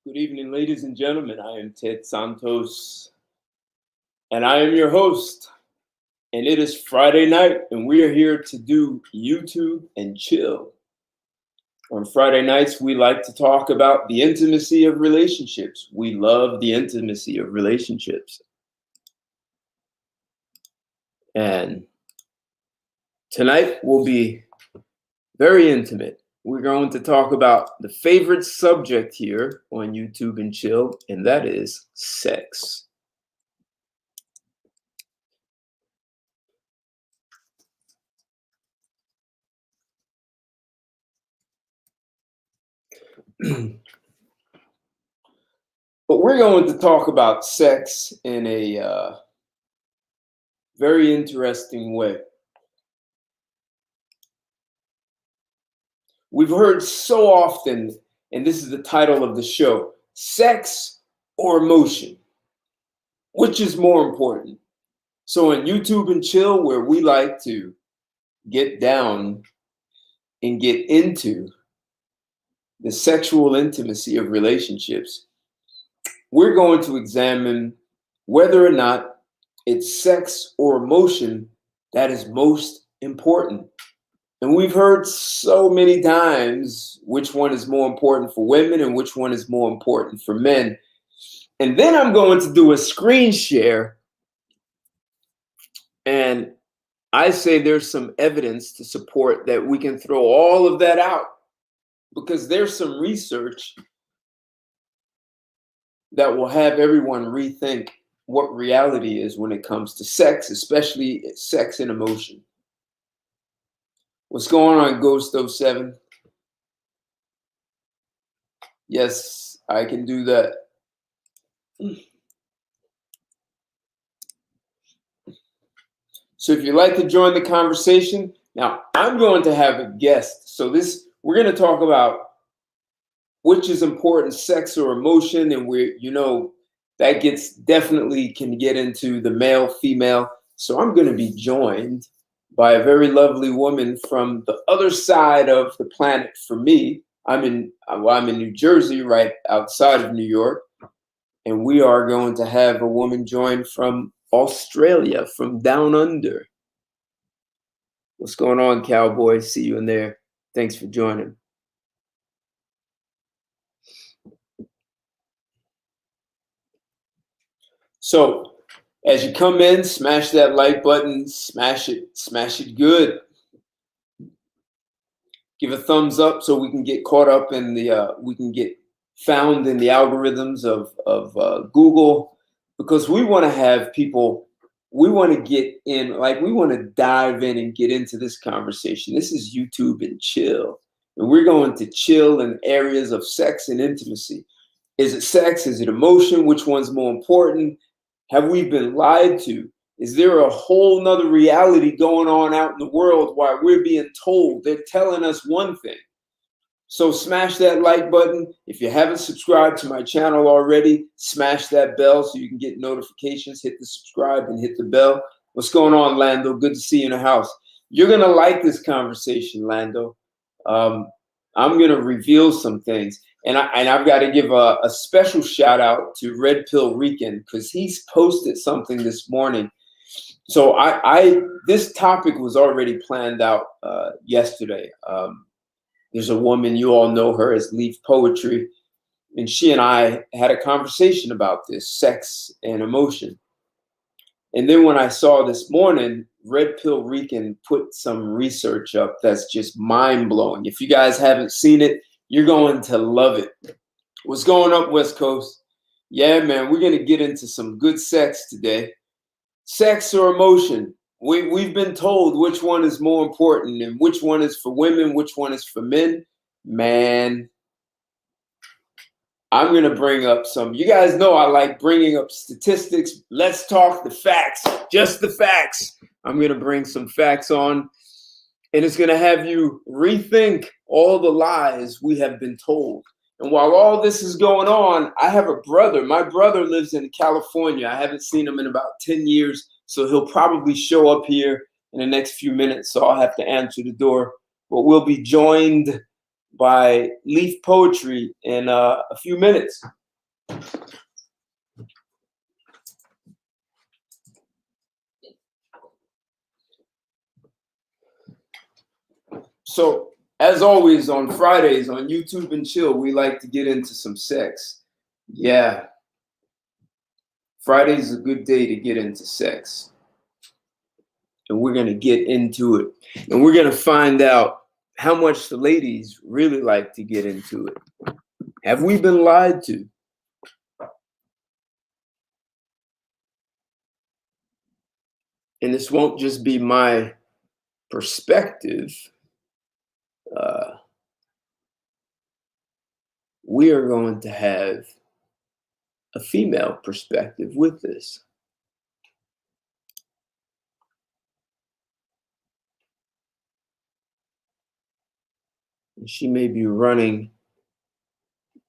Good evening, ladies and gentlemen. I am Ted Santos, and I am your host. And it is Friday night, and we are here to do YouTube and chill. On Friday nights, we like to talk about the intimacy of relationships. We love the intimacy of relationships. And tonight will be very intimate. We're going to talk about the favorite subject here on YouTube and Chill, and that is sex. But we're going to talk about sex in a very interesting way. We've heard so often, and this is the title of the show, sex or emotion? Which is more important? So in YouTube and Chill, where we like to get down and get into the sexual intimacy of relationships, we're going to examine whether or not it's sex or emotion that is most important. And we've heard so many times which one is more important for women and which one is more important for men. And then I'm going to do a screen share. And I say there's some evidence to support that we can throw all of that out, because there's some research that will have everyone rethink what reality is when it comes to sex, especially sex and emotion. What's going on, Ghost 07? Yes, I can do that. So if you'd like to join the conversation, now I'm going to have a guest. So we're going to talk about which is important, sex or emotion, and that definitely can get into the male, female. So I'm going to be joined by a very lovely woman from the other side of the planet. For me, I'm in New Jersey, right outside of New York, and we are going to have a woman join from Australia, from down under. What's going on, cowboy? See you in there. Thanks for joining. So as you come in, smash that like button, smash it good. Give a thumbs up so we can get caught up in we can get found in the algorithms of Google, because we want to have people, we want to get in, we want to dive in and get into this conversation. This is YouTube and Chill, and we're going to chill in areas of sex and intimacy. Is it sex? Is it emotion? Which one's more important? Have we been lied to? Is there a whole nother reality going on out in the world while we're being told? They're telling us one thing. So smash that like button. If you haven't subscribed to my channel already, smash that bell so you can get notifications. Hit the subscribe and hit the bell. What's going on, Lando? Good to see you in the house. You're going to like this conversation, Lando. I'm going to reveal some things. And I've got to give a special shout out to Red Pill Rican, because he's posted something this morning. So this topic was already planned out yesterday. There's a woman, you all know her as Leef Poetry, and she and I had a conversation about this, sex and emotion. And then when I saw this morning, Red Pill Rican put some research up that's just mind-blowing. If you guys haven't seen it, you're going to love it. What's going up, West Coast? Yeah, man, we're going to get into some good sex today. Sex or emotion? We've been told which one is more important and which one is for women, which one is for men. Man, I'm going to bring up some. You guys know I like bringing up statistics. Let's talk the facts, just the facts. I'm going to bring some facts on, and it's going to have you rethink all the lies we have been told. And while all this is going on, I have a brother. My brother lives in California. I haven't seen him in about 10 years, so he'll probably show up here in the next few minutes, so I'll have to answer the door. But we'll be joined by Leef Poetry in a few minutes. So, as always, on Fridays on YouTube and Chill, we like to get into some sex. Yeah. Friday's a good day to get into sex. And we're going to get into it. And we're going to find out how much the ladies really like to get into it. Have we been lied to? And this won't just be my perspective. We are going to have a female perspective with this. And she may be running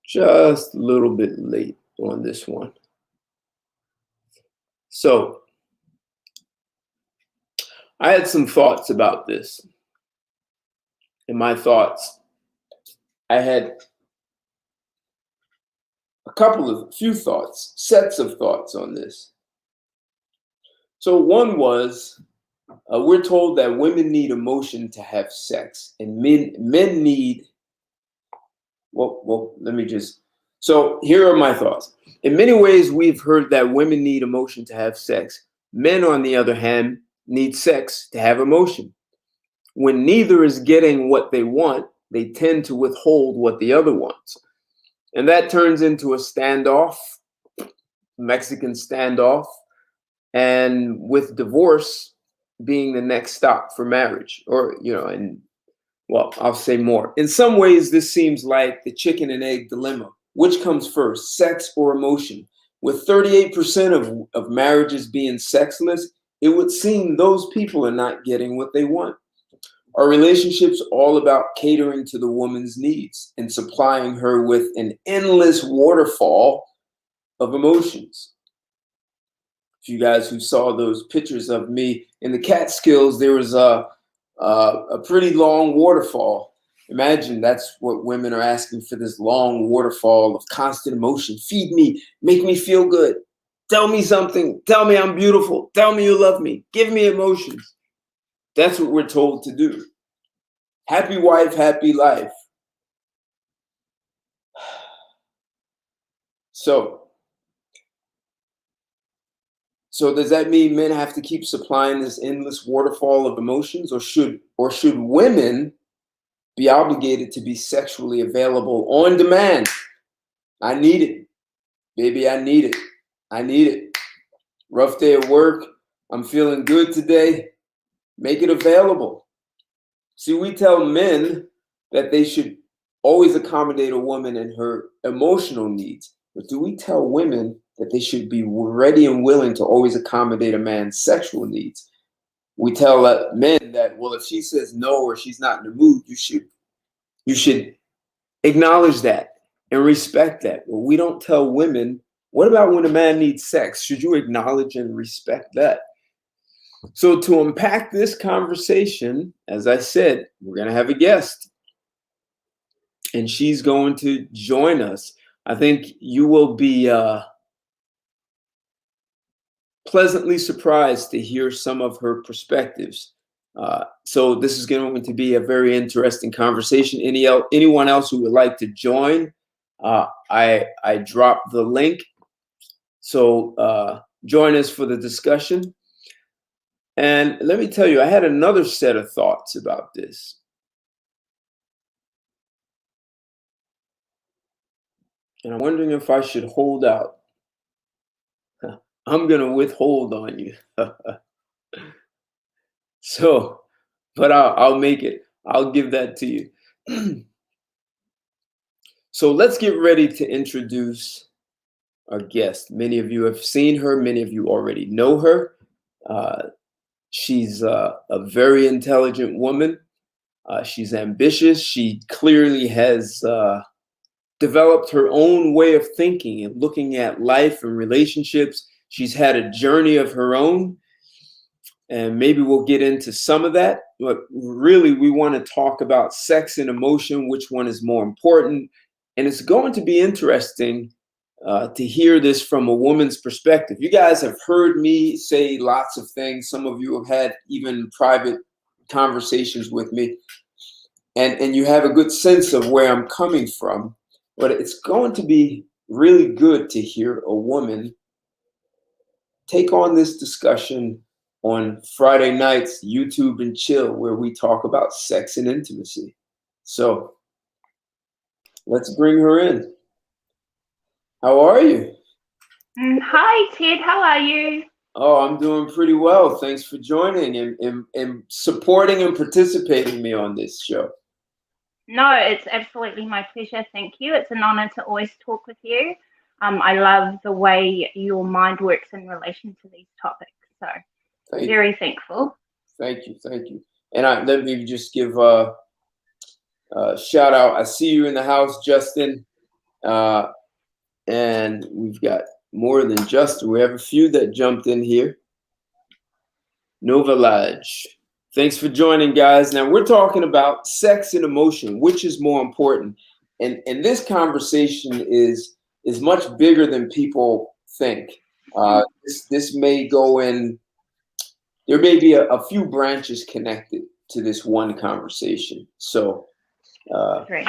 just a little bit late on this one. So, I had some thoughts about this. And my thoughts, I had a few thoughts, sets of thoughts on this. So one was, we're told that women need emotion to have sex, and men need, so here are my thoughts. In many ways, we've heard that women need emotion to have sex. Men, on the other hand, need sex to have emotion. When neither is getting what they want, they tend to withhold what the other wants. And that turns into a standoff, Mexican standoff, and with divorce being the next stop for marriage, or, and well, I'll say more. In some ways, this seems like the chicken and egg dilemma. Which comes first, sex or emotion? With 38% of marriages being sexless, it would seem those people are not getting what they want. Are relationships all about catering to the woman's needs and supplying her with an endless waterfall of emotions? For you guys who saw those pictures of me in the Catskills, there was a pretty long waterfall. Imagine that's what women are asking for, this long waterfall of constant emotion. Feed me, make me feel good. Tell me something. Tell me I'm beautiful. Tell me you love me. Give me emotions. That's what we're told to do. Happy wife, happy life. So does that mean men have to keep supplying this endless waterfall of emotions, or should women be obligated to be sexually available on demand? I need it, baby. I need it. I need it. Rough day at work. I'm feeling good today. Make it available. See, we tell men that they should always accommodate a woman in her emotional needs. But do we tell women that they should be ready and willing to always accommodate a man's sexual needs? We tell men that, well, if she says no or she's not in the mood, you should acknowledge that and respect that. Well, we don't tell women, what about when a man needs sex? Should you acknowledge and respect that? So to unpack this conversation, as I said, we're going to have a guest. And she's going to join us. I think you will be pleasantly surprised to hear some of her perspectives. So this is going to be a very interesting conversation. Anyone else who would like to join, I dropped the link. So join us for the discussion. And let me tell you, I had another set of thoughts about this. And I'm wondering if I should hold out. I'm going to withhold on you. So, but I'll make it. I'll give that to you. So let's get ready to introduce our guest. Many of you have seen her. Many of you already know her. She's a very intelligent woman. She's ambitious. She clearly has developed her own way of thinking and looking at life and relationships. She's had a journey of her own, and maybe we'll get into some of that. really we want to talk about sex and emotion, which one is more important. And it's going to be interesting to hear this from a woman's perspective. You guys have heard me say lots of things. Some of you have had even private conversations with me, and you have a good sense of where I'm coming from. But it's going to be really good to hear a woman take on this discussion on Friday nights, YouTube and Chill, where we talk about sex and intimacy. So let's bring her in. How are you? Hi, Ted. How are you? Oh, I'm doing pretty well. Thanks for joining and supporting and participating me on this show. No, it's absolutely my pleasure. Thank you. It's an honor to always talk with you. I love the way your mind works in relation to these topics. So very thankful. Thank you. Thank you. And let me just give a shout out. I see you in the house, Justin. And we've got more than Justin. We have a few that jumped in here. Nova Lodge. Thanks for joining, guys. Now we're talking about sex and emotion, which is more important. And this conversation is much bigger than people think. This may go in. There may be a few branches connected to this one conversation. So, Great.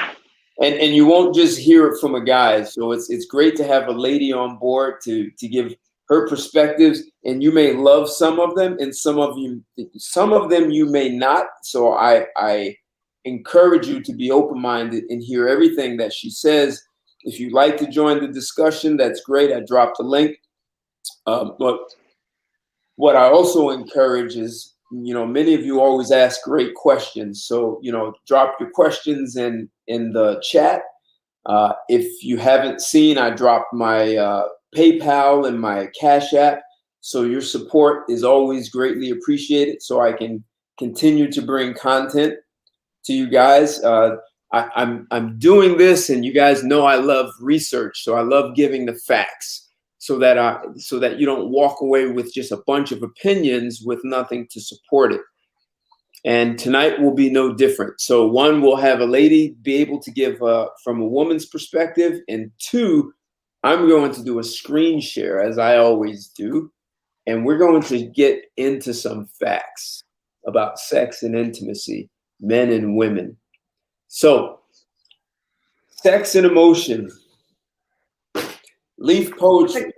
And you won't just hear it from a guy. So it's great to have a lady on board to give her perspectives, and you may love some of them, and some of them you may not. So I encourage you to be open-minded and hear everything that she says. If you'd like to join the discussion, that's great. I dropped the link. But what I also encourage is, many of you always ask great questions. So, drop your questions in the chat. If you haven't seen, I dropped my PayPal and my Cash App. So your support is always greatly appreciated so I can continue to bring content to you guys. I'm doing this, and you guys know I love research. So I love giving the facts so that you don't walk away with just a bunch of opinions with nothing to support it. And tonight will be no different. So one, we'll have a lady be able to give from a woman's perspective, and two, I'm going to do a screen share as I always do, and we're going to get into some facts about sex and intimacy, men and women. So, sex and emotion. Leef Poetry.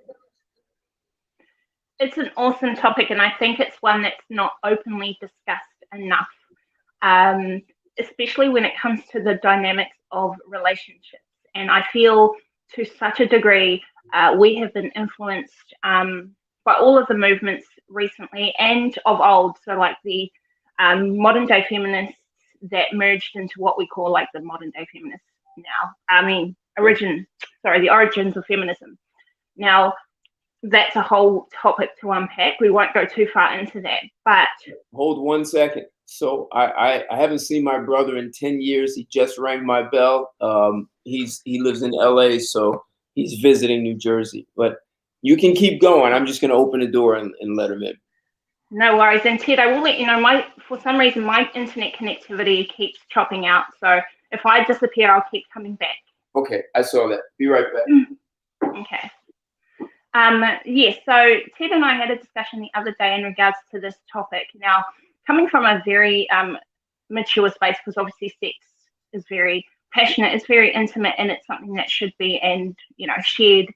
It's an awesome topic, and I think it's one that's not openly discussed enough, especially when it comes to the dynamics of relationships. And I feel to such a degree we have been influenced by all of the movements recently and of old. So like the modern day feminists that merged into what we call like the modern day feminists now. The origins of feminism. Now, that's a whole topic to unpack. We won't go too far into that, but hold 1 second. So I haven't seen my brother in 10 years. He just rang my bell. He lives in LA, so he's visiting New Jersey. But you can keep going. I'm just going to open the door and let him in. No worries. And Ted, I will let you know, for some reason, my internet connectivity keeps chopping out. So if I disappear, I'll keep coming back. Okay, I saw that. Be right back. Okay. Yes, so Ted and I had a discussion the other day in regards to this topic. Now, coming from a very mature space, because obviously sex is very passionate, it's very intimate, and it's something that should be shared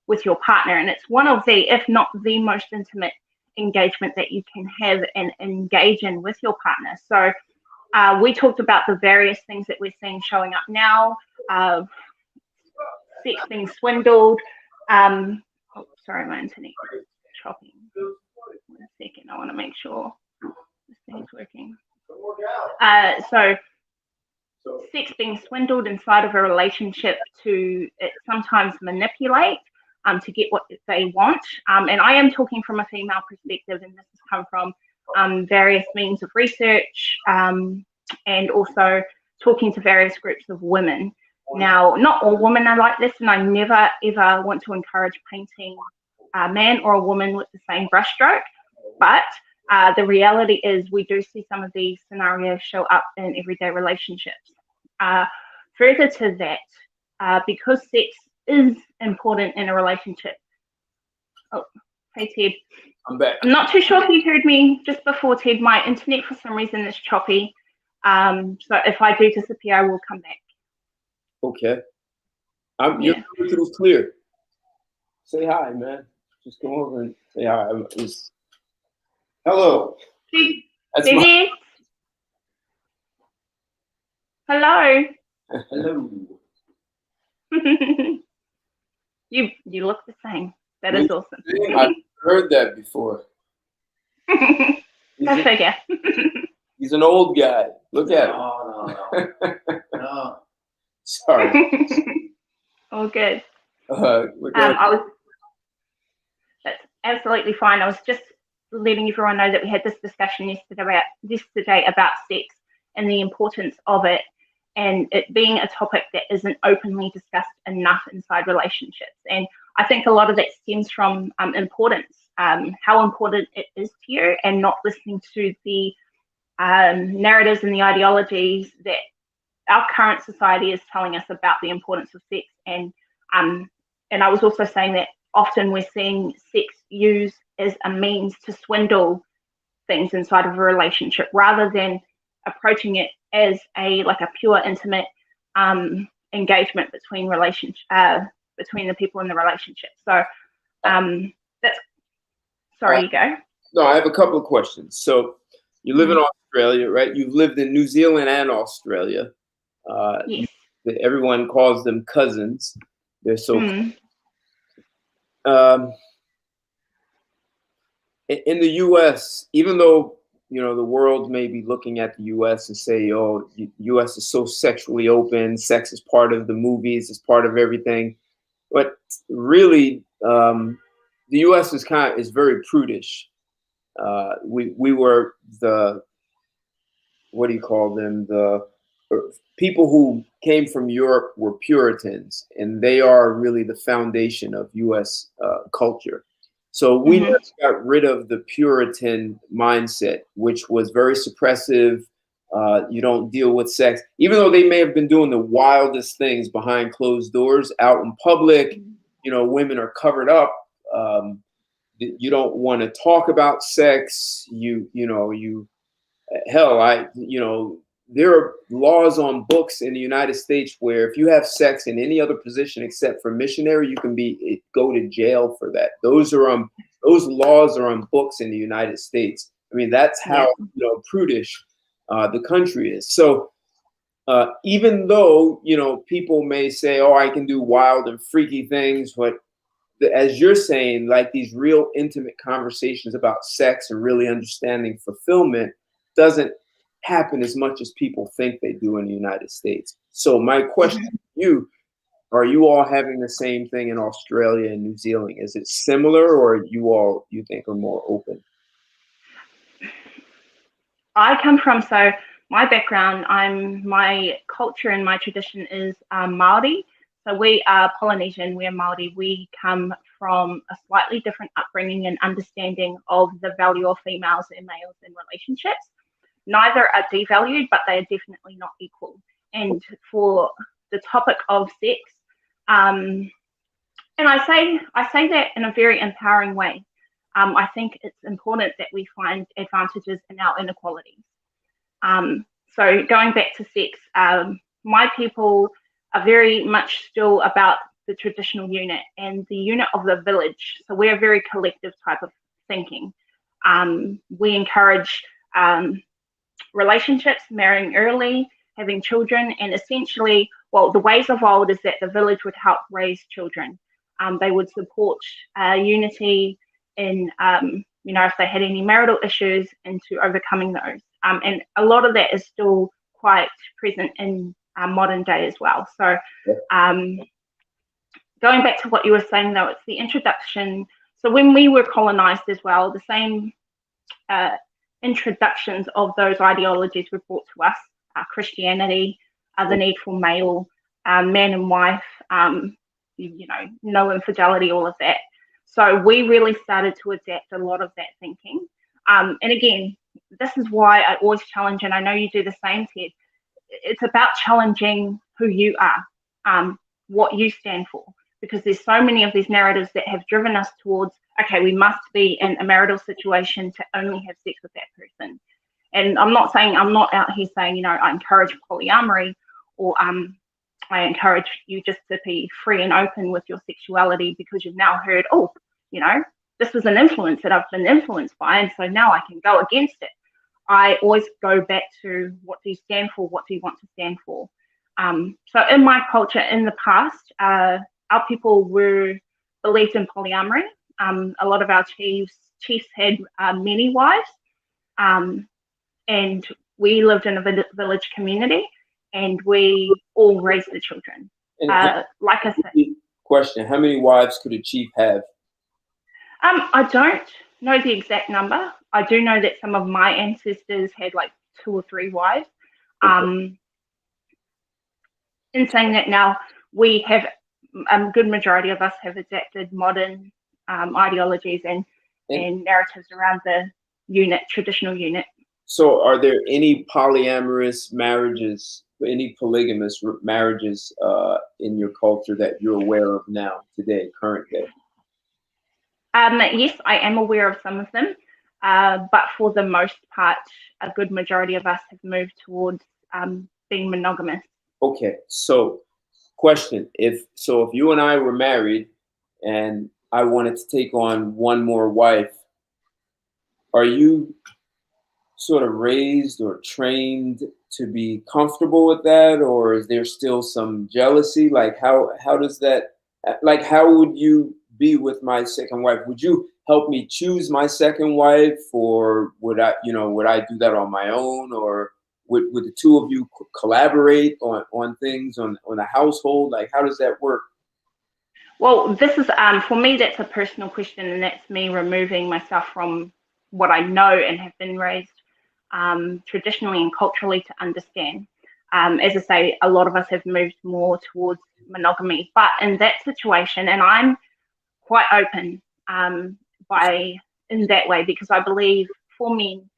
with your partner. And it's one of the, if not the most intimate engagement that you can have and engage in with your partner. So we talked about the various things that we're seeing showing up now, sex being swindled. Sorry, my internet is chopping. 1 second, I want to make sure this thing's working. So sex being swindled inside of a relationship to sometimes manipulate to get what they want. And I am talking from a female perspective, and this has come from various means of research and also talking to various groups of women. Now, not all women are like this, and I never, ever want to encourage painting a man or a woman with the same brushstroke, but the reality is we do see some of these scenarios show up in everyday relationships. Further to that, because sex is important in a relationship. Oh, hey Ted. I'm back. I'm not too sure if you heard me just before, Ted. My internet for some reason is choppy. So if I do disappear, I will come back. Okay. You're crystal clear. Say hi, man. Just come over and say hi. Hello. That's my... Hello. Hello. You look the same. That is awesome. I've heard that before. I figure. He's an old guy. Look at him. No. Sorry. All good. That's absolutely fine. I was just letting everyone know that we had this discussion yesterday about sex and the importance of it, and it being a topic that isn't openly discussed enough inside relationships. And I think a lot of that stems from importance, how important it is to you, and not listening to the narratives and the ideologies that our current society is telling us about the importance of sex. And I was also saying that often we're seeing sex used as a means to swindle things inside of a relationship, rather than approaching it as a pure, intimate engagement between between the people in the relationship. So that's. Sorry, you go. No, I have a couple of questions. So you live in Australia, right? You've lived in New Zealand and Australia. Yes. Everyone calls them cousins. They're so. In the U.S., even though the world may be looking at the U.S. and say, "Oh, U.S. is so sexually open. Sex is part of the movies. It's part of everything," but really, the U.S. is very prudish. We were the, what do you call them? The people who came from Europe were Puritans, and they are really the foundation of U.S. Culture. So we just got rid of the Puritan mindset, which was very suppressive. You don't deal with sex, even though they may have been doing the wildest things behind closed doors out in public. Women are covered up. You don't want to talk about sex. There are laws on books in the United States where if you have sex in any other position except for missionary, you can go to jail for that. Those laws are on books in the United States. I mean, that's how prudish the country is. So even though people may say, "Oh, I can do wild and freaky things," but as you're saying, like these real intimate conversations about sex and really understanding fulfillment doesn't happen as much as people think they do in the United States. So my question to you, are you all having the same thing in Australia and New Zealand? Is it similar, or you think are more open? So my background, my culture and my tradition is Māori. So we are Polynesian, we're Māori. We come from a slightly different upbringing and understanding of the value of females and males in relationships. Neither are devalued, but they are definitely not equal. And for the topic of sex, and I say that in a very empowering way. I think it's important that we find advantages in our inequalities. So going back to sex, my people are very much still about the traditional unit and the unit of the village. So we're a very collective type of thinking. We encourage relationships, marrying early, having children, and essentially, the ways of old is that the village would help raise children. They would support unity in, if they had any marital issues, into overcoming those. And a lot of that is still quite present in modern day as well. So going back to what you were saying, though, it's the introduction. So when we were colonized as well, the same introductions of those ideologies were brought to us. Christianity, the need for male, man and wife, no infidelity, all of that. So we really started to adapt a lot of that thinking. And again, this is why I always challenge, and I know you do the same, Ted. It's about challenging who you are, what you stand for, because there's so many of these narratives that have driven us towards, okay, we must be in a marital situation to only have sex with that person. And I'm not out here saying, I encourage polyamory, or I encourage you just to be free and open with your sexuality, because you've now heard, oh, this was an influence that I've been influenced by, and so now I can go against it. I always go back to, what do you stand for? What do you want to stand for? So in my culture in the past, our people believed in polyamory. A lot of our chiefs had many wives, and we lived in a village community, and we all raised the children. Like I said, question: how many wives could a chief have? I don't know the exact number. I do know that some of my ancestors had like 2 or 3 wives. Okay. In saying that, now we have a good majority of us have adapted modern ideologies and narratives around the traditional unit. So are there any polyamorous marriages, any polygamous marriages in your culture that you're aware of now, today, current day? Yes, I am aware of some of them, but for the most part, a good majority of us have moved towards being monogamous. Okay, so question: if you and I were married and I wanted to take on one more wife, are you sort of raised or trained to be comfortable with that, or is there still some jealousy? Like how does that, like how would you be with my second wife? Would you help me choose my second wife, or would I do that on my own, or would the two of you collaborate on things, on a household? Like how does that work? Well, this is for me, that's a personal question, and that's me removing myself from what I know and have been raised traditionally and culturally to understand. As I say, a lot of us have moved more towards monogamy, but in that situation, and I'm quite open in that way, because I believe for men,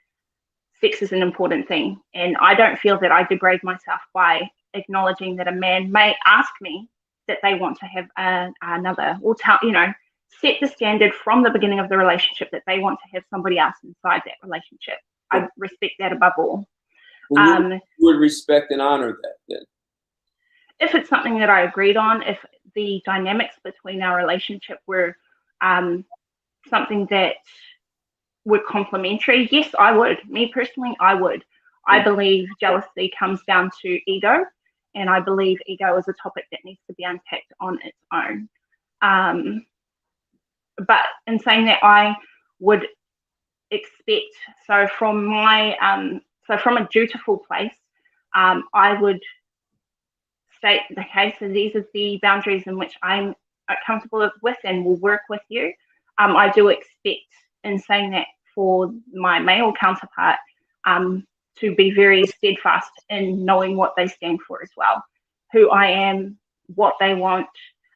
sex is an important thing, and I don't feel that I degrade myself by acknowledging that a man may ask me that they want to have another, or set the standard from the beginning of the relationship that they want to have somebody else inside that relationship. I respect that above all. You would respect and honor that then? If it's something that I agreed on, if the dynamics between our relationship were something that were complementary, yes, I would. Me personally, I would. I believe jealousy comes down to ego, and I believe ego is a topic that needs to be unpacked on its own. But in saying that, I would expect, from a dutiful place, I would state, okay, so these are the boundaries in which I'm comfortable with and will work with you. I do expect, in saying that, for my male counterpart to be very steadfast in knowing what they stand for as well, who I am, what they want,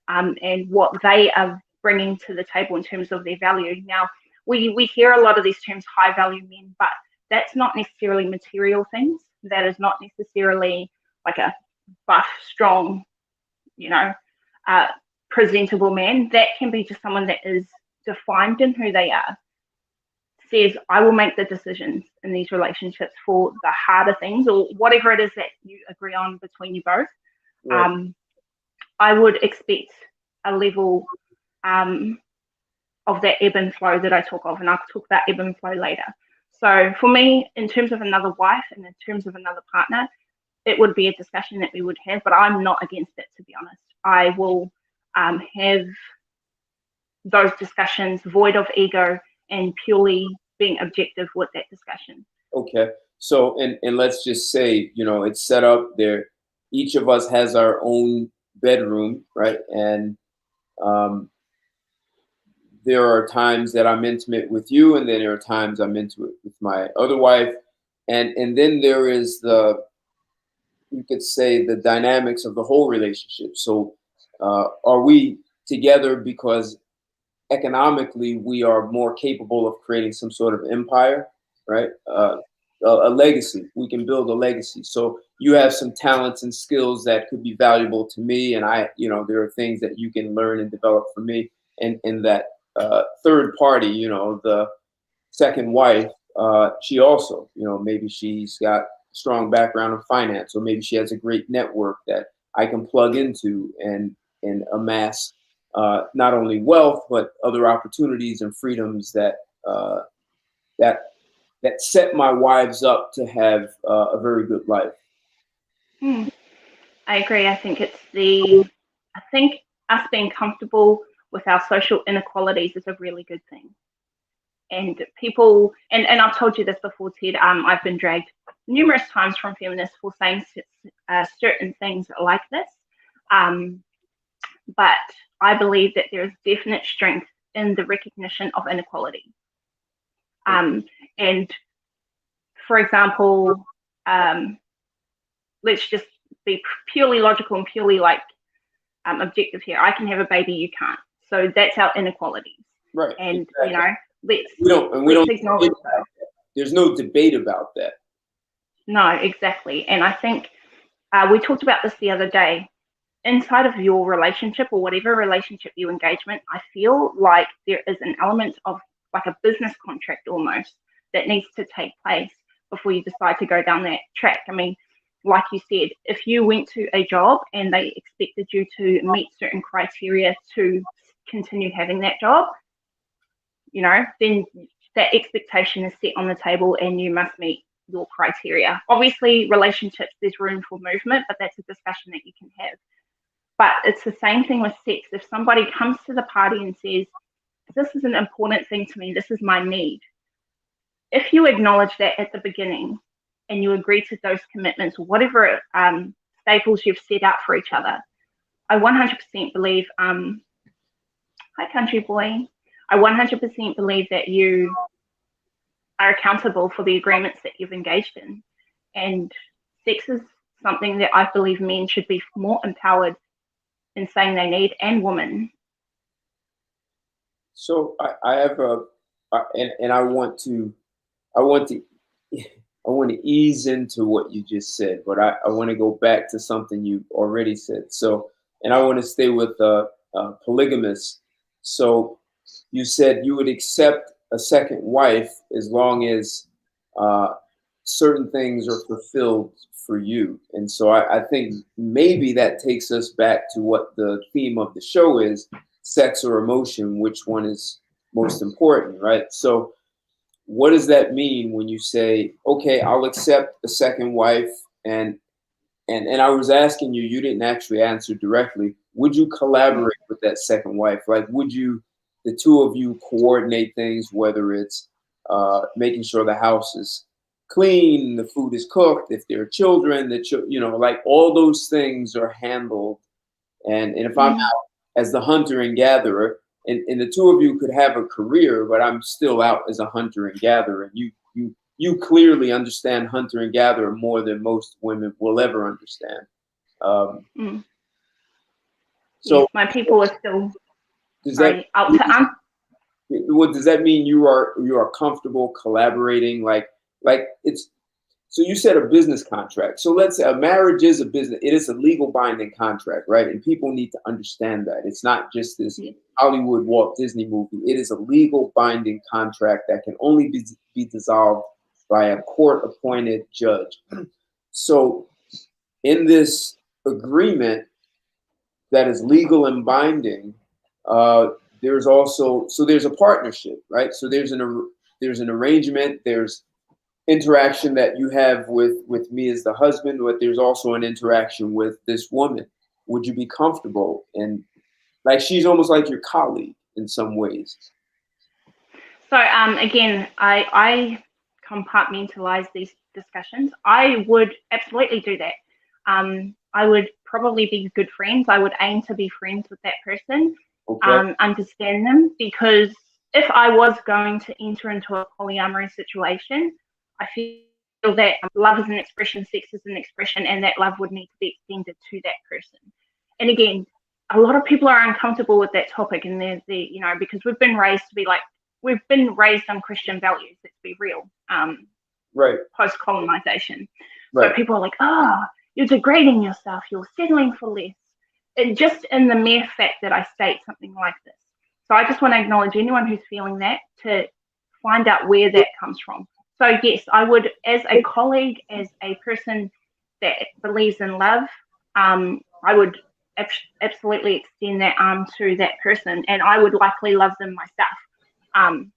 and what they are bringing to the table in terms of their value. Now, we hear a lot of these terms, high value men, but that's not necessarily material things. That is not necessarily like a buff, strong, presentable man. That can be just someone that is defined in who they are, says, I will make the decisions in these relationships for the harder things, or whatever it is that you agree on between you both. Right. I would expect a level of that ebb and flow that I talk of, and I'll talk about ebb and flow later. So for me, in terms of another wife and in terms of another partner, it would be a discussion that we would have, but I'm not against it, to be honest. I will have those discussions void of ego and purely being objective with that discussion. Okay. So, and let's just say, it's set up there. Each of us has our own bedroom, right? And there are times that I'm intimate with you, and then there are times I'm intimate with my other wife. And then there is you could say, the dynamics of the whole relationship. So are we together because economically we are more capable of creating some sort of empire, right? A legacy. We can build a legacy. So you have some talents and skills that could be valuable to me, and I, there are things that you can learn and develop for me. And that third party, the second wife, she also, maybe she's got a strong background in finance, or maybe she has a great network that I can plug into and amass not only wealth but other opportunities and freedoms that that set my wives up to have a very good life. I agree. I think I think us being comfortable with our social inequalities is a really good thing. And people, and I've told you this before, Ted, I've been dragged numerous times from feminists for saying certain things like this. But I believe that there is definite strength in the recognition of inequality. And for example, let's just be purely logical and purely objective here. I can have a baby, you can't. So that's our inequalities. Right. And exactly. let's acknowledge that. There's no debate about that. No, exactly. And I think we talked about this the other day. Inside of your relationship or whatever relationship you engage in, I feel like there is an element of like a business contract almost that needs to take place before you decide to go down that track. I mean, like you said, if you went to a job and they expected you to meet certain criteria to continue having that job, then that expectation is set on the table and you must meet your criteria. Obviously, relationships, there's room for movement, but that's a discussion that you can have. But it's the same thing with sex. If somebody comes to the party and says, this is an important thing to me, this is my need, if you acknowledge that at the beginning and you agree to those commitments, whatever staples you've set out for each other, I 100% believe, hi country boy, I 100% believe that you are accountable for the agreements that you've engaged in. And sex is something that I believe men should be more empowered in saying they need, and women. So I have and I want to ease into what you just said, but I want to go back to something you already said. So, and I want to stay with polygamous. So you said you would accept a second wife as long as certain things are fulfilled for you. And so I think maybe that takes us back to what the theme of the show is: sex or emotion, which one is most important, right? So what does that mean when you say, okay, I'll accept a second wife? And I was asking you, you didn't actually answer directly. Would you collaborate with that second wife? Like, would you, the two of you, coordinate things, whether it's making sure the house is clean, the food is cooked, if there are children, like all those things are handled. And if I'm out as the hunter and gatherer, and the two of you could have a career, but I'm still out as a hunter and gatherer, and you clearly understand hunter and gatherer more than most women will ever understand. So yes, my people are still does that mean you are comfortable collaborating? Like it's, so you said a business contract. So let's say a marriage is a business. It is a legal binding contract, right? And people need to understand that. It's not just this Hollywood Walt Disney movie. It is a legal binding contract that can only be dissolved by a court-appointed judge. So in this agreement that is legal and binding, there's also, so there's a partnership, right? So there's an arrangement, there's interaction that you have with me as the husband, but there's also an interaction with this woman. Would you be comfortable? And like, she's almost like your colleague in some ways. So again, I compartmentalize these discussions. I would absolutely do that. I would probably be good friends. I would aim to be friends with that person, okay. Understand them, because if I was going to enter into a polyamorous situation, I feel that love is an expression, sex is an expression, and that love would need to be extended to that person. And again, a lot of people are uncomfortable with that topic, and they're because we've been raised to be like, we've been raised on Christian values. Let's be real. Right. Post colonization. Right. So people are like, oh, you're degrading yourself. You're settling for less. And just in the mere fact that I state something like this. So I just want to acknowledge anyone who's feeling that, to find out where that comes from. So yes, I would, as a colleague, as a person that believes in love, I would absolutely extend that arm to that person, and I would likely love them myself.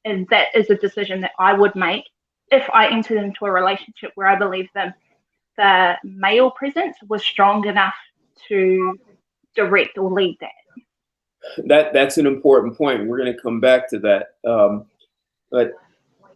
And that is a decision that I would make if I entered into a relationship where I believe the male presence was strong enough to direct or lead that. That's an important point. We're going to come back to that. But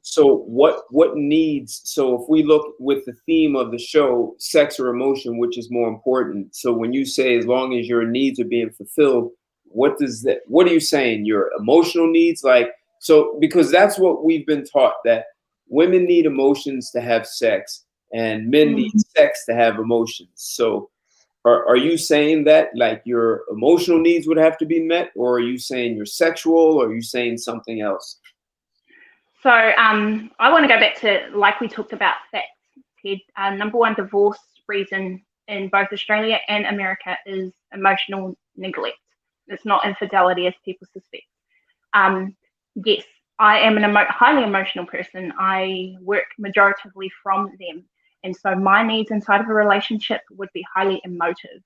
so what needs? So if we look with the theme of the show, sex or emotion, which is more important? So when you say as long as your needs are being fulfilled, what are you saying? Your emotional needs, like, so because that's what we've been taught, that women need emotions to have sex and men need sex to have emotions. So are you saying that like your emotional needs would have to be met, or are you saying you're sexual, or are you saying something else? So I want to go back to, like we talked about, facts, Ted. Number one divorce reason in both Australia and America is emotional neglect. It's not infidelity as people suspect. Yes, I am an highly emotional person. I work majoritively from them. And so my needs inside of a relationship would be highly emotive.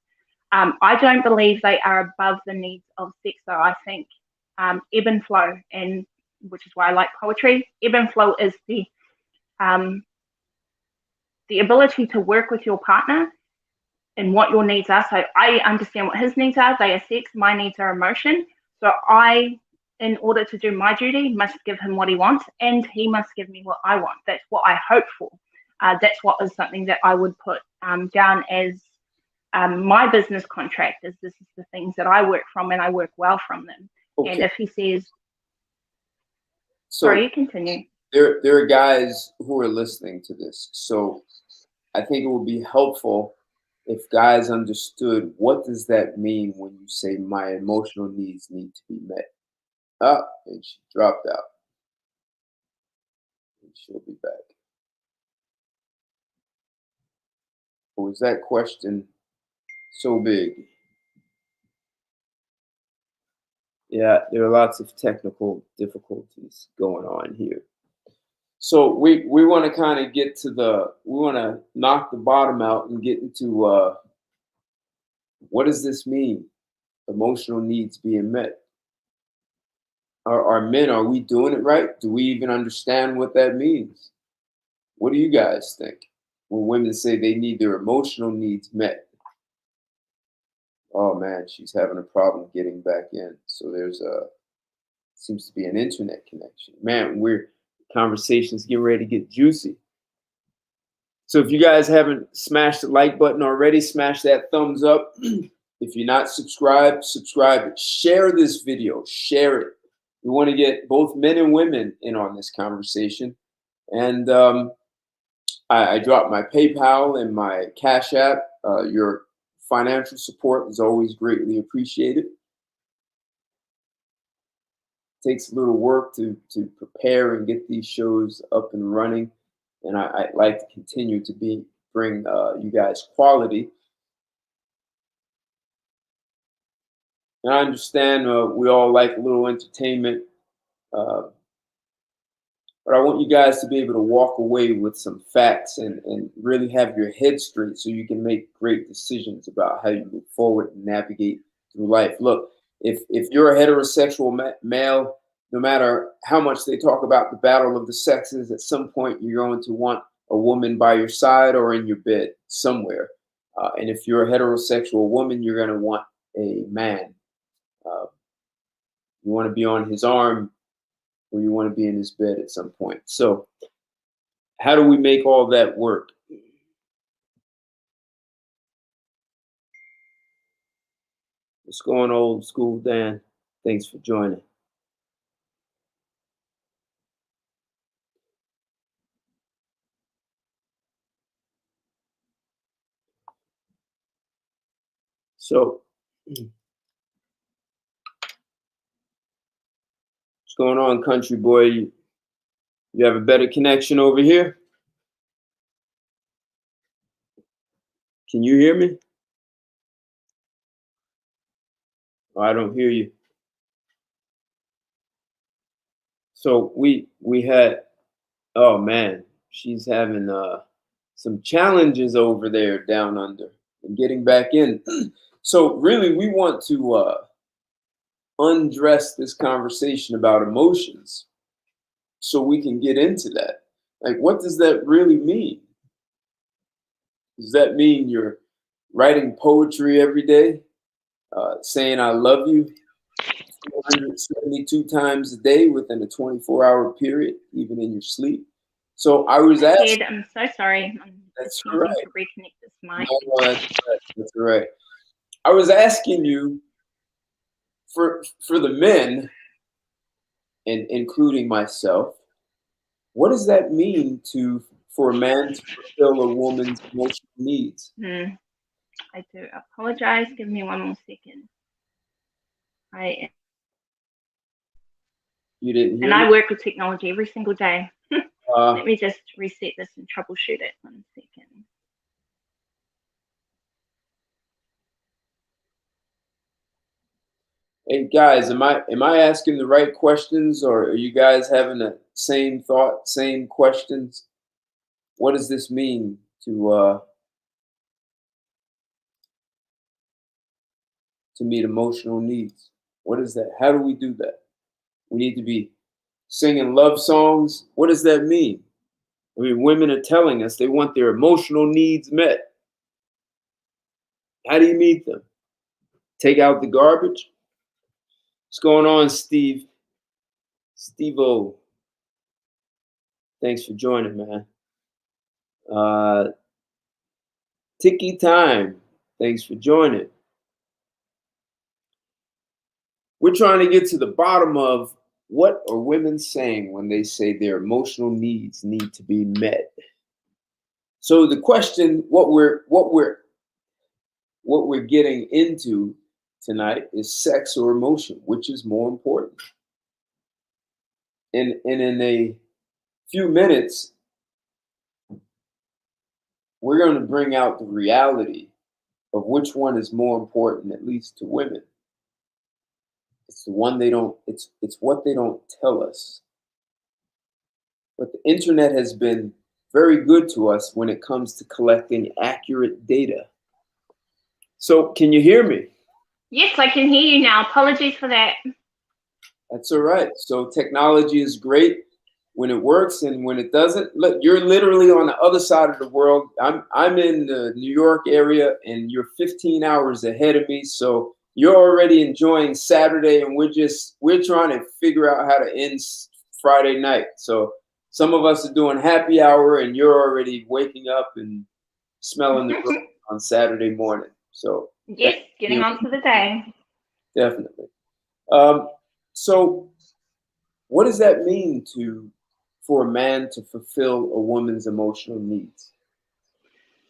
I don't believe they are above the needs of sex, though. I think ebb and flow, and which is why I like poetry. Ebb and flow is the ability to work with your partner and what your needs are. So I understand what his needs are. They are sex. My needs are emotion. So I, in order to do my duty, must give him what he wants, and he must give me what I want. That's what I hope for. That's what is something that I would put down as my business contract. Is this is the things that I work from, and I work well from them. Okay. And if he says, sorry, you continue. There are guys who are listening to this, so I think it would be helpful if guys understood, what does that mean when you say my emotional needs need to be met? And she dropped out. And she'll be back. Or was that question so big? Yeah, there are lots of technical difficulties going on here. So we want to kind of get to we want to knock the bottom out and get into what does this mean? Emotional needs being met. Are men, are we doing it right? Do we even understand what that means? What do you guys think when women say they need their emotional needs met? Oh man, she's having a problem getting back in. So seems to be an internet connection. Man, conversations getting ready to get juicy. So if you guys haven't smashed the like button already, smash that thumbs up. If you're not subscribed, subscribe it. Share this video, share it. We want to get both men and women in on this conversation. And I dropped my PayPal and my Cash App. Your financial support is always greatly appreciated. It takes a little work to prepare and get these shows up and running. And I'd like to continue to bring you guys quality. And I understand we all like a little entertainment, but I want you guys to be able to walk away with some facts and really have your head straight so you can make great decisions about how you move forward and navigate through life. Look, if you're a heterosexual male, no matter how much they talk about the battle of the sexes, at some point you're going to want a woman by your side or in your bed somewhere. And if you're a heterosexual woman, you're going to want a man. You want to be on his arm, or you want to be in his bed at some point. So how do we make all that work? What's going on, old school Dan? Thanks for joining. So What's going on, country boy? You have a better connection over here? Can you hear me? Oh, I don't hear you. So we had, oh man, she's having some challenges over there down under and getting back in. So really, we want to undress this conversation about emotions so we can get into that. Like, what does that really mean? Does that mean you're writing poetry every day, saying I love you 472 times a day within a 24-hour period, even in your sleep? So I was asking. I'm so sorry. I'm That's attempting right. to reconnect this mic. No, that's right. I was asking you for the men, and including myself, what does that mean for a man to fulfill a woman's emotional needs? I do apologize. Give me one more second. You didn't hear and me? I work with technology every single day. Let me just reset this and troubleshoot it. 1 second. Hey guys, am I asking the right questions, or are you guys having the same thought, same questions? What does this mean to meet emotional needs? What is that? How do we do that? We need to be singing love songs. What does that mean? I mean, women are telling us they want their emotional needs met. How do you meet them? Take out the garbage? What's going on, Steve? Steve-O. Thanks for joining, man. Tiki Time. Thanks for joining. We're trying to get to the bottom of what are women saying when they say their emotional needs need to be met. So the question, what we're getting into tonight is sex or emotion, which is more important. And in a few minutes, we're going to bring out the reality of which one is more important, at least to women. It's the one they don't, it's what they don't tell us. But the internet has been very good to us when it comes to collecting accurate data. So can you hear me? Yes, I can hear you now. Apologies for that. That's all right. So technology is great when it works, and when it doesn't, look, you're literally on the other side of the world. I'm in the New York area, and you're 15 hours ahead of me. So you're already enjoying Saturday, and we're trying to figure out how to end Friday night. So some of us are doing happy hour, and you're already waking up and smelling the rose on Saturday morning. So yes, getting on to the day. Definitely. So what does that mean for a man to fulfill a woman's emotional needs?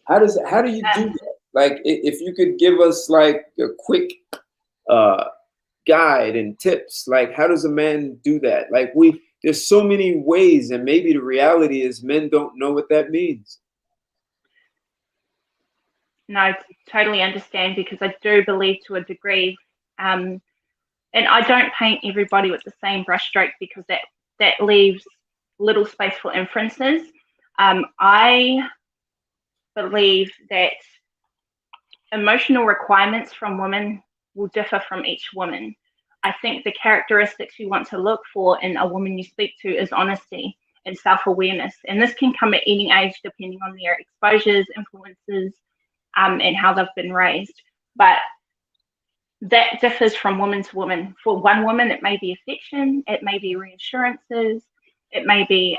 How do you do that? Like, if you could give us like a quick guide and tips, like how does a man do that? Like, there's so many ways, and maybe the reality is men don't know what that means. No, I totally understand, because I do believe to a degree, and I don't paint everybody with the same brushstroke, because that leaves little space for inferences. I believe that emotional requirements from women will differ from each woman. I think the characteristics you want to look for in a woman you speak to is honesty and self-awareness. And this can come at any age, depending on their exposures, influences, and how they've been raised. But that differs from woman to woman. For one woman, it may be affection, it may be reassurances, it may be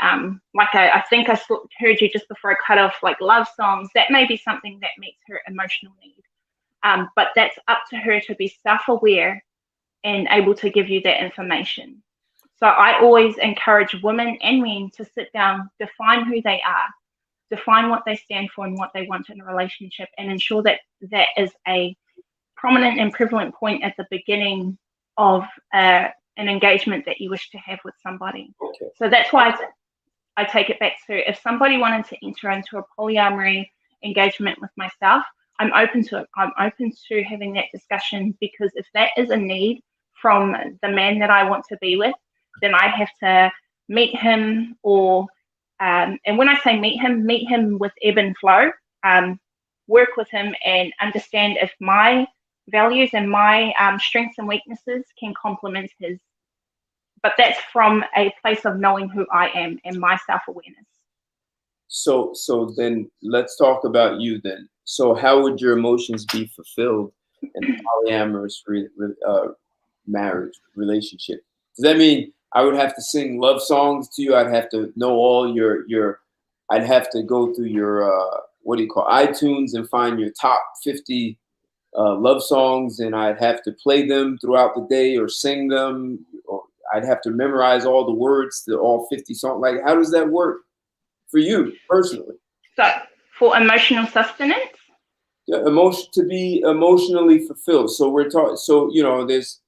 like I think I heard you just before I cut off, like love songs. That may be something that meets her emotional need. But that's up to her to be self-aware and able to give you that information. So I always encourage women and men to sit down, define who they are, define what they stand for and what they want in a relationship, and ensure that that is a prominent and prevalent point at the beginning of an engagement that you wish to have with somebody. Okay. So that's why I take it back to, if somebody wanted to enter into a polyamory engagement with myself, I'm open to it. I'm open to having that discussion, because if that is a need from the man that I want to be with, then I have to meet him, or and when I say meet him with ebb and flow, work with him and understand if my values and my strengths and weaknesses can complement his. But that's from a place of knowing who I am and my self-awareness. So then let's talk about you then. So how would your emotions be fulfilled in a polyamorous marriage relationship? Does that mean I would have to sing love songs to you? I'd have to know all your I'd have to go through your what do you call iTunes and find your top 50 love songs, and I'd have to play them throughout the day or sing them, or I'd have to memorize all the words to all 50 songs. Like, how does that work for you personally? So for emotional sustenance? Yeah, to be emotionally fulfilled. So we're talking, so, you know, there's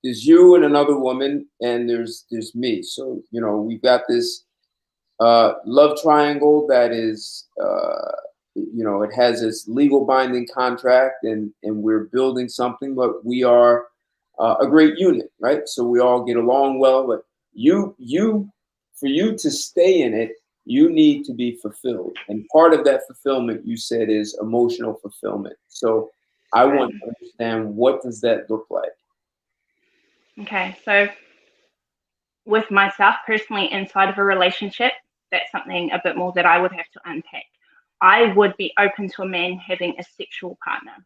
you and another woman, and there's me. So, you know, we've got this love triangle that is, you know, it has this legal binding contract, and we're building something, but we are a great unit, right? So we all get along well, but for you to stay in it, you need to be fulfilled. And part of that fulfillment, you said, is emotional fulfillment. So I want to understand, what does that look like? Okay, so with myself personally, inside of a relationship, that's something a bit more that I would have to unpack. I would be open to a man having a sexual partner.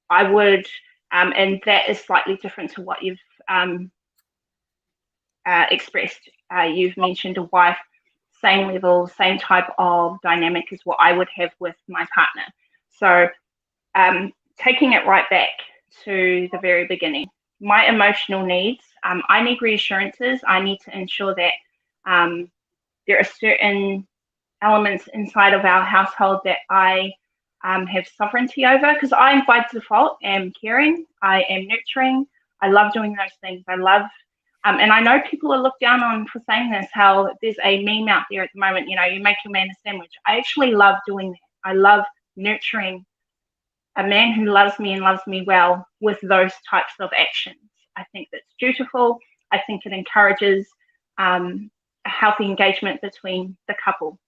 I would, and that is slightly different to what you've expressed. You've mentioned a wife, same level, same type of dynamic as what I would have with my partner. So taking it right back to the very beginning, my emotional needs, I need reassurances. I need to ensure that there are certain elements inside of our household that I have sovereignty over, because I by default am caring, I am nurturing, I love doing those things. I love, and I know people are looked down on for saying this, how there's a meme out there at the moment, you know, you make your man a sandwich. I actually love doing that. I love nurturing a man who loves me and loves me well with those types of actions. I think that's dutiful. I think it encourages a healthy engagement between the couple.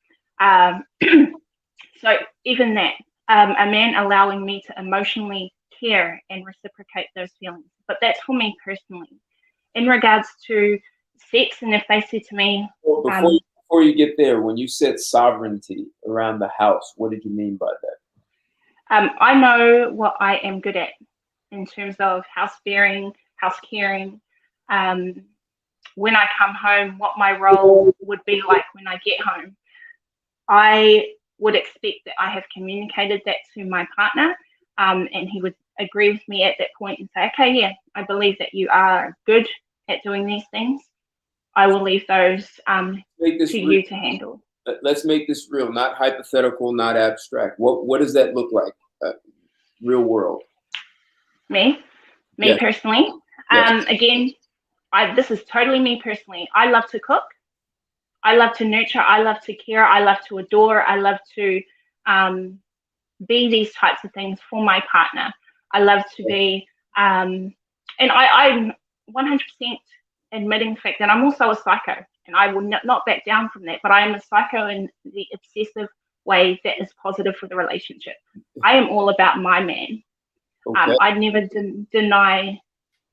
So even that, a man allowing me to emotionally care and reciprocate those feelings. But that's for me personally. In regards to sex, and if they say to me, Well, before you get there, when you said sovereignty around the house, what did you mean by that? I know what I am good at in terms of house bearing, house caring. When I come home, what my role would be like when I get home. I would expect that I have communicated that to my partner, and he would agree with me at that point and say, okay, yeah, I believe that you are good at doing these things. I will leave those to you to handle. Let's make this real, not hypothetical, not abstract. What does that look like, real world? Me yes. Personally. Yes. Again, this is totally me personally. I love to cook. I love to nurture. I love to care. I love to adore. I love to be these types of things for my partner. I love to be, and I'm 100% admitting the fact that I'm also a psycho, and I will not back down from that, but I am a psycho in the obsessive way that is positive for the relationship. I am all about my man. Okay. I never deny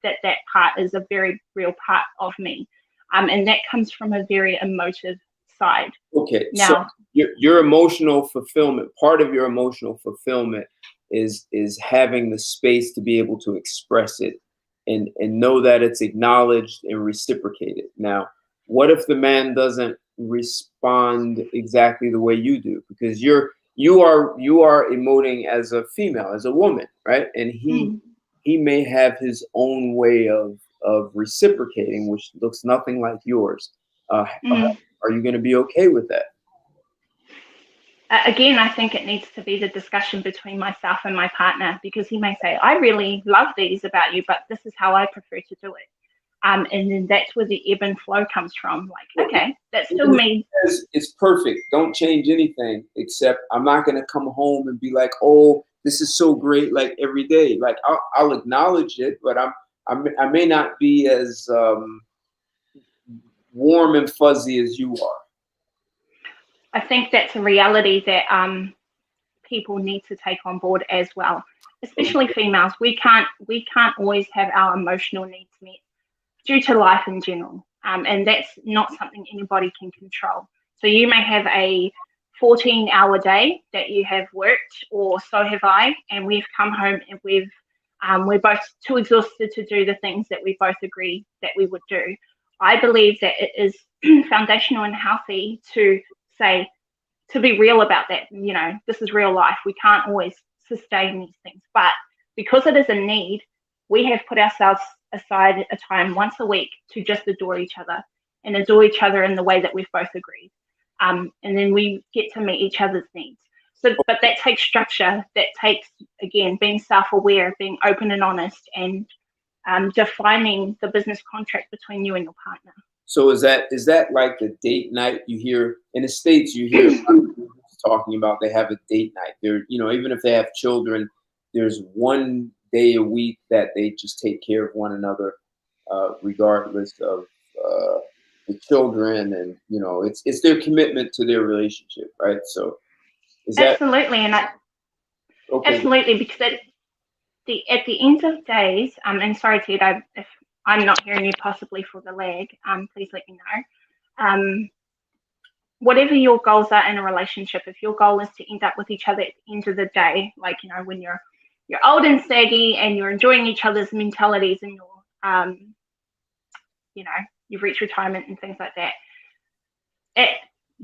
that part is a very real part of me. And that comes from a very emotive side. Okay, now, so your emotional fulfillment, part of your emotional fulfillment is having the space to be able to express it and know that it's acknowledged and reciprocated. Now, what if the man doesn't respond exactly the way you do? Because you are emoting as a female, as a woman, right? And he may have his own way of reciprocating, which looks nothing like yours. Are you going to be okay with that? again, I think it needs to be the discussion between myself and my partner, because he may say, I really love these about you, but this is how I prefer to do it. And then that's where the ebb and flow comes from. Like, okay, that's still me. It's perfect. Don't change anything, except I'm not going to come home and be like, oh, this is so great, like every day. Like I'll acknowledge it, but I may not be as warm and fuzzy as you are. I think that's a reality that people need to take on board as well, especially females. We can't always have our emotional needs met due to life in general, and that's not something anybody can control. So you may have a 14-hour day that you have worked, or so have I, and we've come home and we're both too exhausted to do the things that we both agree that we would do. I believe that it is foundational and healthy to say, to be real about that. You know, this is real life. We can't always sustain these things, but because it is a need, we have put ourselves aside a time once a week to just adore each other and adore each other in the way that we've both agreed. And then we get to meet each other's needs. So, but that takes structure. That takes, again, being self-aware, being open and honest, and defining the business contract between you and your partner. So is that like the date night you hear in the States? You hear talking about they have a date night. They're, you know, even if they have children, there's one day a week that they just take care of one another, regardless of the children, and you know, it's their commitment to their relationship, right? So is that absolutely? And okay? Absolutely, because at the end of days, and sorry, Ted, if I'm not hearing you possibly for the lag, please let me know. Whatever your goals are in a relationship, if your goal is to end up with each other at the end of the day, like, you know, when you're old and saggy and you're enjoying each other's mentalities, and you're you know, you've reached retirement and things like that, at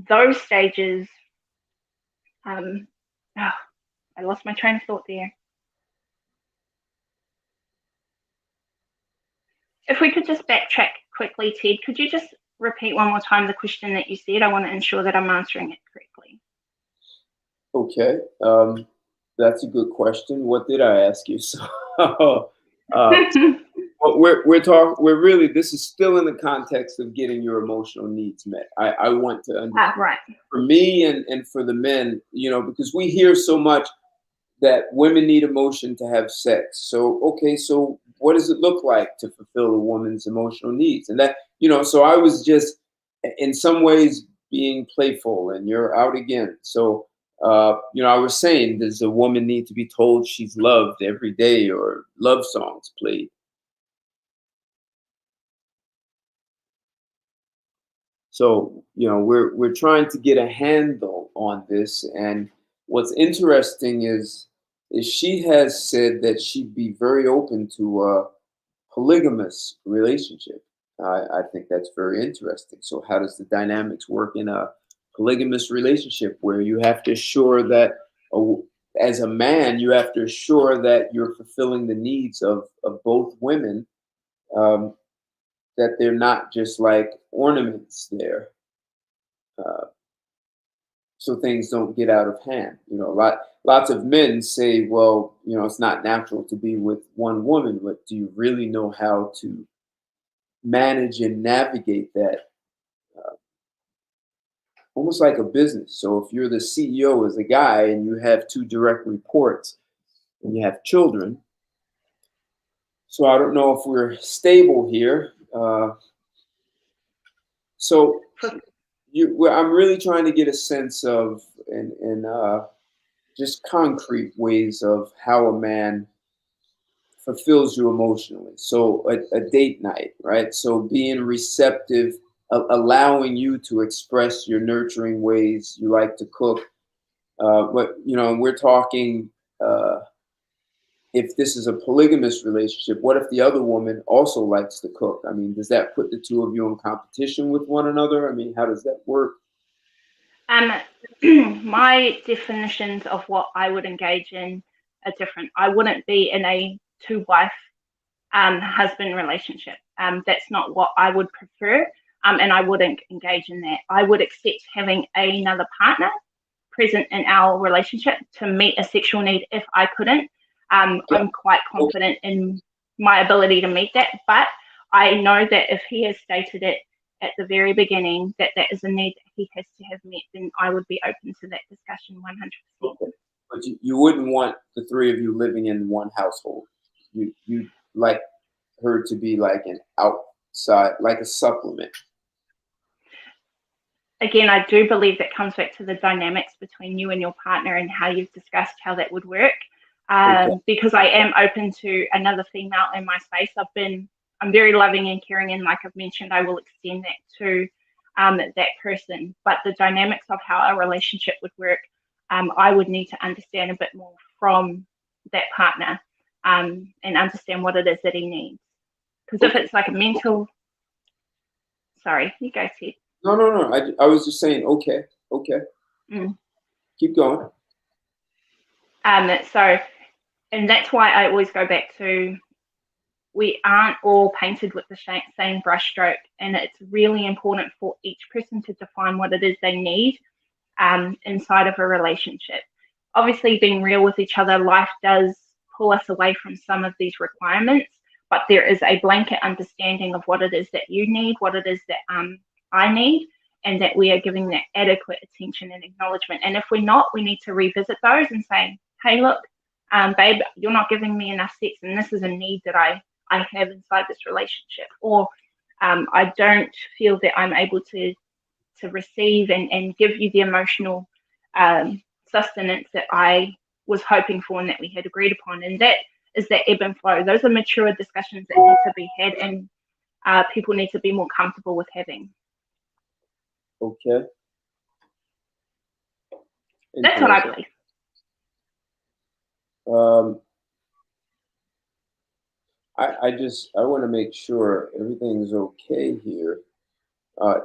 those stages, oh, I lost my train of thought there. If we could just backtrack quickly, Ted, could you just repeat one more time the question that you said? I want to ensure that I'm answering it correctly. Okay, that's a good question. What did I ask you? So, we're really, this is still in the context of getting your emotional needs met. I want to understand, right, for me and for the men, you know, because we hear so much that women need emotion to have sex. So, okay, so what does it look like to fulfill a woman's emotional needs? And that, you know, so I was just in some ways being playful, and you're out again. So, you know, I was saying, does a woman need to be told she's loved every day, or love songs played? So, you know, we're trying to get a handle on this. And what's interesting is she has said that she'd be very open to a polygamous relationship. I think that's very interesting. So how does the dynamics work in a polygamous relationship, where you have to assure that as a man, you have to assure that you're fulfilling the needs of both women, um, that they're not just like ornaments there, so things don't get out of hand. You know, lots of men say, well, you know, it's not natural to be with one woman, but do you really know how to manage and navigate that, almost like a business? So if you're the CEO as a guy and you have two direct reports and you have children, so I don't know if we're stable here. So I'm really trying to get a sense of, and just concrete ways of how a man fulfills you emotionally. So a date night, right? So being receptive, allowing you to express your nurturing ways. You like to cook, but you know, we're talking. If this is a polygamous relationship, what if the other woman also likes to cook? I mean, does that put the two of you in competition with one another? I mean, how does that work? My definitions of what I would engage in are different. I wouldn't be in a two-wife husband relationship. That's not what I would prefer, and I wouldn't engage in that. I would accept having another partner, present in our relationship to meet a sexual need if I couldn't. I'm quite confident in my ability to meet that, but I know that if he has stated it at the very beginning that that is a need that he has to have met, then I would be open to that discussion 100%. Okay. But you wouldn't want the three of you living in one household. You like her to be like an outside, like a supplement. Again, I do believe that comes back to the dynamics between you and your partner and how you've discussed how that would work. Because I am open to another female in my space. I'm very loving and caring, and like I've mentioned, I will extend that to that person. But the dynamics of how our relationship would work, I would need to understand a bit more from that partner and understand what it is that he needs. Because if it's like a mental, sorry, you go, Ted. No. I was just saying, okay. Keep going. So, and that's why I always go back to, we aren't all painted with the same brushstroke, and it's really important for each person to define what it is they need inside of a relationship. Obviously, being real with each other, life does pull us away from some of these requirements, but there is a blanket understanding of what it is that you need, what it is that I need, and that we are giving that adequate attention and acknowledgement. And if we're not, we need to revisit those and say, hey, look, babe, you're not giving me enough sex, and this is a need that I have inside this relationship. Or I don't feel that I'm able to receive and give you the emotional sustenance that I was hoping for and that we had agreed upon. And that is that ebb and flow. Those are mature discussions that need to be had, and people need to be more comfortable with having. Okay. That's what I believe. I want to make sure everything's okay here.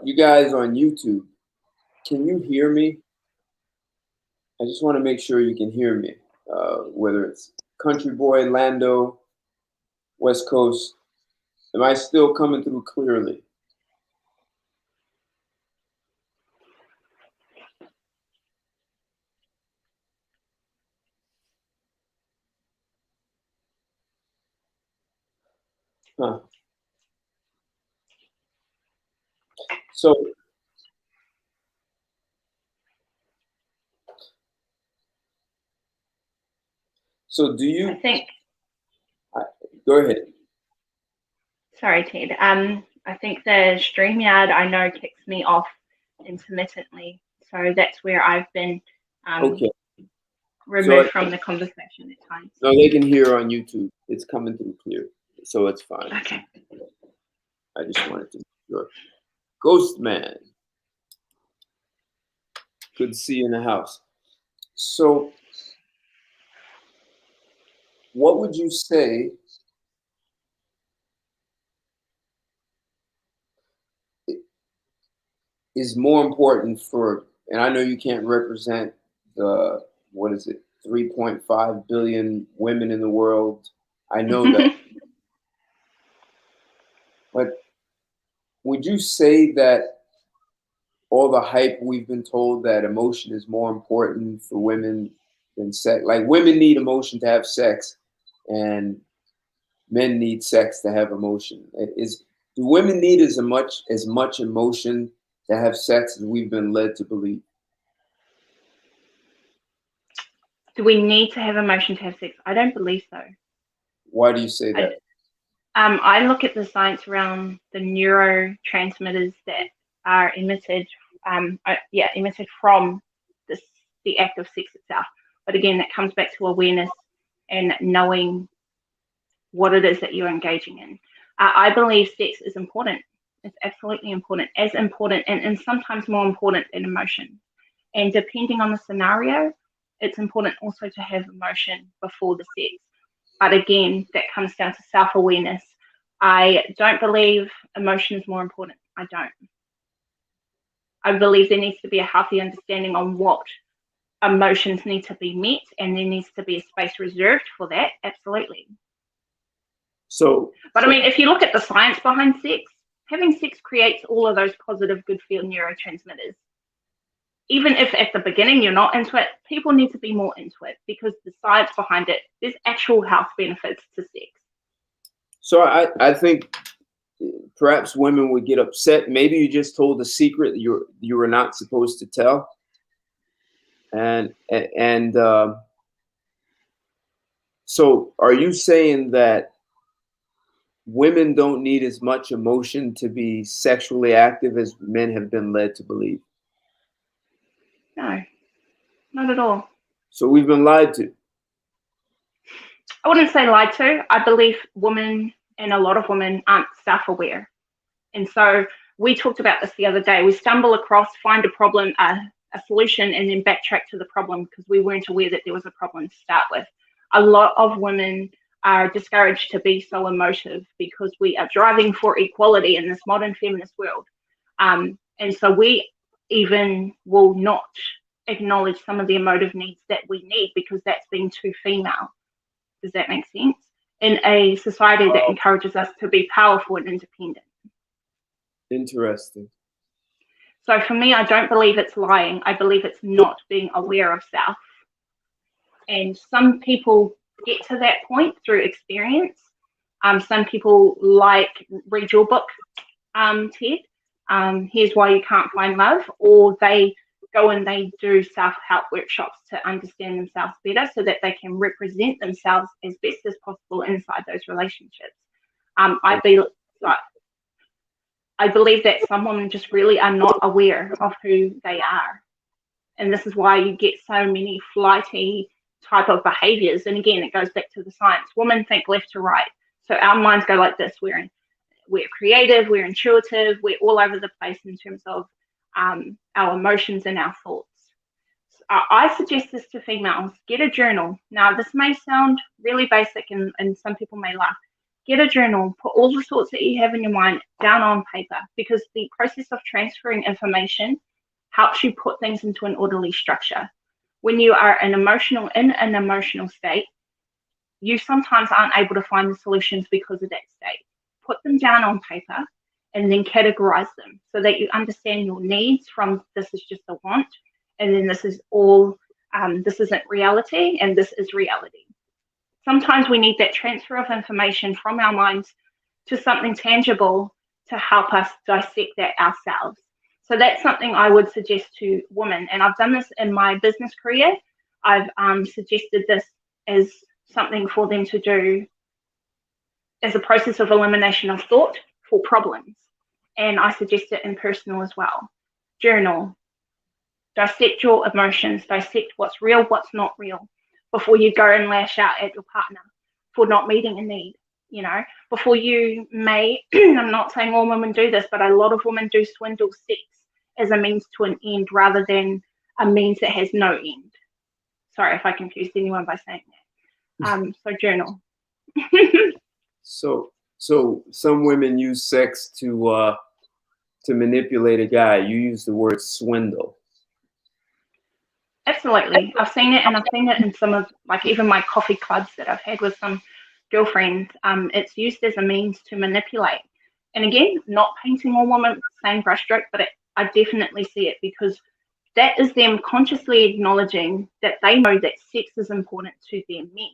You guys on YouTube, can you hear me? I just want to make sure you can hear me. Whether it's Country Boy, Lando, West Coast, am I still coming through clearly? Huh. So do you? I think. Go ahead. Sorry, Ted. I think the StreamYard I know kicks me off intermittently, so that's where I've been removed from the conversation at times. No, they can hear on YouTube. It's coming through clear, so it's fine. Okay. I just wanted to make sure. Ghost Man, good to see you in the house. So, what would you say is more important for, and I know you can't represent the, 3.5 billion women in the world. I know that. But would you say that all the hype we've been told that emotion is more important for women than sex, like women need emotion to have sex and men need sex to have emotion, do women need as much emotion to have sex as we've been led to believe? Do we need to have emotion to have sex? I don't believe so. Why do you say that? I look at the science around the neurotransmitters that are emitted from the act of sex itself. But again, that comes back to awareness and knowing what it is that you're engaging in. I believe sex is important. It's absolutely important, as important and sometimes more important than emotion. And depending on the scenario, it's important also to have emotion before the sex. But again, that comes down to self-awareness. I don't believe emotion is more important. I don't. I believe there needs to be a healthy understanding on what emotions need to be met, and there needs to be a space reserved for that. Absolutely. But I mean, if you look at the science behind sex, having sex creates all of those positive, good feel neurotransmitters. even if at the beginning you're not into it, people need to be more into it because the science behind it, there's actual health benefits to sex. So I think perhaps women would get upset. Maybe you just told a secret that you were not supposed to tell. And so are you saying that women don't need as much emotion to be sexually active as men have been led to believe? No, not at all. So we've been lied to. I wouldn't say lied to. I believe women, and a lot of women, aren't self-aware. And so we talked about this the other day. We stumble across, find a problem, a solution, and then backtrack to the problem because we weren't aware that there was a problem to start with. A lot of women are discouraged to be so emotive because we are driving for equality in this modern feminist world. And so we even will not acknowledge some of the emotive needs that we need because that's being too female. Does that make sense? In a society that encourages us to be powerful and independent. Interesting. So for me, I don't believe it's lying. I believe it's not being aware of self. And some people get to that point through experience. Some people read your book, Ted. Here's Why You Can't Find Love, or they go and they do self-help workshops to understand themselves better so that they can represent themselves as best as possible inside those relationships. I believe that some women just really are not aware of who they are. And this is why you get so many flighty type of behaviors. And again, it goes back to the science. Women think left to right. So our minds go like this. We're creative, we're intuitive, we're all over the place in terms of our emotions and our thoughts. I suggest this to females. Get a journal. Now, this may sound really basic and some people may laugh. Get a journal, put all the thoughts that you have in your mind down on paper because the process of transferring information helps you put things into an orderly structure. When you are in an emotional state, you sometimes aren't able to find the solutions because of that state. Put them down on paper and then categorize them so that you understand your needs from this is just a want, and then this is all, this isn't reality, and this is reality. Sometimes we need that transfer of information from our minds to something tangible to help us dissect that ourselves. So that's something I would suggest to women. And I've done this in my business career. I've suggested this as something for them to do as a process of elimination of thought for problems. And I suggest it in personal as well. Journal. Dissect your emotions. Dissect what's real, what's not real, before you go and lash out at your partner for not meeting a need. You know, before you may, I'm not saying all women do this, but a lot of women do swindle sex as a means to an end rather than a means that has no end. Sorry if I confused anyone by saying that. So journal. So some women use sex to manipulate a guy. You use the word swindle. Absolutely. I've seen it, and I've seen it in some of, like, even my coffee clubs that I've had with some girlfriends. It's used as a means to manipulate. And again, not painting all women with the same brushstroke, but I definitely see it because that is them consciously acknowledging that they know that sex is important to their men,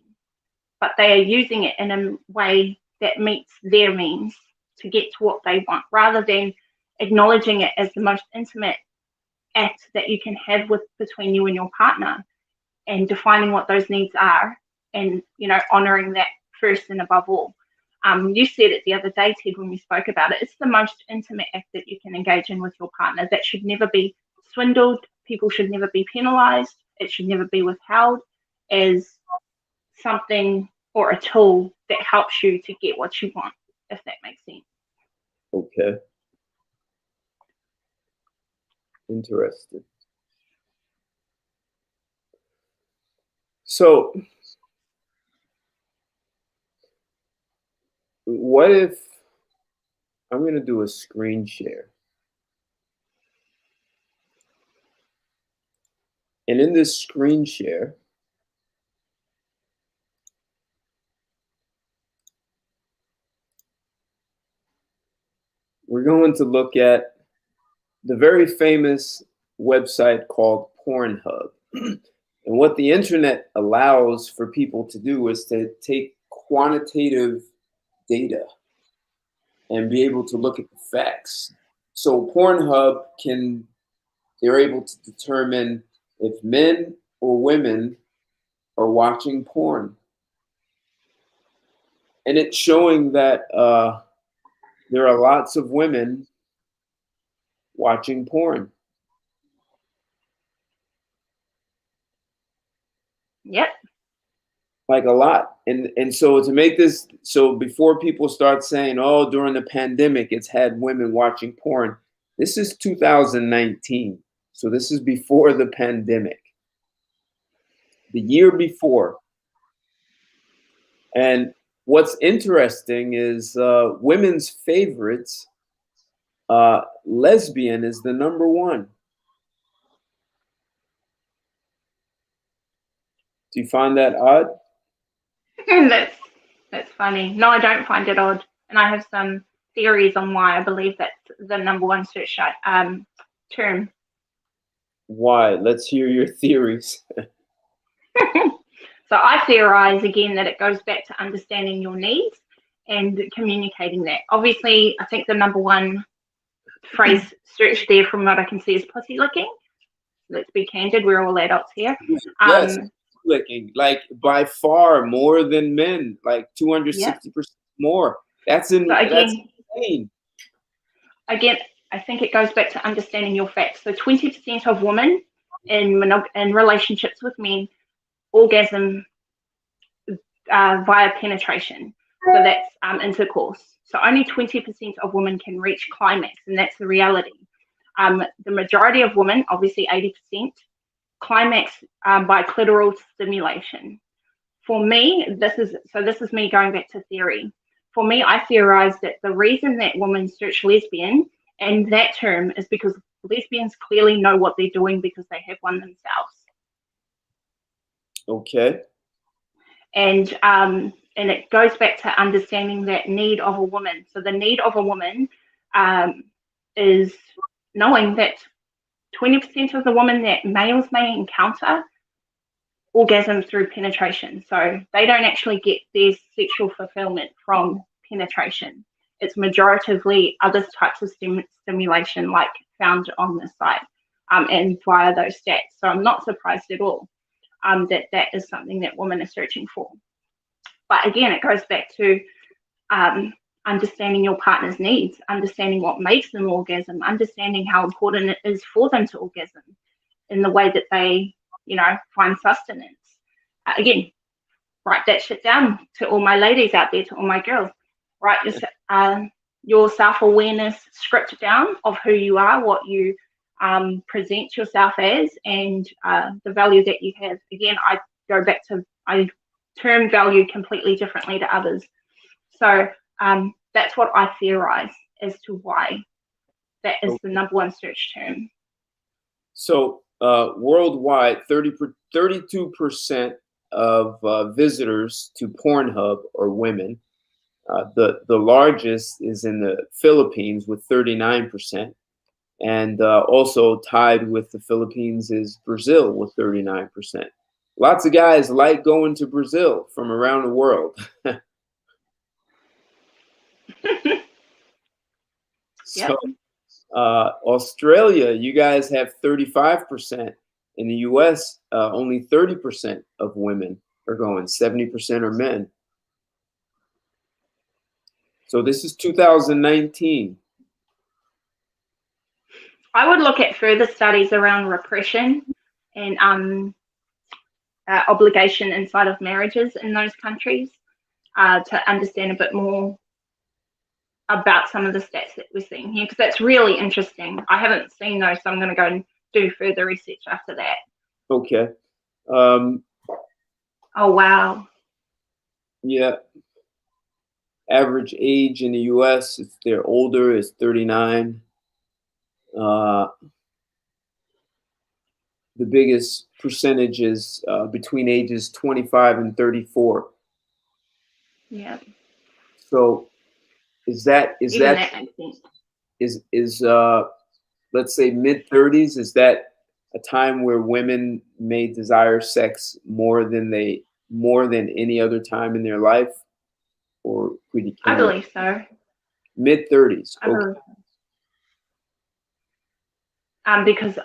but they are using it in a way that meets their means to get to what they want, rather than acknowledging it as the most intimate act that you can have between you and your partner, and defining what those needs are, and honoring that first and above all. You said it the other day, Ted, when we spoke about it. It's the most intimate act that you can engage in with your partner. That should never be swindled. People should never be penalized. It should never be withheld as something or a tool that helps you to get what you want, if that makes sense. Okay. Interesting. So what if I'm going to do a screen share? And in this screen share, we're going to look at the very famous website called Pornhub. And what the internet allows for people to do is to take quantitative data and be able to look at the facts. So Pornhub they're able to determine if men or women are watching porn. And it's showing that there are lots of women watching porn. Yep. Like a lot. And so to make this, so before people start saying, oh, during the pandemic, it's had women watching porn. This is 2019. So this is before the pandemic. The year before. And what's interesting is women's favorites, lesbian is the number one. Do you find that odd? That's funny. No, I don't find it odd, and I have some theories on why I believe that's the number one search term. Why? Let's hear your theories. So I theorize again that it goes back to understanding your needs and communicating that. Obviously, I think the number one phrase search there, from what I can see, is pussy licking. Let's be candid, we're all adults here. Yes, licking, like by far more than men, like 260% more. That's insane. Again, I think it goes back to understanding your facts. So 20% of women in relationships with men orgasm via penetration. So that's intercourse. So only 20% of women can reach climax, and that's the reality. The majority of women, obviously 80%, climax by clitoral stimulation. For me, this is me going back to theory. For me, I theorize that the reason that women search lesbian and that term is because lesbians clearly know what they're doing because they have one themselves. Okay. And it goes back to understanding that need of a woman. So the need of a woman is knowing that 20% of the women that males may encounter orgasm through penetration. So they don't actually get their sexual fulfillment from penetration. It's majoritively other types of stimulation like found on the site and via those stats. So I'm not surprised at all that is something that women are searching for. But again, it goes back to understanding your partner's needs, understanding what makes them orgasm, understanding how important it is for them to orgasm in the way that they, find sustenance. Again, write that shit down to all my ladies out there, to all my girls. Write your self-awareness script down of who you are, what you present yourself as, and the value that you have. Again, I go back to, I term value completely differently to others. So that's what I theorize as to why that is the number one search term. So worldwide, 32% of visitors to Pornhub are women. The largest is in the Philippines with 39%. And also tied with the Philippines is Brazil with 39%. Lots of guys like going to Brazil from around the world. So Australia, you guys have 35%. In the US, only 30% of women are going, 70% are men. So this is 2019. I would look at further studies around repression and obligation inside of marriages in those countries to understand a bit more about some of the stats that we're seeing here, because that's really interesting. I haven't seen those, so I'm going to go and do further research after that. Okay. Oh, wow. Yeah. Average age in the US, if they're older, is 39. The biggest percentage is between ages 25 and 34. Yeah. So is that let's say mid-30s, is that a time where women may desire sex more than any other time in their life? Or I believe so. Mid-30s? I Okay. believe so. Because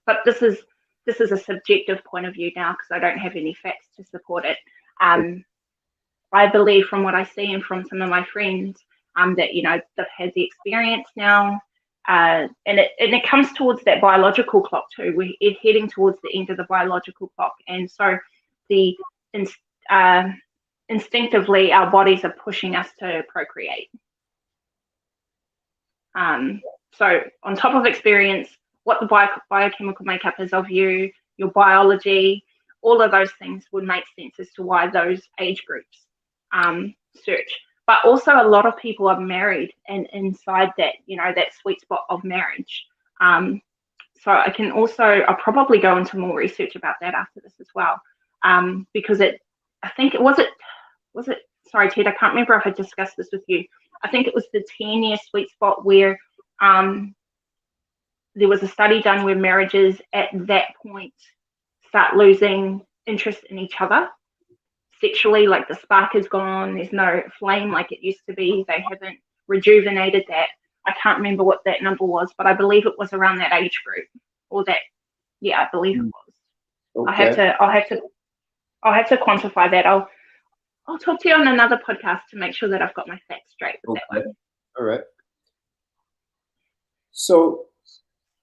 but this is a subjective point of view now, because I don't have any facts to support it. I believe, from what I see and from some of my friends, that they've had the experience now, and it comes towards that biological clock too. We're heading towards the end of the biological clock, and so the instinctively our bodies are pushing us to procreate. So on top of experience, what the biochemical makeup is of you, your biology, all of those things would make sense as to why those age groups search. But also, a lot of people are married and inside that, that sweet spot of marriage. So I'll probably go into more research about that after this as well, because I think it was it. Sorry, Ted, I can't remember if I discussed this with you. I think it was the 10-year sweet spot where there was a study done where marriages at that point start losing interest in each other sexually, like the spark is gone, there's no flame like it used to be, they haven't rejuvenated that. I can't remember what that number was, but I believe it was around that age group, or that, yeah, I believe it was. Okay. I'll have to quantify that. I'll talk to you on another podcast to make sure that I've got my facts straight with that one. All right. So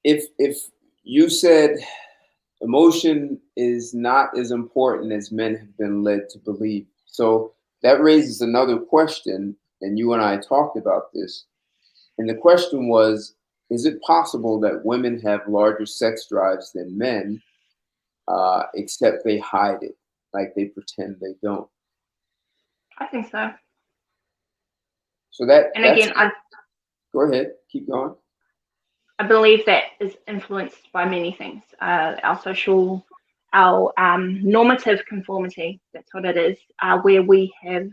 if you said emotion is not as important as men have been led to believe, so that raises another question, and you and I talked about this. And the question was, is it possible that women have larger sex drives than men, except they hide it, like they pretend they don't? I think so. So go ahead, keep going. I believe that is influenced by many things. Our social, our normative conformity, that's what it is, where we have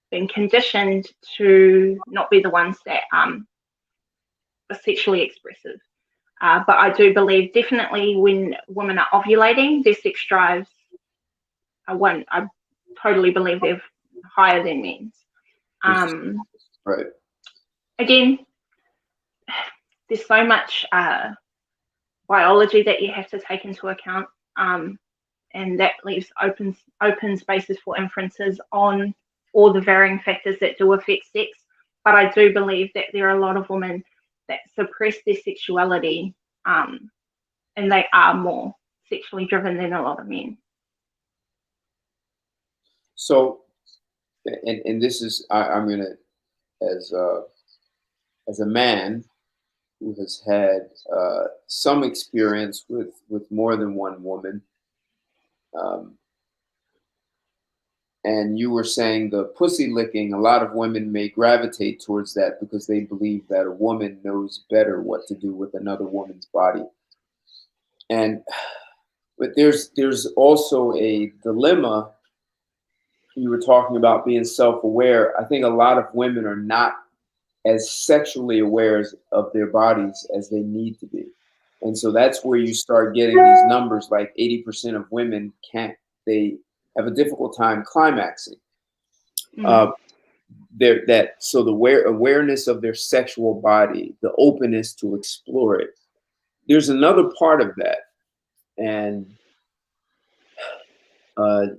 been conditioned to not be the ones that are sexually expressive. But I do believe definitely when women are ovulating, their sex drives I totally believe they're higher than men's. Right. Again, there's so much biology that you have to take into account, and that leaves open spaces for inferences on all the varying factors that do affect sex. But I do believe that there are a lot of women that suppress their sexuality, and they are more sexually driven than a lot of men. So, and this is, I'm gonna, as a man who has had some experience with more than one woman, and you were saying the pussy licking, a lot of women may gravitate towards that because they believe that a woman knows better what to do with another woman's body. But there's also a dilemma. You were talking about being self-aware. I think a lot of women are not as sexually aware of their bodies as they need to be. And so that's where you start getting these numbers like 80% of women they have a difficult time climaxing. So the awareness of their sexual body, the openness to explore it. There's another part of that. And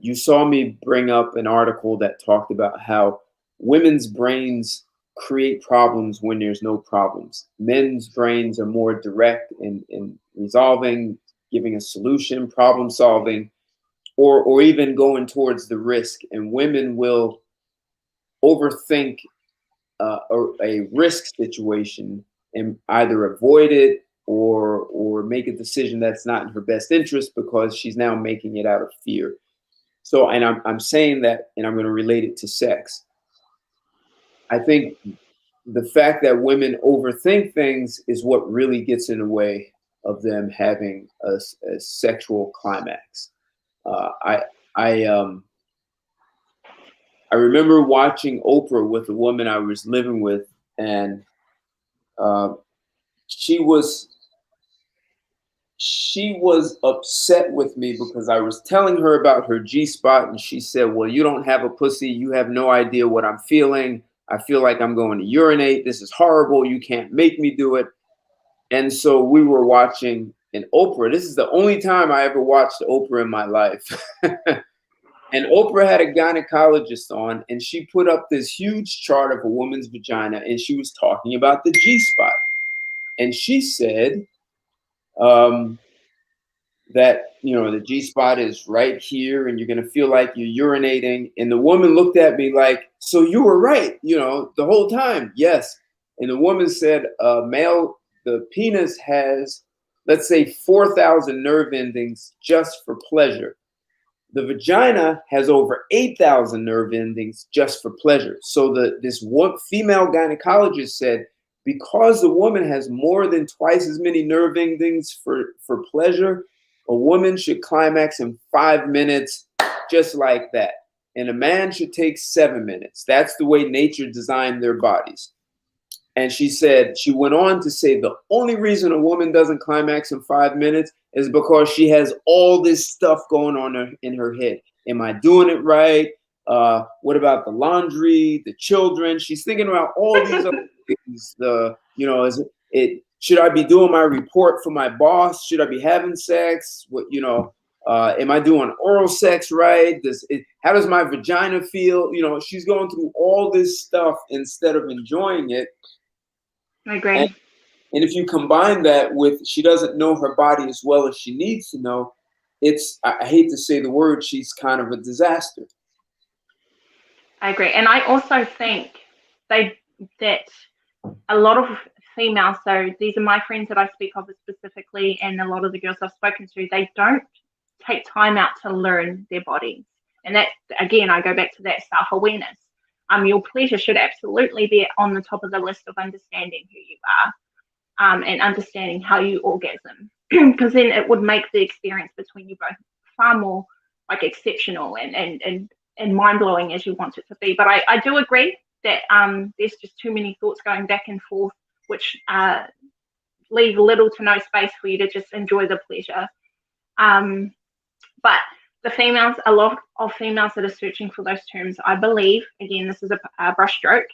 you saw me bring up an article that talked about how women's brains create problems when there's no problems. Men's brains are more direct in resolving, giving a solution, problem solving, or even going towards the risk. And women will overthink a risk situation and either avoid it or make a decision that's not in her best interest because she's now making it out of fear. So, and I'm saying that, and I'm going to relate it to sex. I think the fact that women overthink things is what really gets in the way of them having a sexual climax. I remember watching Oprah with a woman I was living with, and she was upset with me because I was telling her about her G-spot, and she said, well, you don't have a pussy. You have no idea what I'm feeling. I feel like I'm going to urinate. This is horrible. You can't make me do it. And so we were watching an Oprah. This is the only time I ever watched Oprah in my life. And Oprah had a gynecologist on, and she put up this huge chart of a woman's vagina, and she was talking about the G-spot. And she said, that, you know, the G-spot is right here and you're going to feel like you're urinating. And the woman looked at me like, so you were right, you know, the whole time. Yes. And the woman said, the penis has, let's say, 4,000 nerve endings just for pleasure. The vagina has over 8,000 nerve endings just for pleasure. So this one female gynecologist said, because the woman has more than twice as many nerve endings for pleasure, a woman should climax in 5 minutes, just like that. And a man should take 7 minutes. That's the way nature designed their bodies. And she said, she went on to say, the only reason a woman doesn't climax in 5 minutes is because she has all this stuff going on in her head. Am I doing it right? What about the laundry, the children? She's thinking about all these other things. Should I be doing my report for my boss? Should I be having sex? Am I doing oral sex right? How does my vagina feel? You know, she's going through all this stuff instead of enjoying it. I agree. And if you combine that with she doesn't know her body as well as she needs to know, I hate to say the word, she's kind of a disaster. I agree. And I also think that a lot of females, so these are my friends that I speak of specifically, and a lot of the girls I've spoken to, they don't take time out to learn their bodies. And that, again, I go back to that self-awareness. Your pleasure should absolutely be on the top of the list of understanding who you are, and understanding how you orgasm, because then it would make the experience between you both far more like exceptional and mind-blowing as you want it to be. But I do agree that there's just too many thoughts going back and forth, which leave little to no space for you to just enjoy the pleasure. But the females, a lot of females that are searching for those terms, I believe, again, this is a brushstroke,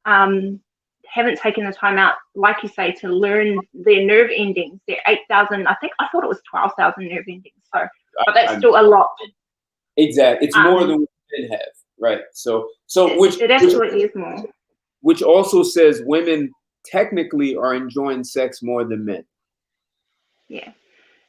haven't taken the time out, like you say, to learn their nerve endings, their 8,000, I thought it was 12,000 nerve endings. So, but that's still a lot. Exactly. It's more than what men have, right? It absolutely is more. Which also says women technically are enjoying sex more than men. Yeah.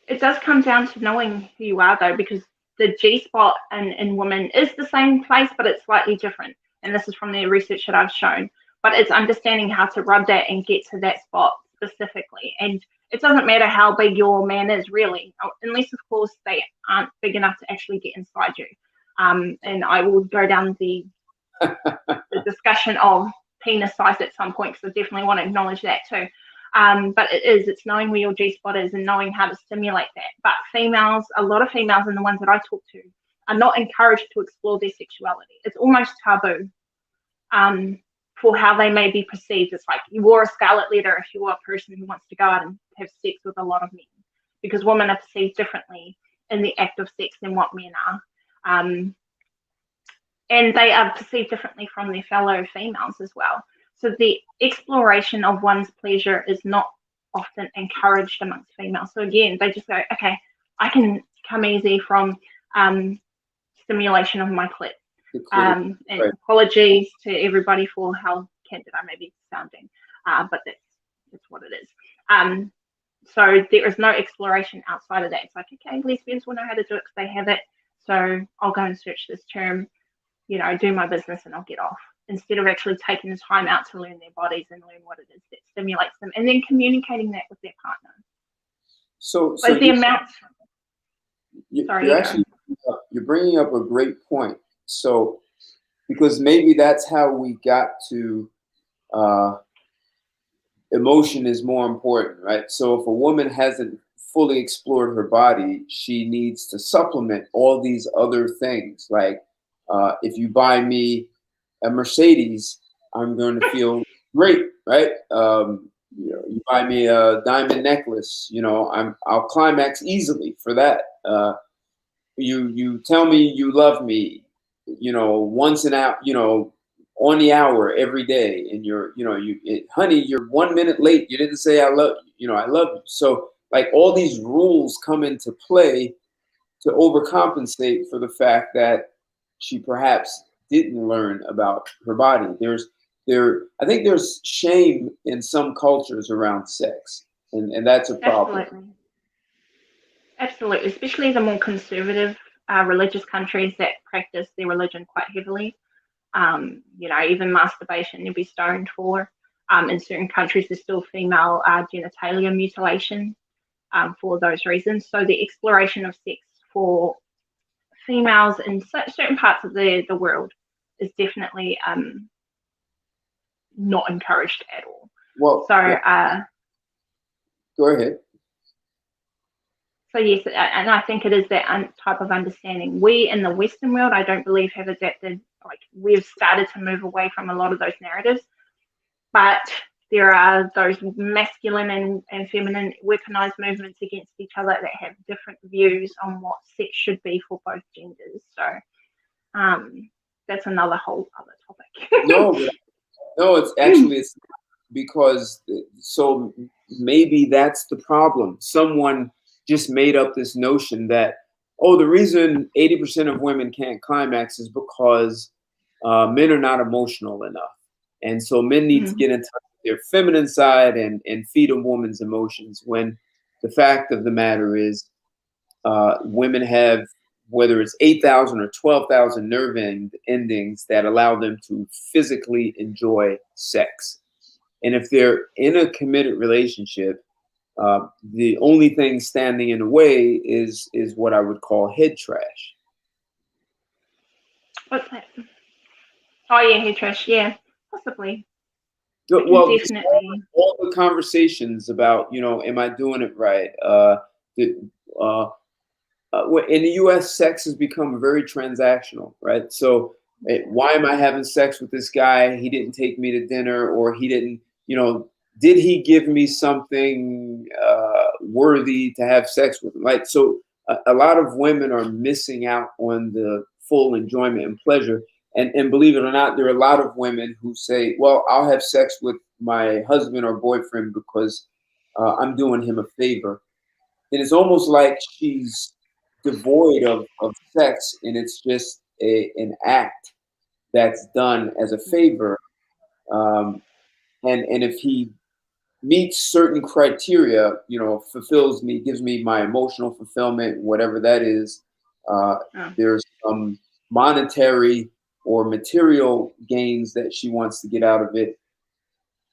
It does come down to knowing who you are, though, because the G-spot in women is the same place, but it's slightly different. And this is from the research that I've shown. But it's understanding how to rub that and get to that spot specifically. And it doesn't matter how big your man is, really, unless, of course, they aren't big enough to actually get inside you. And I will go down the discussion of penis size at some point, because I definitely want to acknowledge that too. But it's knowing where your G-spot is and knowing how to stimulate that. But females, a lot of females, and the ones that I talk to, are not encouraged to explore their sexuality. It's almost taboo for how they may be perceived. It's like you wore a scarlet letter if you are a person who wants to go out and have sex with a lot of men, because women are perceived differently in the act of sex than what men are. And they are perceived differently from their fellow females as well. So the exploration of one's pleasure is not often encouraged amongst females. So again, they just go, okay, I can come easy from stimulation of my clit. And right. Apologies to everybody for how candid I may be sounding, but that's what it is. So there is no exploration outside of that. It's like, okay, lesbians will know how to do it because they have it. So I'll go and search this term, do my business and I'll get off, instead of actually taking the time out to learn their bodies and learn what it is that stimulates them, and then communicating that with their partner. So the amount. You're bringing up a great point. So, because maybe that's how we got to emotion is more important, right? So if a woman hasn't fully explored her body, she needs to supplement all these other things. Like if you buy me a Mercedes, I'm going to feel great, right? You know, you buy me a diamond necklace, you know, I'll climax easily for that. You tell me you love me, you know, once an hour, you know, on the hour every day, and you're, you know, honey, you're 1 minute late. You didn't say I love you. You know, I love you. So like all these rules come into play to overcompensate for the fact that she perhaps didn't learn about her body. I think there's shame in some cultures around sex, and that's a problem. Absolutely. Absolutely, especially the more conservative religious countries that practice their religion quite heavily. You know, even masturbation you'll be stoned for. In certain countries, there's still female genitalia mutilation for those reasons. So the exploration of sex for females in certain parts of the world is definitely not encouraged at all. Well, So, go ahead. so yes, and I think it is that type of understanding. We in the Western world, I don't believe, have adapted. Like we've started to move away from a lot of those narratives, but there are those masculine and feminine weaponized movements against each other that have different views on what sex should be for both genders. So that's another whole other topic. No, it's actually it's because so maybe that's the problem. Someone just made up this notion that, oh, the reason 80% of women can't climax is because men are not emotional enough, and so men need to get in touch with their feminine side and feed a woman's emotions. When the fact of the matter is, women have, whether it's 8,000 or 12,000 nerve endings that allow them to physically enjoy sex. And if they're in a committed relationship, the only thing standing in the way is what I would call head trash. What's that? Oh yeah, head trash. Yeah, possibly. I can Well, just definitely. all the conversations about, you know, am I doing it right? Uh, in the U.S., sex has become very transactional, right? So, why am I having sex with this guy? He didn't take me to dinner, or he didn't, you know, did he give me something worthy to have sex with him? Like, so a lot of women are missing out on the full enjoyment and pleasure. And believe it or not, there are a lot of women who say, well, I'll have sex with my husband or boyfriend because I'm doing him a favor. And it's almost like she's devoid of sex, and it's just an act that's done as a favor. Um, and if he meets certain criteria, you know, fulfills me, gives me my emotional fulfillment, whatever that is, there's some monetary or material gains that she wants to get out of it,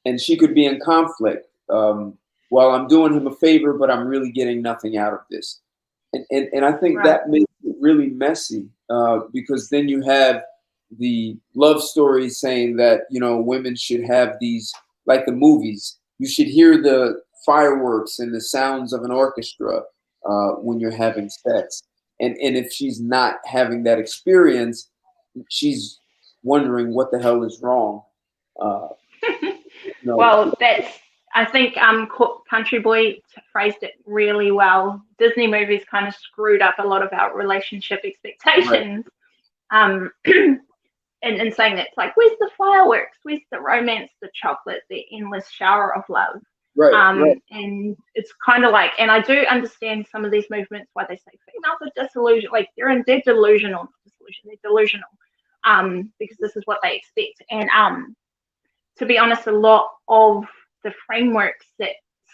and she could be in conflict. Well, I'm doing him a favor, but I'm really getting nothing out of this. And I think Right. that makes it really messy because then you have the love story saying that, you know, women should have these, like the movies, you should hear the fireworks and the sounds of an orchestra when you're having sex. And if she's not having that experience, she's wondering what the hell is wrong. Uh, no. Well, that's. I think Country Boy phrased it really well. Disney movies kind of screwed up a lot of our relationship Right, expectations. And saying that it's like, where's the fireworks? Where's the romance, the chocolate, the endless shower of love? right. And it's kind of like, and I do understand some of these movements why they say females are disillusioned, like they're delusional, not disillusioned, they're delusional, because this is what they expect. And to be honest, a lot of the frameworks that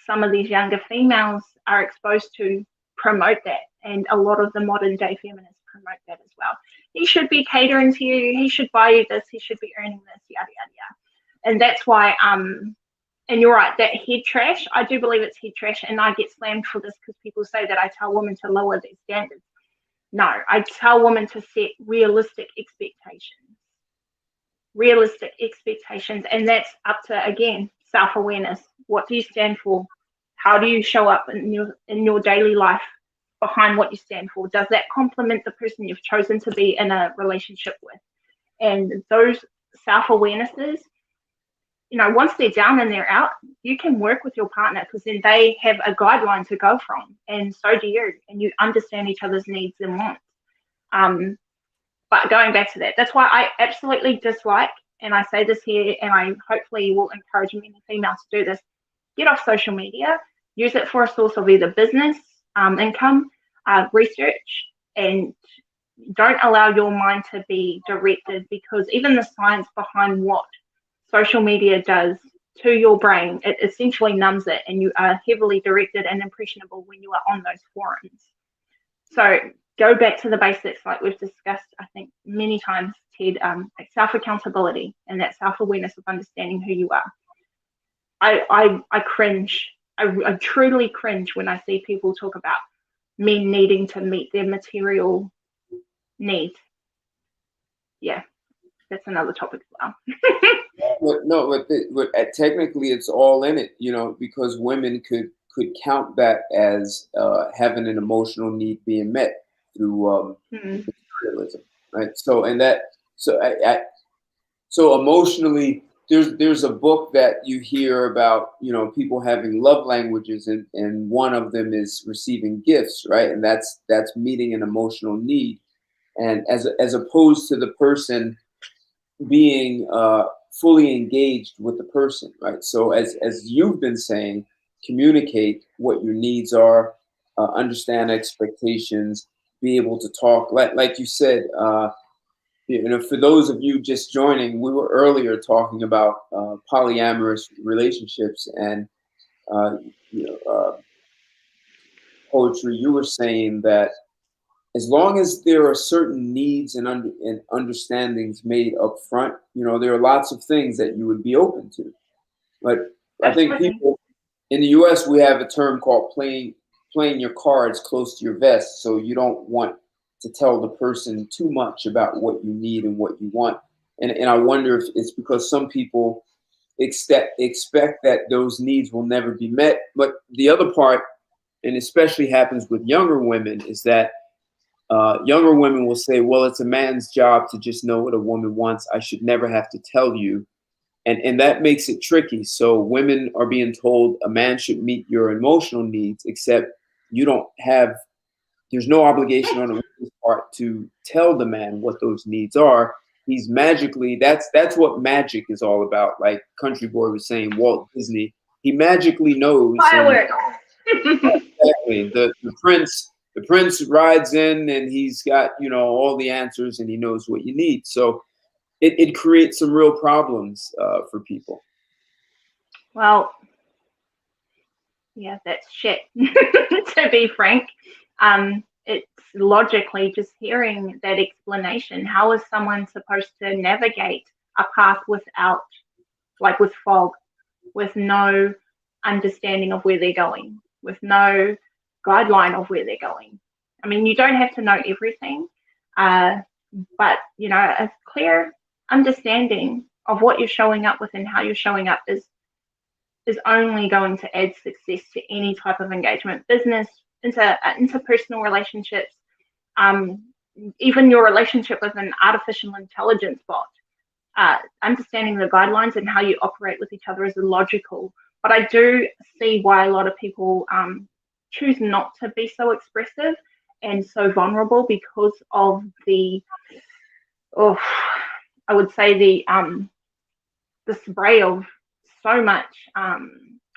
some of these younger females are exposed to promote that, and a lot of the modern day feminists promote that as well. He should be catering to you. He should buy you this. He should be earning this. Yada yada yada. And that's why. And you're right. That head trash. I do believe it's head trash, and I get slammed for this because people say that I tell women to lower their standards. No, I tell women to set realistic expectations. Realistic expectations, and that's up to, again, self-awareness. What do you stand for? How do you show up in your daily life behind what you stand for? Does that complement the person you've chosen to be in a relationship with? And those self-awarenesses, once they're down and they're out, you can work with your partner, because then they have a guideline to go from, and so do you, and you understand each other's needs and wants. But going back to that, that's why I absolutely dislike, and I say this here, and I hopefully will encourage many females to do this: get off social media, use it for a source of either business, income, research, and don't allow your mind to be directed, because even the science behind what social media does to your brain, it essentially numbs it, and you are heavily directed and impressionable when you are on those forums. So go back to the basics, like we've discussed, I think, many times, Ted, like self-accountability and that self-awareness of understanding who you are. I cringe. I truly cringe when I see people talk about men needing to meet their material needs. Yeah, that's another topic as well. But technically it's all in it, because women could count that as having an emotional need being met through materialism, right? So emotionally, there's a book that you hear about, people having love languages, and one of them is receiving gifts, right? And that's meeting an emotional need, and as opposed to the person being fully engaged with the person, right? So as you've been saying, communicate what your needs are, understand expectations, be able to talk. Like you said, for those of you just joining, we were earlier talking about polyamorous relationships, and poetry. You were saying that as long as there are certain needs and understandings made up front, there are lots of things that you would be open to. But I think people in the U.S., we have a term called playing your cards close to your vest. So you don't want to tell the person too much about what you need and what you want. And I wonder if it's because some people expect that those needs will never be met. But the other part, and especially happens with younger women, is that younger women will say, well, it's a man's job to just know what a woman wants. I should never have to tell you. And that makes it tricky. So women are being told a man should meet your emotional needs, except there's no obligation on a woman's part to tell the man what those needs are. He's magically, that's what magic is all about. Like Country Boy was saying, Walt Disney, he magically knows. Fireworks. Exactly. The prince rides in, and he's got, all the answers, and he knows what you need. So it creates some real problems for people. Well, yeah, that's shit, to be frank. It's logically, just hearing that explanation, how is someone supposed to navigate a path with fog, with no understanding of where they're going, with no guideline of where they're going? I mean, you don't have to know everything, but a clear understanding of what you're showing up with and how you're showing up is only going to add success to any type of engagement, business, interpersonal relationships, even your relationship with an artificial intelligence bot. Understanding the guidelines and how you operate with each other is logical. But I do see why a lot of people choose not to be so expressive and so vulnerable, because of I would say the spray of so much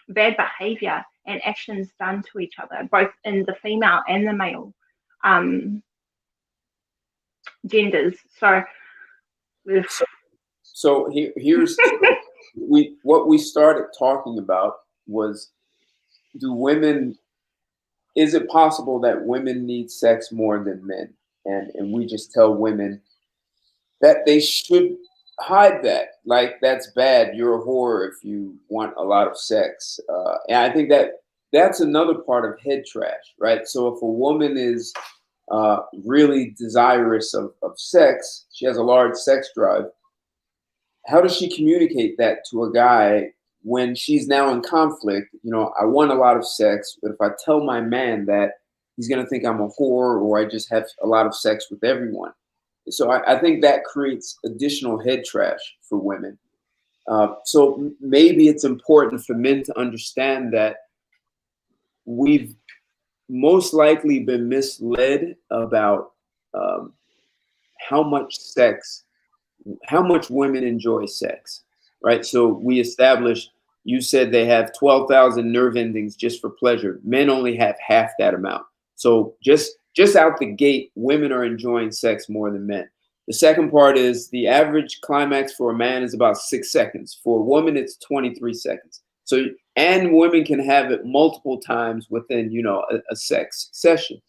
bad behavior and actions done to each other, both in the female and the male genders. So here's what we started talking about was, is it possible that women need sex more than men? And we just tell women that they should hide that. Like, that's bad. You're a whore if you want a lot of sex. And I think that's another part of head trash, right? So if a woman is really desirous of sex, she has a large sex drive, how does she communicate that to a guy when she's now in conflict? I want a lot of sex, but if I tell my man that, he's going to think I'm a whore, or I just have a lot of sex with everyone. So I think that creates additional head trash for women. So maybe it's important for men to understand that we've most likely been misled about um, how much how much women enjoy sex, right? So we established, you said they have 12,000 nerve endings just for pleasure. Men only have half that amount. So just out the gate, women are enjoying sex more than men. The second part is the average climax for a man is about 6 seconds. For a woman, it's 23 seconds. So, and women can have it multiple times within, a sex session.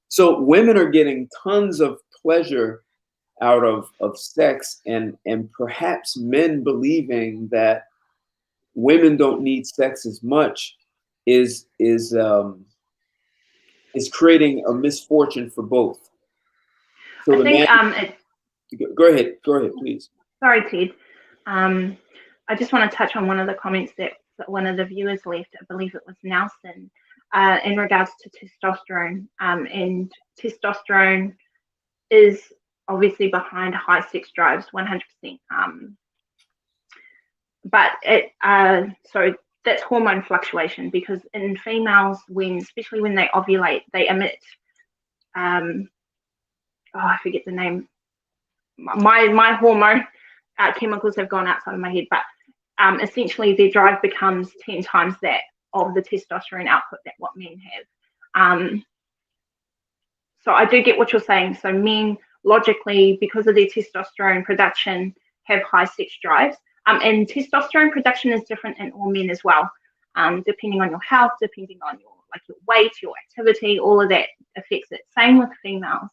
So women are getting tons of pleasure out of sex, and perhaps men believing that women don't need sex as much is creating a misfortune for both. So I the think man, go ahead, please. sorry, Ted. I just want to touch on one of the comments that one of the viewers left. I believe it was Nelson, in regards to testosterone. And testosterone is obviously behind high sex drives, 100%. But so that's hormone fluctuation, because in females, especially when they ovulate, they emit, I forget the name. My hormone chemicals have gone outside of my head, but essentially their drive becomes 10 times that of the testosterone output that what men have. So I do get what you're saying. So men, logically, because of their testosterone production, have high sex drives. And testosterone production is different in all men as well, depending on your health, depending on your weight, your activity, all of that affects it. Same with females.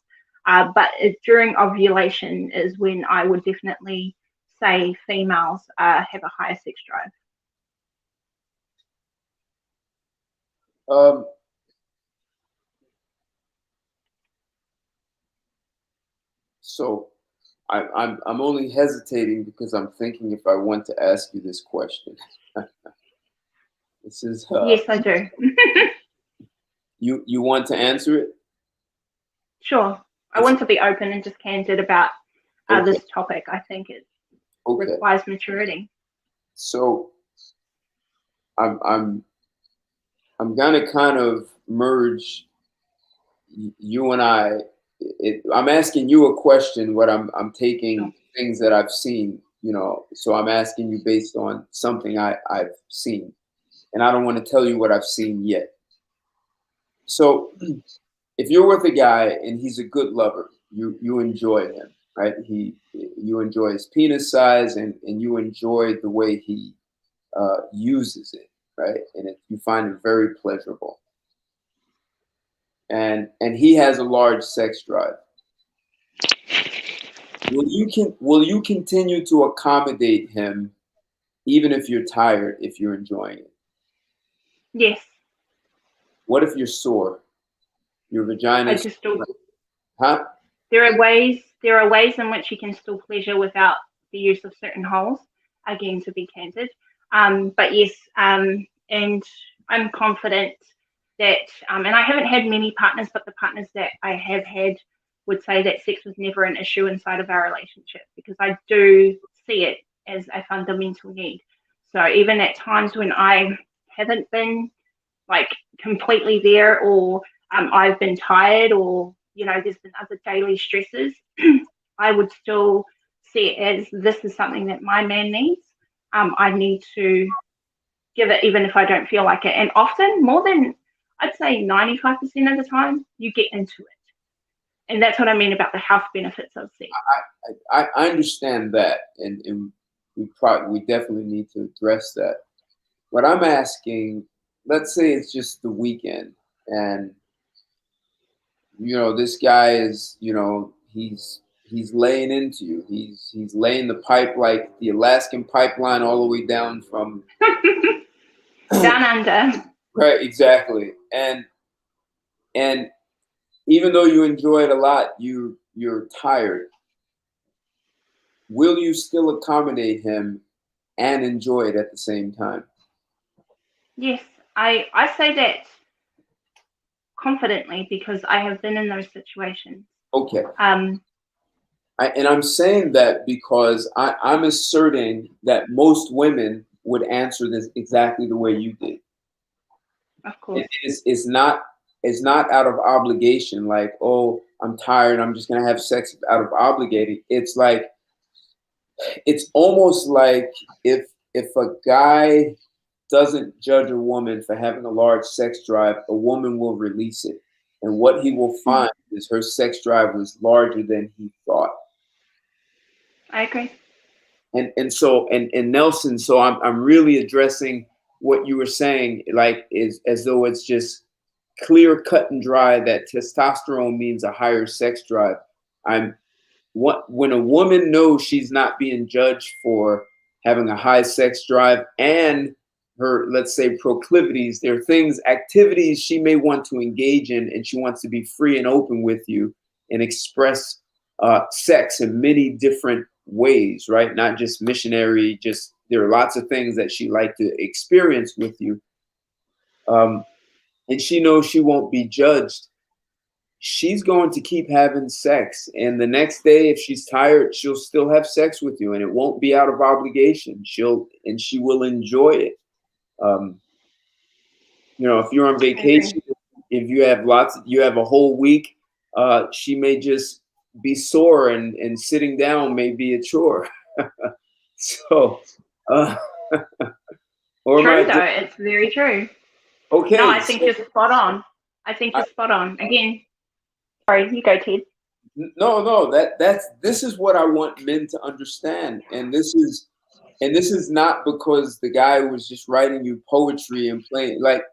But during ovulation is when I would definitely say females have a higher sex drive. So I'm only hesitating because I'm thinking if I want to ask you this question. This is Yes, I do. you want to answer it? Sure. I want to be open and just candid about Okay. this topic. I think it requires maturity. So I'm gonna kind of merge you and I. I'm asking you a question. What I'm taking things that I've seen. So I'm asking you based on something I've seen, and I don't want to tell you what I've seen yet. So if you're with a guy and he's a good lover, you enjoy him, right? You enjoy his penis size, and you enjoy the way he uses it, right? And you find it very pleasurable. And he has a large sex drive. Will you continue to accommodate him even if you're tired, if you're enjoying it? Yes. What if you're sore? Your vagina is still, huh? There are ways in which you can still pleasure without the use of certain holes, again, to be candid. But yes, and I'm confident that, and I haven't had many partners, but the partners that I have had would say that sex was never an issue inside of our relationship, because I do see it as a fundamental need. So even at times when I haven't been completely there, or I've been tired, or there's been other daily stresses, I would still see it as, this is something that my man needs. I need to give it even if I don't feel like it. And often, more than, I'd say 95% of the time, you get into it. And that's what I mean about the health benefits of sex. I understand that, and we definitely need to address that. What I'm asking, let's say it's just the weekend, and this guy is, he's laying into you. He's laying the pipe like the Alaskan pipeline all the way down from down under. Right, exactly. And even though you enjoy it a lot, you're tired. Will you still accommodate him and enjoy it at the same time? Yes, I say that confidently, because I have been in those situations. Okay. And I'm saying that because I'm asserting that most women would answer this exactly the way you did. Of course. It's not out of obligation, like, oh, I'm tired, I'm just gonna have sex out of obligating. It's like, it's almost like if a guy doesn't judge a woman for having a large sex drive, a woman will release it. And what he will find is her sex drive was larger than he thought. I agree. And so and Nelson, so I'm really addressing what you were saying, like, is as though it's just clear, cut and dry that testosterone means a higher sex drive. I'm what When a woman knows she's not being judged for having a high sex drive and her, let's say, proclivities, there are things, activities she may want to engage in, and she wants to be free and open with you and express sex in many different ways, right? Not just missionary, just there are lots of things that she like to experience with you. And she knows she won't be judged. She's going to keep having sex. And the next day, if she's tired, she'll still have sex with you, and it won't be out of obligation. She will enjoy it. If you're on vacation, if you have a whole week, she may just be sore, and sitting down may be a chore. So, or true, though. It's very true. Okay. No, I think you're spot on. I think you're spot on. Again, sorry, you go, Ted. No, this is what I want men to understand, and this is not because the guy was just writing you poetry and playing. Like,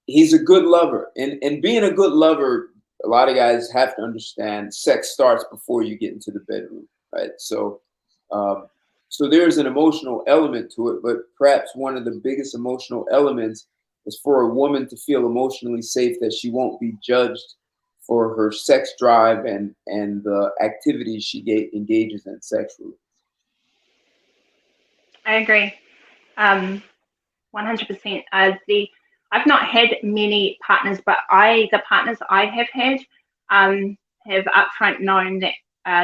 he's a good lover, and being a good lover, a lot of guys have to understand sex starts before you get into the bedroom, right? So there's an emotional element to it, but perhaps one of the biggest emotional elements is for a woman to feel emotionally safe that she won't be judged for her sex drive and the activities she engages in sexually. I agree. 100%. I've not had many partners, but the partners I have had have upfront known that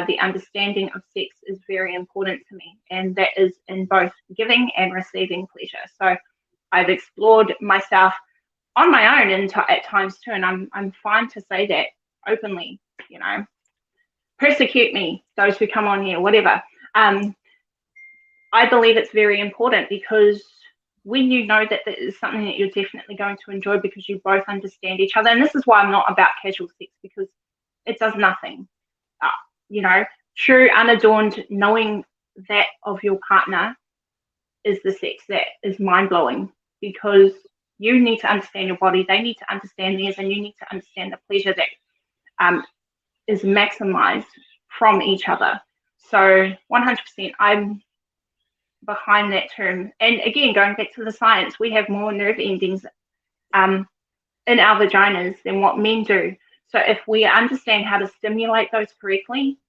the understanding of sex is very important to me, and that is in both giving and receiving pleasure. So I've explored myself on my own at times too, and I'm fine to say that openly. Persecute me, those who come on here, whatever. I believe it's very important, because when you know that there is something that you're definitely going to enjoy because you both understand each other, and this is why I'm not about casual sex, because it does nothing. True, unadorned, knowing that of your partner is the sex that is mind-blowing, because you need to understand your body, they need to understand theirs, and you need to understand the pleasure that is maximized from each other. So 100%, I'm behind that term. And again, going back to the science, we have more nerve endings in our vaginas than what men do. So if we understand how to stimulate those correctly,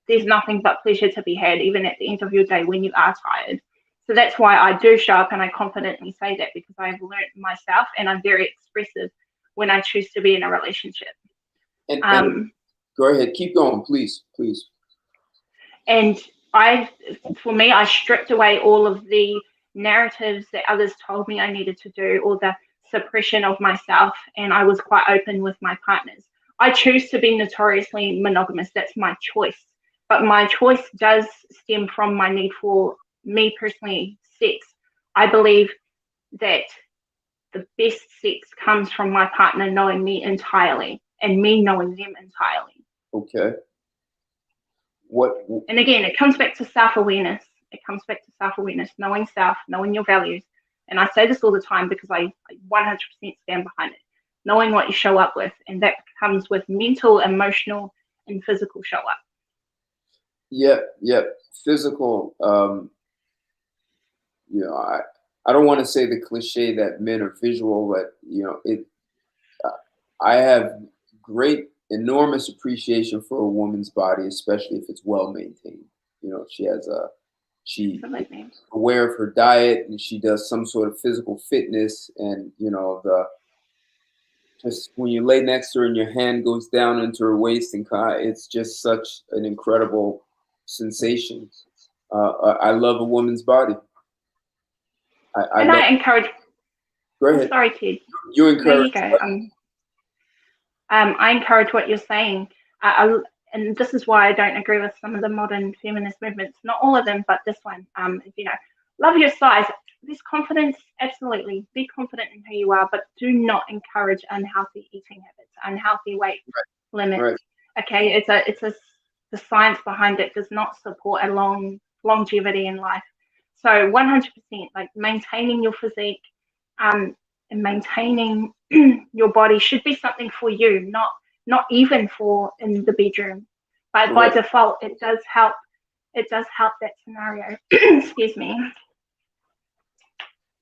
there's nothing but pleasure to be had, even at the end of your day when you are tired. So that's why I do show up, and I confidently say that, because I've learned myself, and I'm very expressive when I choose to be in a relationship. And go ahead, keep going, please. And for me, I stripped away all of the narratives that others told me I needed to do, or the suppression of myself, and I was quite open with my partners. I choose to be notoriously monogamous. That's my choice. But my choice does stem from my need for, me personally, sex. I believe that the best sex comes from my partner knowing me entirely, and me knowing them entirely. Okay. And again, it comes back to self-awareness. Knowing self, knowing your values. And I say this all the time because I 100% stand behind it. Knowing what you show up with, and that comes with mental, emotional, and physical show up. Yep. Physical. I don't want to say the cliche that men are visual, but I have enormous appreciation for a woman's body, especially if it's well maintained. She's aware of her diet, and she does some sort of physical fitness, and just when you lay next to her and your hand goes down into her waist, and it's just such an incredible sensation. I love a woman's body. I And love. I encourage. Go Oh, ahead. sorry, Ted. You There encourage. you go. I encourage what you're saying. And this is why I don't agree with some of the modern feminist movements. Not all of them, but this one. You know, love your size. There's confidence, absolutely. Be confident in who you are, but do not encourage unhealthy eating habits, unhealthy weight limits. Right. Okay, the science behind it does not support a longevity in life. So 100%, like maintaining your physique, and maintaining your body should be something for you, not even for in the bedroom. But by Correct. default, it does help. It does help that scenario. Excuse me.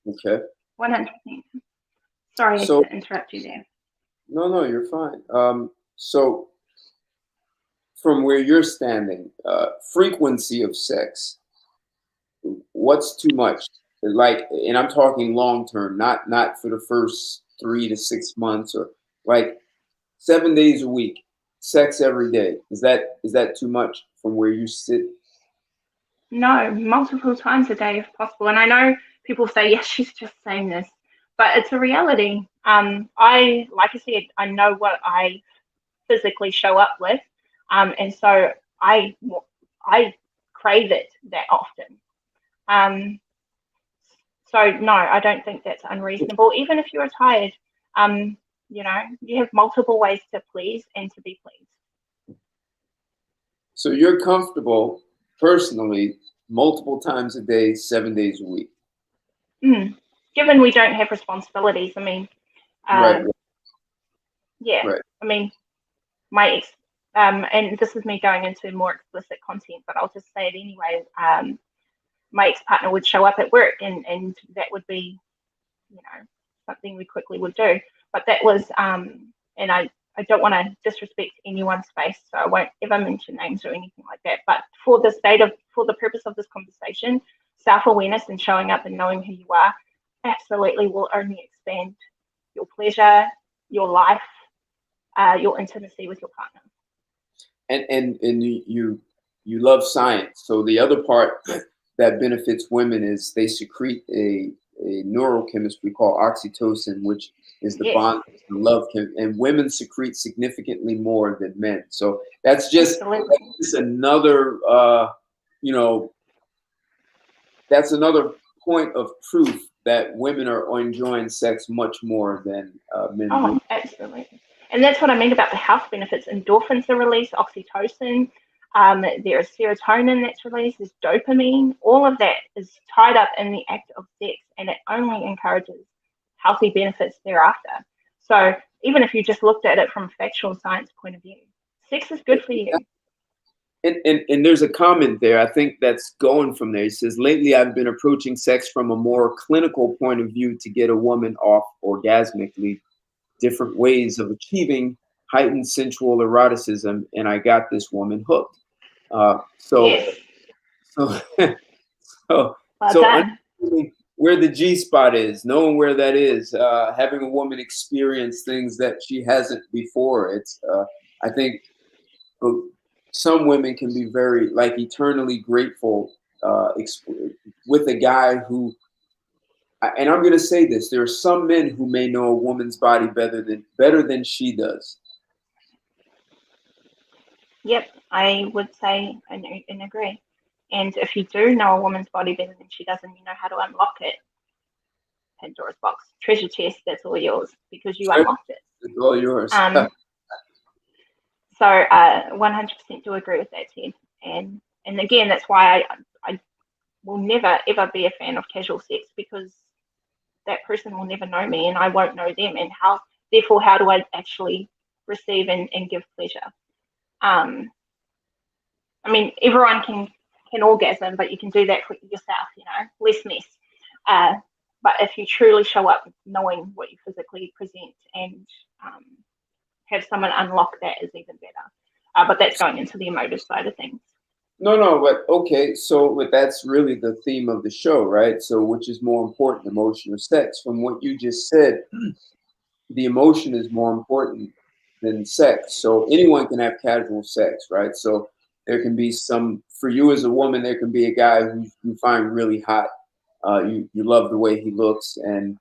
Okay. 100%. Sorry So to interrupt you there. no, you're fine. So from where you're standing, frequency of sex, what's too much? Like, and I'm talking long term, not for the first 3 to 6 months, or like 7 days a week, sex every day. Is that too much from where you sit? No, multiple times a day if possible. And I know people say, yes, she's just saying this, but it's a reality. Like I said, I know what I physically show up with, and so I I crave it that often. Um, so no, I don't think that's unreasonable. Even if you're tired, you know, you have multiple ways to please and to be pleased. So you're comfortable personally multiple times a day, 7 days a week. Mm. Given we don't have responsibilities, I mean, Right. uh, yeah, Right. I mean, my ex, and this is me going into more explicit content, but I'll just say it anyway. My ex-partner would show up at work, and that would be, you know, something we quickly would do. But that was, and I don't want to disrespect anyone's space, so I won't ever mention names or anything like that. But for the purpose of this conversation, self-awareness and showing up and knowing who you are absolutely will only expand your pleasure, your life, your intimacy with your partner. And you love science. So the other part that benefits women is they secrete a neurochemistry called oxytocin, which is the Yes, bond and love and women secrete significantly more than men. So absolutely. that's just another you know that's another point of proof that women are enjoying sex much more than men do. Oh, absolutely. And that's what I mean about the health benefits. Endorphins are released, oxytocin, there is serotonin that's released, there's dopamine. All of that is tied up in the act of sex, and it only encourages healthy benefits thereafter. So even if you just looked at it from a factual science point of view, sex is good for you. And there's a comment there, I think that's going from there. He says, lately I've been approaching sex from a more clinical point of view to get a woman off orgasmically, different ways of achieving heightened sensual eroticism, and I got this woman hooked. So, Yes, so, so, well so done. understanding where the G spot is, knowing where that is, having a woman experience things that she hasn't before. I think some women can be very like eternally grateful with a guy who, and I'm going to say this, there are some men who may know a woman's body better than she does. Yep, I would say and agree. And if you do know a woman's body better than she does, and you know how to unlock it, Pandora's box, treasure chest, that's all yours because you unlocked it. It's all yours. Um, so 100% do agree with that, Ted. And again, that's why I will never ever be a fan of casual sex, because that person will never know me and I won't know them. And how do I actually receive and give pleasure? I mean, everyone can orgasm, but you can do that for yourself, you know, less mess. Uh, but if you truly show up knowing what you physically present and have someone unlock that, is even better. But that's going into the emotive side of things. No, but okay. But that's really the theme of the show, right? So, which is more important, emotion or sex? From what you just said, the emotion is more important than sex. So anyone can have casual sex, right? So there can be some for you as a woman, there can be a guy who you find really hot. You love the way he looks, and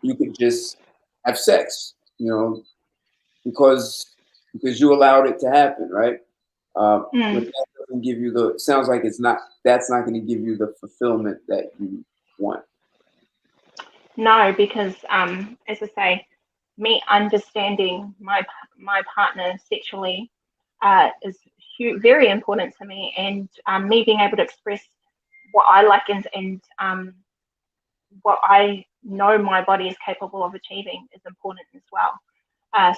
you could just have sex, because you allowed it to happen, right? But that doesn't give you the. Sounds like it's not. That's not going to give you the fulfillment that you want. No, because as I say, me understanding my partner sexually is very important to me, and me being able to express what I like and what I know my body is capable of achieving is important as well.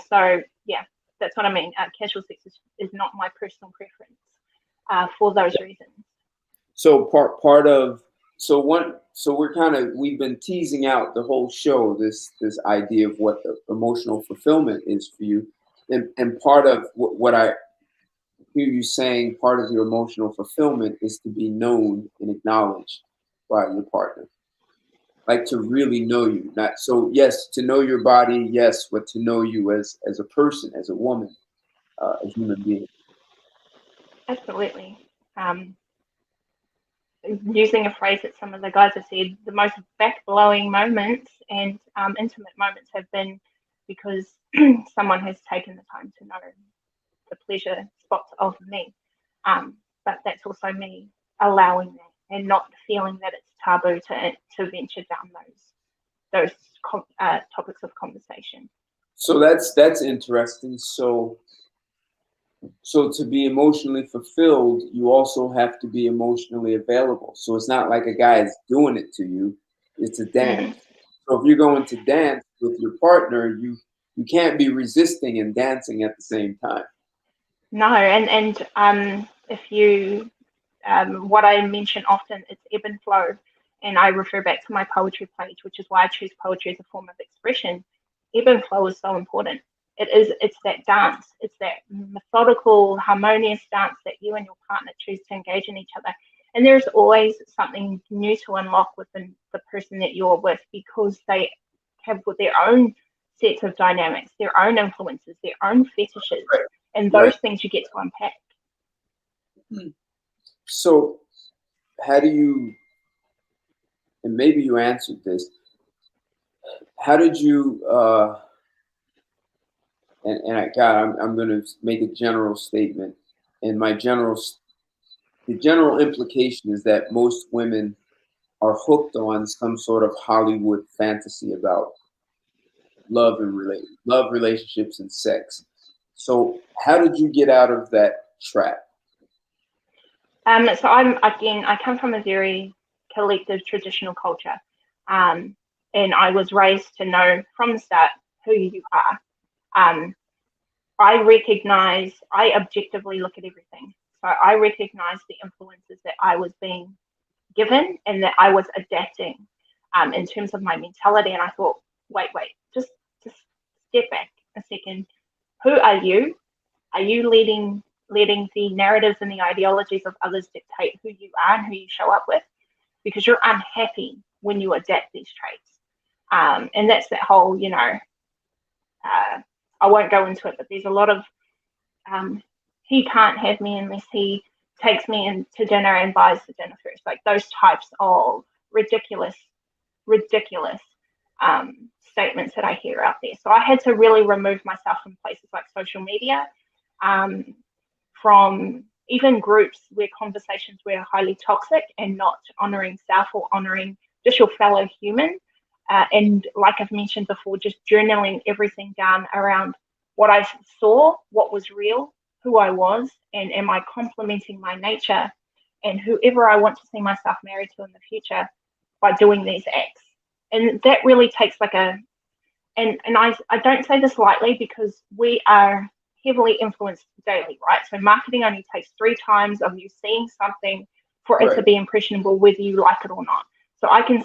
So yeah, that's what I mean. Casual sex is not my personal preference for those reasons. So part of we've been teasing out the whole show this idea of what the emotional fulfillment is for you, and part of what I hear you saying, part of your emotional fulfillment is to be known and acknowledged by your partner, like to really know you. Not so yes, to know your body, yes, but to know you as a person, as a woman, a human being. Absolutely. Using a phrase that some of the guys have said, the most back-blowing moments and intimate moments have been because someone has taken the time to know the pleasure spots of me. But that's also me allowing that and not feeling that it's taboo to venture down those topics of conversation. So that's interesting. So to be emotionally fulfilled, you also have to be emotionally available. So it's not like a guy is doing it to you; it's a dance. So if you're going to dance with your partner, you can't be resisting and dancing at the same time. No, and if you what I mention often, it's ebb and flow, and I refer back to my poetry page, which is why I choose poetry as a form of expression. Ebb and flow is so important. It's that dance, it's that methodical, harmonious dance that you and your partner choose to engage in each other. And there's always something new to unlock within the person that you're with because they have their own sets of dynamics, their own influences, their own fetishes, and those things you get to unpack. So how do you, and maybe you answered this, how did you, I'm going to make a general statement, and the general implication is that most women are hooked on some sort of Hollywood fantasy about love relationships, and sex. So how did you get out of that trap? So I come from a very collective traditional culture, and I was raised to know from the start who you are. I objectively look at everything. So I recognize the influences that I was being given and that I was adapting in terms of my mentality. And I thought, wait, just step back a second. Who are you? Are you letting the narratives and the ideologies of others dictate who you are and who you show up with? Because you're unhappy when you adapt these traits. And that's that whole, I won't go into it, but there's a lot of he can't have me unless he takes me into dinner and buys the dinner first. Like those types of ridiculous statements that I hear out there. So I had to really remove myself from places like social media, from even groups where conversations were highly toxic and not honoring self or honoring just your fellow human. And like I've mentioned before, just journaling everything down around what I saw, what was real, who I was, and am I complementing my nature and whoever I want to see myself married to in the future by doing these acts. And that really takes and I don't say this lightly because we are heavily influenced daily, right? So marketing only takes 3 times of you seeing something for it to be impressionable, whether you like it or not. So I can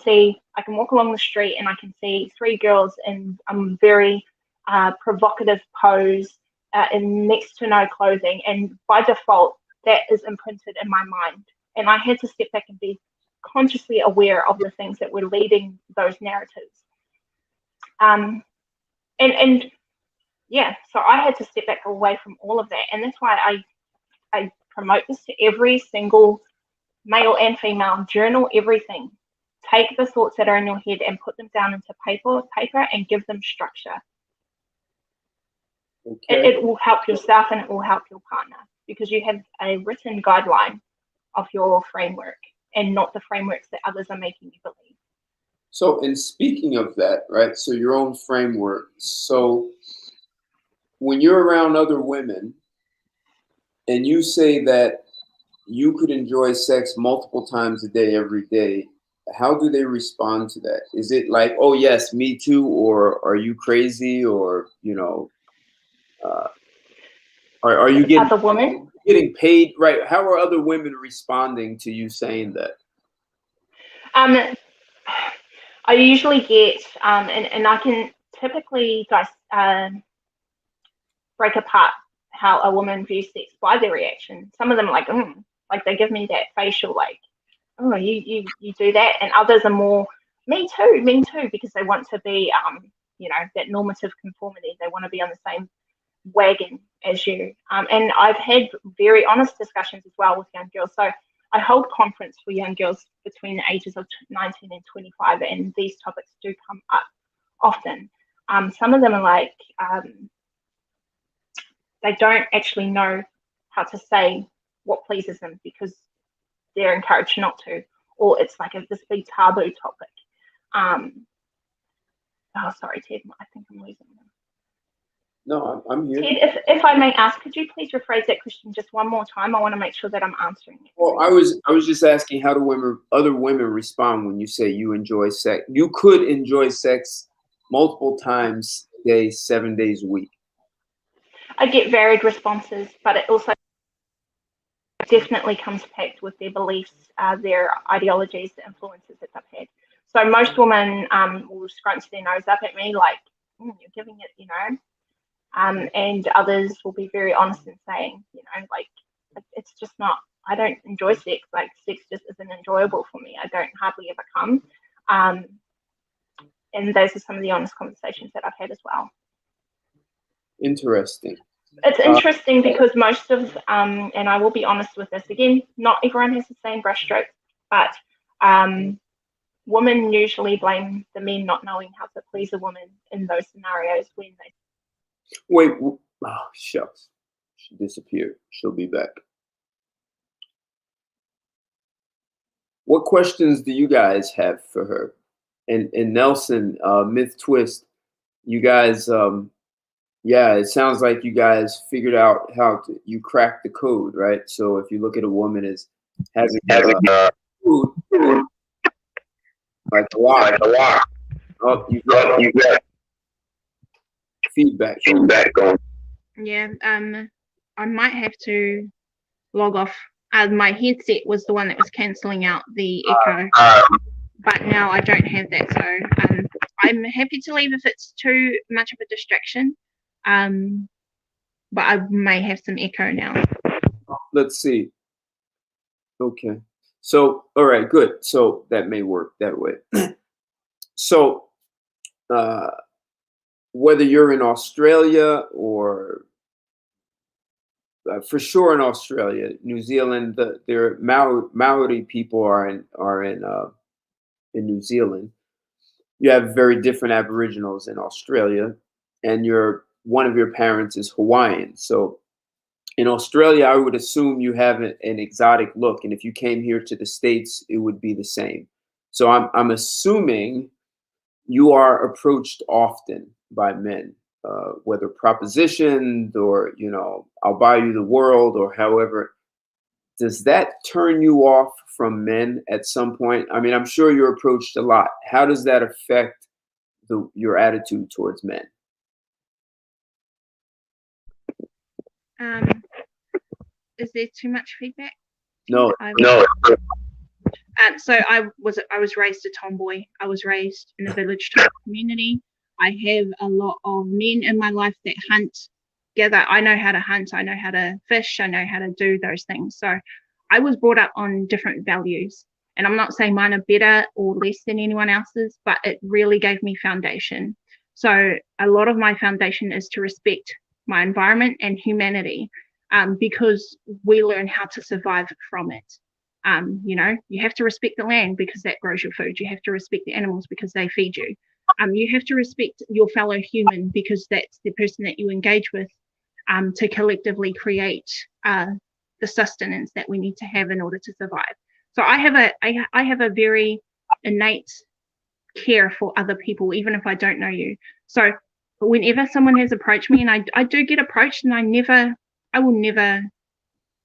walk along the street and I can see 3 girls in a very provocative pose in next to no clothing. And by default, that is imprinted in my mind. And I had to step back and be consciously aware of the things that were leading those narratives. And yeah, so I had to step back away from all of that. And that's why I promote this to every single male and female. Journal everything. Take the thoughts that are in your head and put them down into paper and give them structure. Okay. It will help yourself and it will help your partner, because you have a written guideline of your framework and not the frameworks that others are making you believe. So, and speaking of that, right? So your own framework. So when you're around other women and you say that you could enjoy sex multiple times a day, every day, how do they respond to that? Is it like, oh yes, me too, or are you crazy, or are you Other women? getting paid, right? How are other women responding to you saying that? I usually get, and I can typically break apart how a woman views sex by their reaction. Some of them are like they give me that facial like, oh, you do that, and others are more, me too, because they want to be, that normative conformity. They want to be on the same wagon as you. And I've had very honest discussions as well with young girls. So I hold conference for young girls between the ages of 19 and 25, and these topics do come up often. Some of them are like, they don't actually know how to say what pleases them because they're encouraged not to, or it's like this big taboo topic. Sorry, Ted, I think I'm losing them. No, I'm here. Ted, if I may ask, could you please rephrase that question just one more time? I want to make sure that I'm answering it. Well, I was just asking, how do other women respond when you say you enjoy sex? You could enjoy sex multiple times a day, 7 days a week. I get varied responses, but it also definitely comes packed with their beliefs, their ideologies, the influences that they've had. So most women will scrunch their nose up at me like, you're giving it, and others will be very honest in saying, like, it's just not, I don't enjoy sex. Like, sex just isn't enjoyable for me. I don't hardly ever come. And those are some of the honest conversations that I've had as well. Interesting. It's interesting because most of, and I will be honest with this again, not everyone has the same brushstroke, but women usually blame the men not knowing how to please a woman in those scenarios when they. Wait, oh shucks, she disappeared. She'll be back. What questions do you guys have for her? And Nelson, Myth Twist, you guys, yeah, it sounds like you guys figured out you cracked the code, right? So if you look at a woman as having food, like a lot, oh, you got feedback going. Yeah, I might have to log off. My headset was the one that was cancelling out the echo, but now I don't have that, so I'm happy to leave if it's too much of a distraction. But I may have some echo now. Let's see. Okay. So, all right, good. So that may work that way. So, whether you're in Australia or for sure in Australia, New Zealand, their Maori people are in New Zealand. You have very different Aboriginals in Australia, and one of your parents is Hawaiian. So in Australia, I would assume you have an exotic look, and if you came here to the States, it would be the same. So I'm assuming you are approached often by men, whether propositioned or I'll buy you the world or however. Does that turn you off from men at some point? I mean, I'm sure you're approached a lot. How does that affect your attitude towards men? Is there too much feedback? No. So I was raised a tomboy. I was raised in a village type community. I have a lot of men in my life that hunt, gather. I know how to hunt. I know how to fish. I know how to do those things. So I was brought up on different values. And I'm not saying mine are better or less than anyone else's, but it really gave me foundation. So a lot of my foundation is to respect my environment and humanity. because we learn how to survive from it. You know, you have to respect the land because that grows your food. You have to respect the animals because they feed you. You have to respect your fellow human because that's the person that you engage with, to collectively create the sustenance that we need to have in order to survive. So I have a very innate care for other people, even if I don't know you. So whenever someone has approached me, and I do get approached, and I will never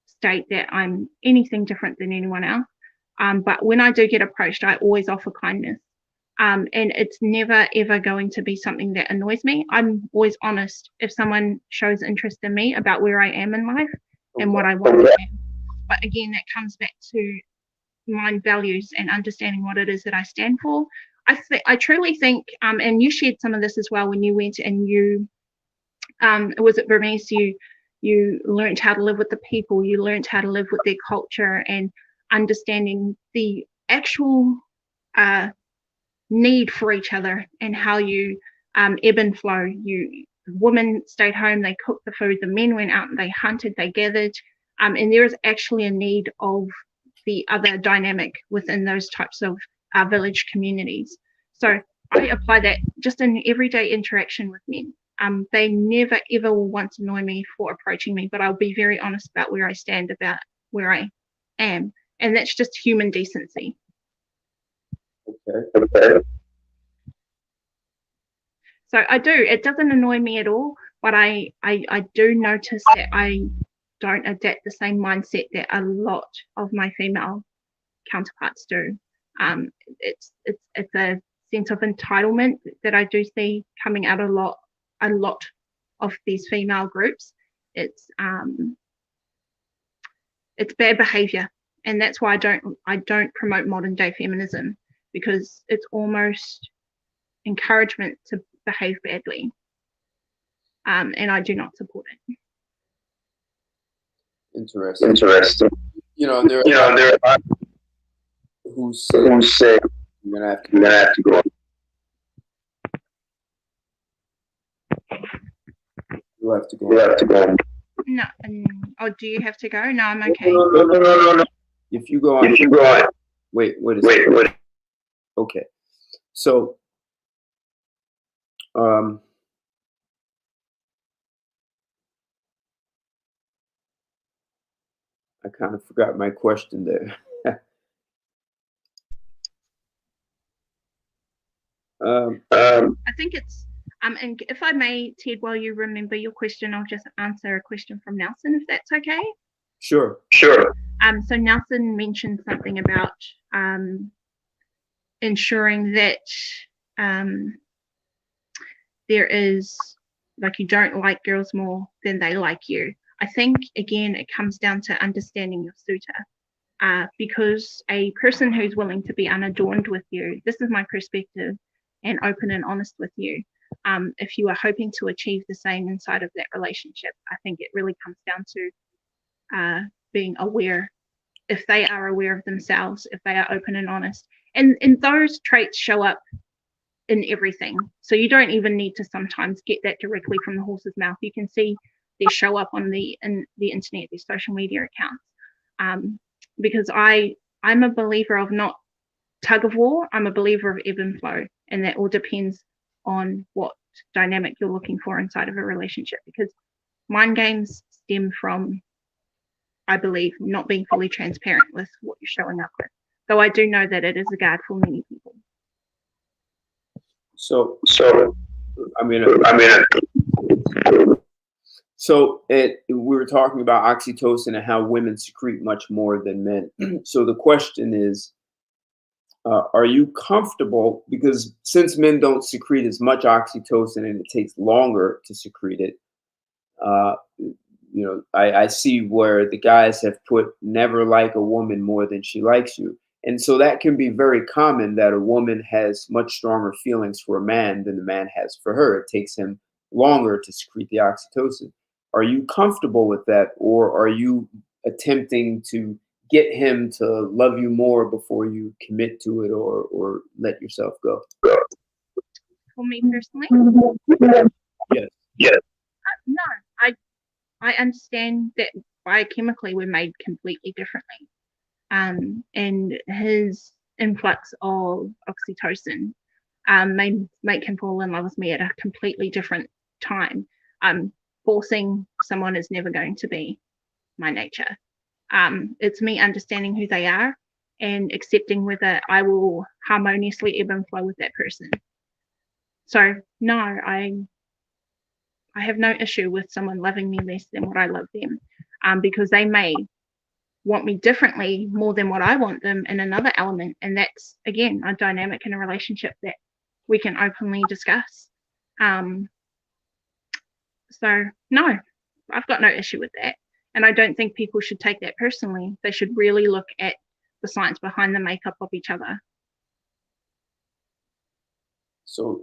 state that I'm anything different than anyone else. But when I do get approached, I always offer kindness. And it's never, ever going to be something that annoys me. I'm always honest if someone shows interest in me about where I am in life and what I want to have. But again, that comes back to my values and understanding what it is that I stand for. I truly think, and you shared some of this as well when you went and you, was at Burmese, you learned how to live with the people, you learned how to live with their culture and understanding the actual need for each other and how you ebb and flow. Women stayed home, they cooked the food, the men went out and they hunted, they gathered, and there is actually a need of the other dynamic within those types of village communities. So I apply that just in everyday interaction with men. They never ever will want to annoy me for approaching me, but I'll be very honest about where I stand, about where I am, and that's just human decency. Okay. So it doesn't annoy me at all, but I do notice that I don't adapt the same mindset that a lot of my female counterparts do. It's a sense of entitlement that I do see coming out a lot of these female groups. It's bad behavior, and that's why I don't promote modern day feminism, because it's almost encouragement to behave badly, and I do not support it. Interesting. You know, there are who say you're gonna have to go. You have to go. No. Oh, do you have to go? No, I'm okay. No. If you go on. Wait a second. Okay. So, I kind of forgot my question there. I think it's and if I may, Ted, while you remember your question, I'll just answer a question from Nelson, if that's okay. Sure. So Nelson mentioned something about ensuring that there is, like, you don't like girls more than they like you. I think, again, it comes down to understanding your suitor, because a person who's willing to be unadorned with you, this is my perspective, and open and honest with you, if you are hoping to achieve the same inside of that relationship, I think it really comes down to being aware. If they are aware of themselves, if they are open and honest, and those traits show up in everything. So you don't even need to sometimes get that directly from the horse's mouth. You can see they show up on the internet, their social media accounts. Because I'm a believer of not tug of war, I'm a believer of ebb and flow, and that all depends on what dynamic you're looking for inside of a relationship, because mind games stem from, I believe, not being fully transparent with what you're showing up with. Though I do know that it is a guard for many people. So we were talking about oxytocin and how women secrete much more than men. So the question is, are you comfortable, because since men don't secrete as much oxytocin and it takes longer to secrete it, I see where the guys have put never like a woman more than she likes you. And so that can be very common, that a woman has much stronger feelings for a man than the man has for her. It takes him longer to secrete the oxytocin. Are you comfortable with that, or are you attempting to get him to love you more before you commit to it, or let yourself go? For me personally? Yes. No, I understand that biochemically we're made completely differently. And his influx of oxytocin made make him fall in love with me at a completely different time. Forcing someone is never going to be my nature. It's me understanding who they are and accepting whether I will harmoniously ebb and flow with that person. So no, I have no issue with someone loving me less than what I love them, because they may want me differently more than what I want them in another element, and that's again a dynamic in a relationship that we can openly discuss. So no, I've got no issue with that, and I don't think people should take that personally. They should really look at the science behind the makeup of each other. So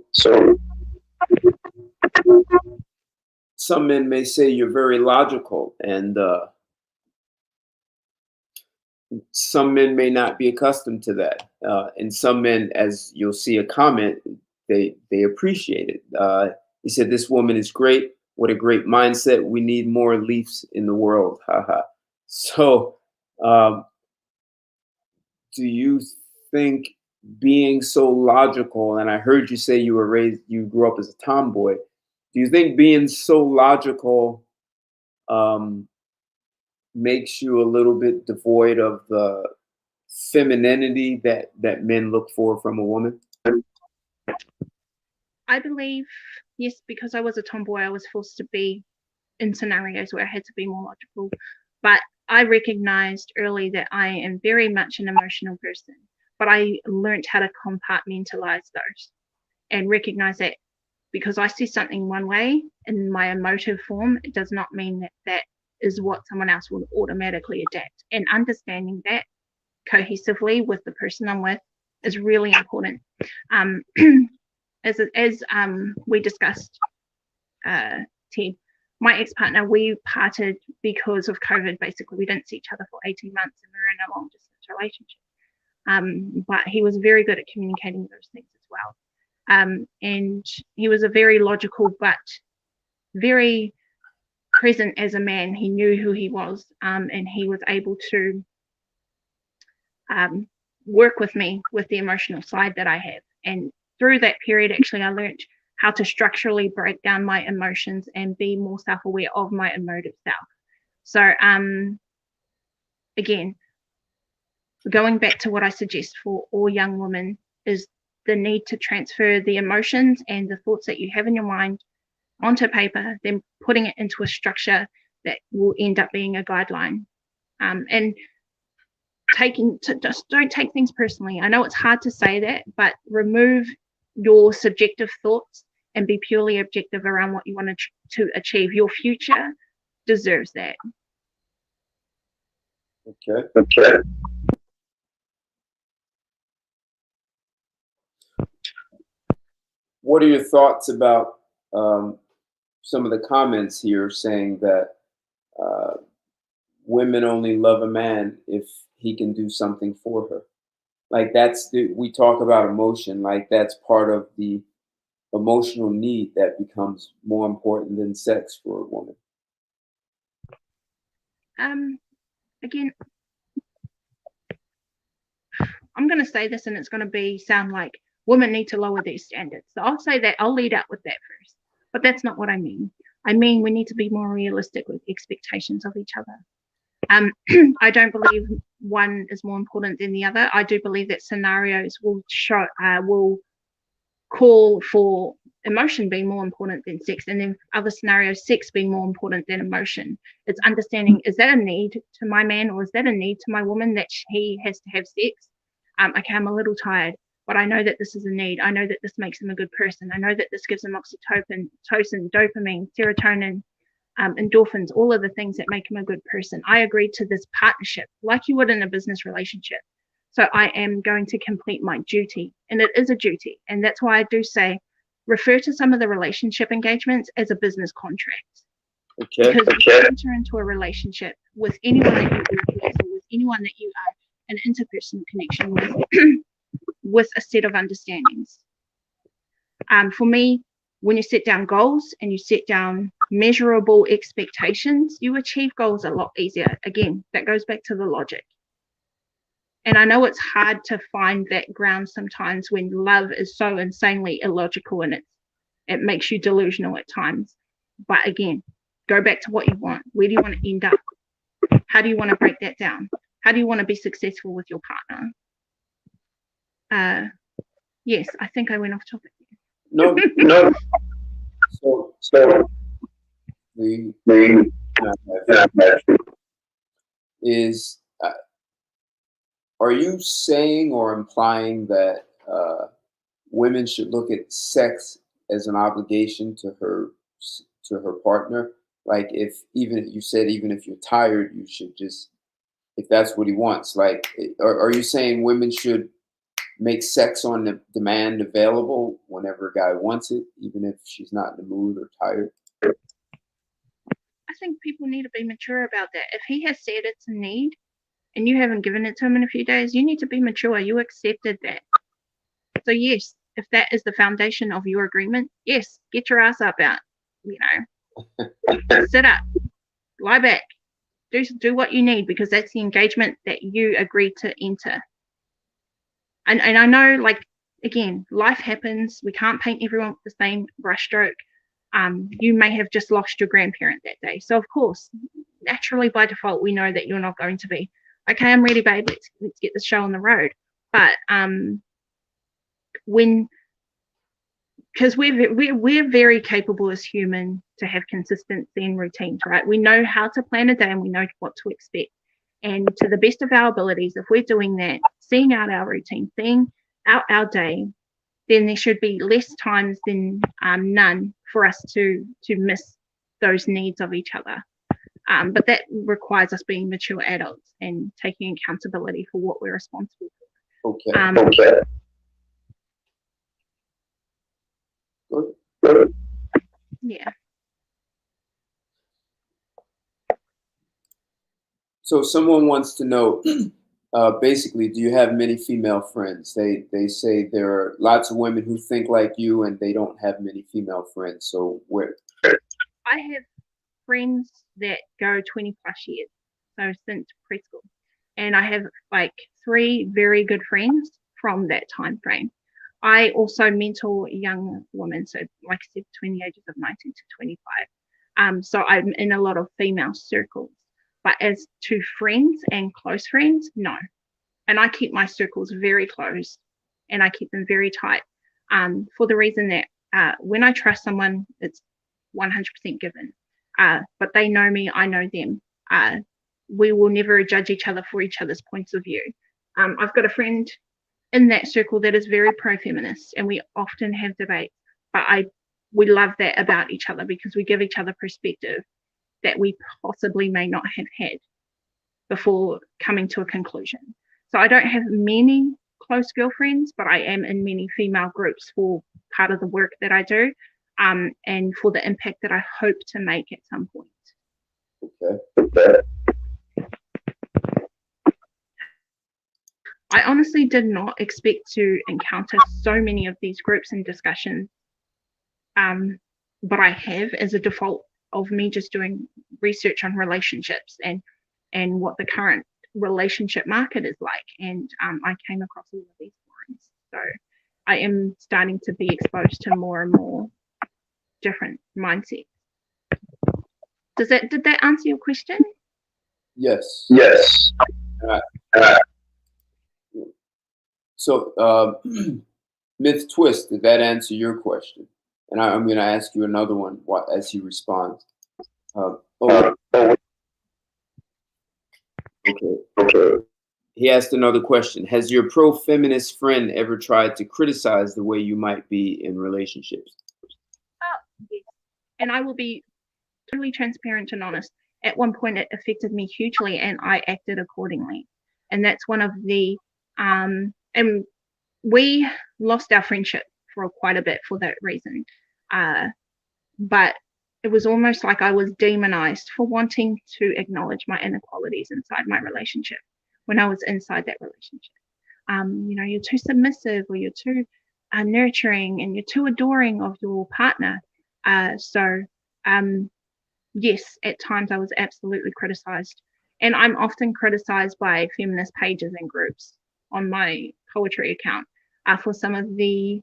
some men may say you're very logical, and some men may not be accustomed to that. And some men, as you'll see a comment, they appreciate it. He said, "This woman is great. What a great mindset. We need more Leafs in the world." Haha. So, do you think being so logical, and I heard you say you grew up as a tomboy. Do you think being so logical makes you a little bit devoid of the femininity that men look for from a woman? I believe, yes, because I was a tomboy, I was forced to be in scenarios where I had to be more logical. But I recognized early that I am very much an emotional person, but I learned how to compartmentalize those and recognize that because I see something one way in my emotive form, it does not mean that that is what someone else will automatically adapt. And understanding that cohesively with the person I'm with is really important. As we discussed, Ted, my ex-partner, we parted because of COVID. Basically, we didn't see each other for 18 months and we were in a long-distance relationship. But he was very good at communicating those things as well. And he was a very logical but very present as a man. He knew who he was, and he was able to work with me with the emotional side that I have. And through that period, actually, I learned how to structurally break down my emotions and be more self-aware of my emotive self. So again, going back to what I suggest for all young women is the need to transfer the emotions and the thoughts that you have in your mind onto paper, then putting it into a structure that will end up being a guideline. And just don't take things personally. I know it's hard to say that, but remove your subjective thoughts and be purely objective around what you want to achieve. Your future deserves that. Okay. What are your thoughts about some of the comments here saying that women only love a man if he can do something for her? Like we talk about emotion, like that's part of the emotional need that becomes more important than sex for a woman. Again, I'm going to say this and it's going to sound like women need to lower their standards. So I'll say that, I'll lead up with that first, but that's not what I mean. I mean, we need to be more realistic with expectations of each other. I don't believe one is more important than the other. I do believe that scenarios will call for emotion being more important than sex, and then other scenarios, sex being more important than emotion. It's understanding, is that a need to my man or is that a need to my woman that he has to have sex? Okay, I'm a little tired, but I know that this is a need. I know that this makes him a good person. I know that this gives him oxytocin, dopamine, serotonin, endorphins, all of the things that make him a good person. I agreed to this partnership like you would in a business relationship. So I am going to complete my duty, and it is a duty. And that's why I do say, refer to some of the relationship engagements as a business contract. Okay. Because you enter into a relationship with anyone that you work with, or with anyone that you are an interpersonal connection with, with a set of understandings. For me, when you set down goals and you set down measurable expectations, you achieve goals a lot easier. Again, that goes back to the logic. And I know it's hard to find that ground sometimes when love is so insanely illogical and it makes you delusional at times. But again, go back to what you want. Where do you want to end up? How do you want to break that down? How do you want to be successful with your partner? Yes, I think I went off topic. No. So the is are you saying or implying that women should look at sex as an obligation to her partner? Like, if even you said even if you're tired, you should just, if that's what he wants. Like, are you saying women should make sex on the demand available whenever a guy wants it, even if she's not in the mood or tired? I think people need to be mature about that. If he has said it's a need and you haven't given it to him in a few days, you need to be mature. You accepted that. So yes, if that is the foundation of your agreement, yes, get your ass up out, sit up, lie back, do what you need, because that's the engagement that you agreed to enter. And I know, like, again, life happens. We can't paint everyone with the same brushstroke. You may have just lost your grandparent that day. So of course, naturally by default, we know that you're not going to be, okay, I'm ready, babe, let's get this show on the road. But because we're very capable as human to have consistency and routines, right? We know how to plan a day and we know what to expect. And to the best of our abilities, if we're doing that, seeing out our routine, seeing out our day, then there should be less times than none for us to miss those needs of each other. But that requires us being mature adults and taking accountability for what we're responsible for. Okay. Good. Yeah. So someone wants to know, basically, do you have many female friends? They say there are lots of women who think like you and they don't have many female friends. So where? I have friends that go 20 plus years, so since preschool. And I have like 3 very good friends from that time frame. I also mentor young women, so like I said, between the ages of 19 to 25. So I'm in a lot of female circles. But as to friends and close friends, no. And I keep my circles very close and I keep them very tight, for the reason that when I trust someone, it's 100% given. But they know me, I know them. We will never judge each other for each other's points of view. I've got a friend in that circle that is very pro-feminist, and we often have debates, but we love that about each other because we give each other perspective that we possibly may not have had before coming to a conclusion. So I don't have many close girlfriends, but I am in many female groups for part of the work that I do, and for the impact that I hope to make at some point. Okay. I honestly did not expect to encounter so many of these groups and discussions, but I have, as a default of me just doing research on relationships and what the current relationship market is like. And I came across all of these forums. So I am starting to be exposed to more and more different mindsets. Did that answer your question? Yes. So, Myth Twist, did that answer your question? And I'm going to ask you another one as he responds. Okay. He asked another question. Has your pro-feminist friend ever tried to criticize the way you might be in relationships? Yes. And I will be totally transparent and honest. At one point, it affected me hugely, and I acted accordingly. And that's one of the and we lost our friendship for quite a bit for that reason. But it was almost like I was demonized for wanting to acknowledge my inequalities inside my relationship when I was inside that relationship. You're too submissive, or you're too nurturing and you're too adoring of your partner. Yes, at times I was absolutely criticized. And I'm often criticized by feminist pages and groups on my poetry account for some of the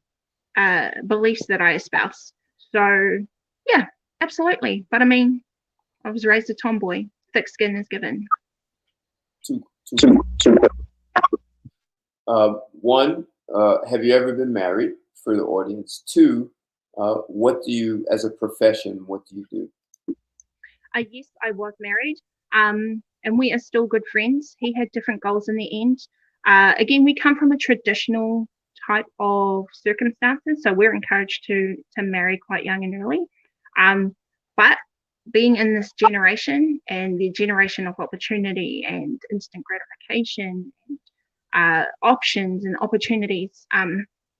beliefs that I espouse. So, yeah, absolutely. But I mean, I was raised a tomboy. Thick skin is given. One, have you ever been married, for the audience? Two, what do you, as a profession, what do you do? Yes, I was married, and we are still good friends. He had different goals in the end. Again, we come from a traditional type of circumstances, so we're encouraged to marry quite young and early. But being in this generation and the generation of opportunity and instant gratification, options and opportunities,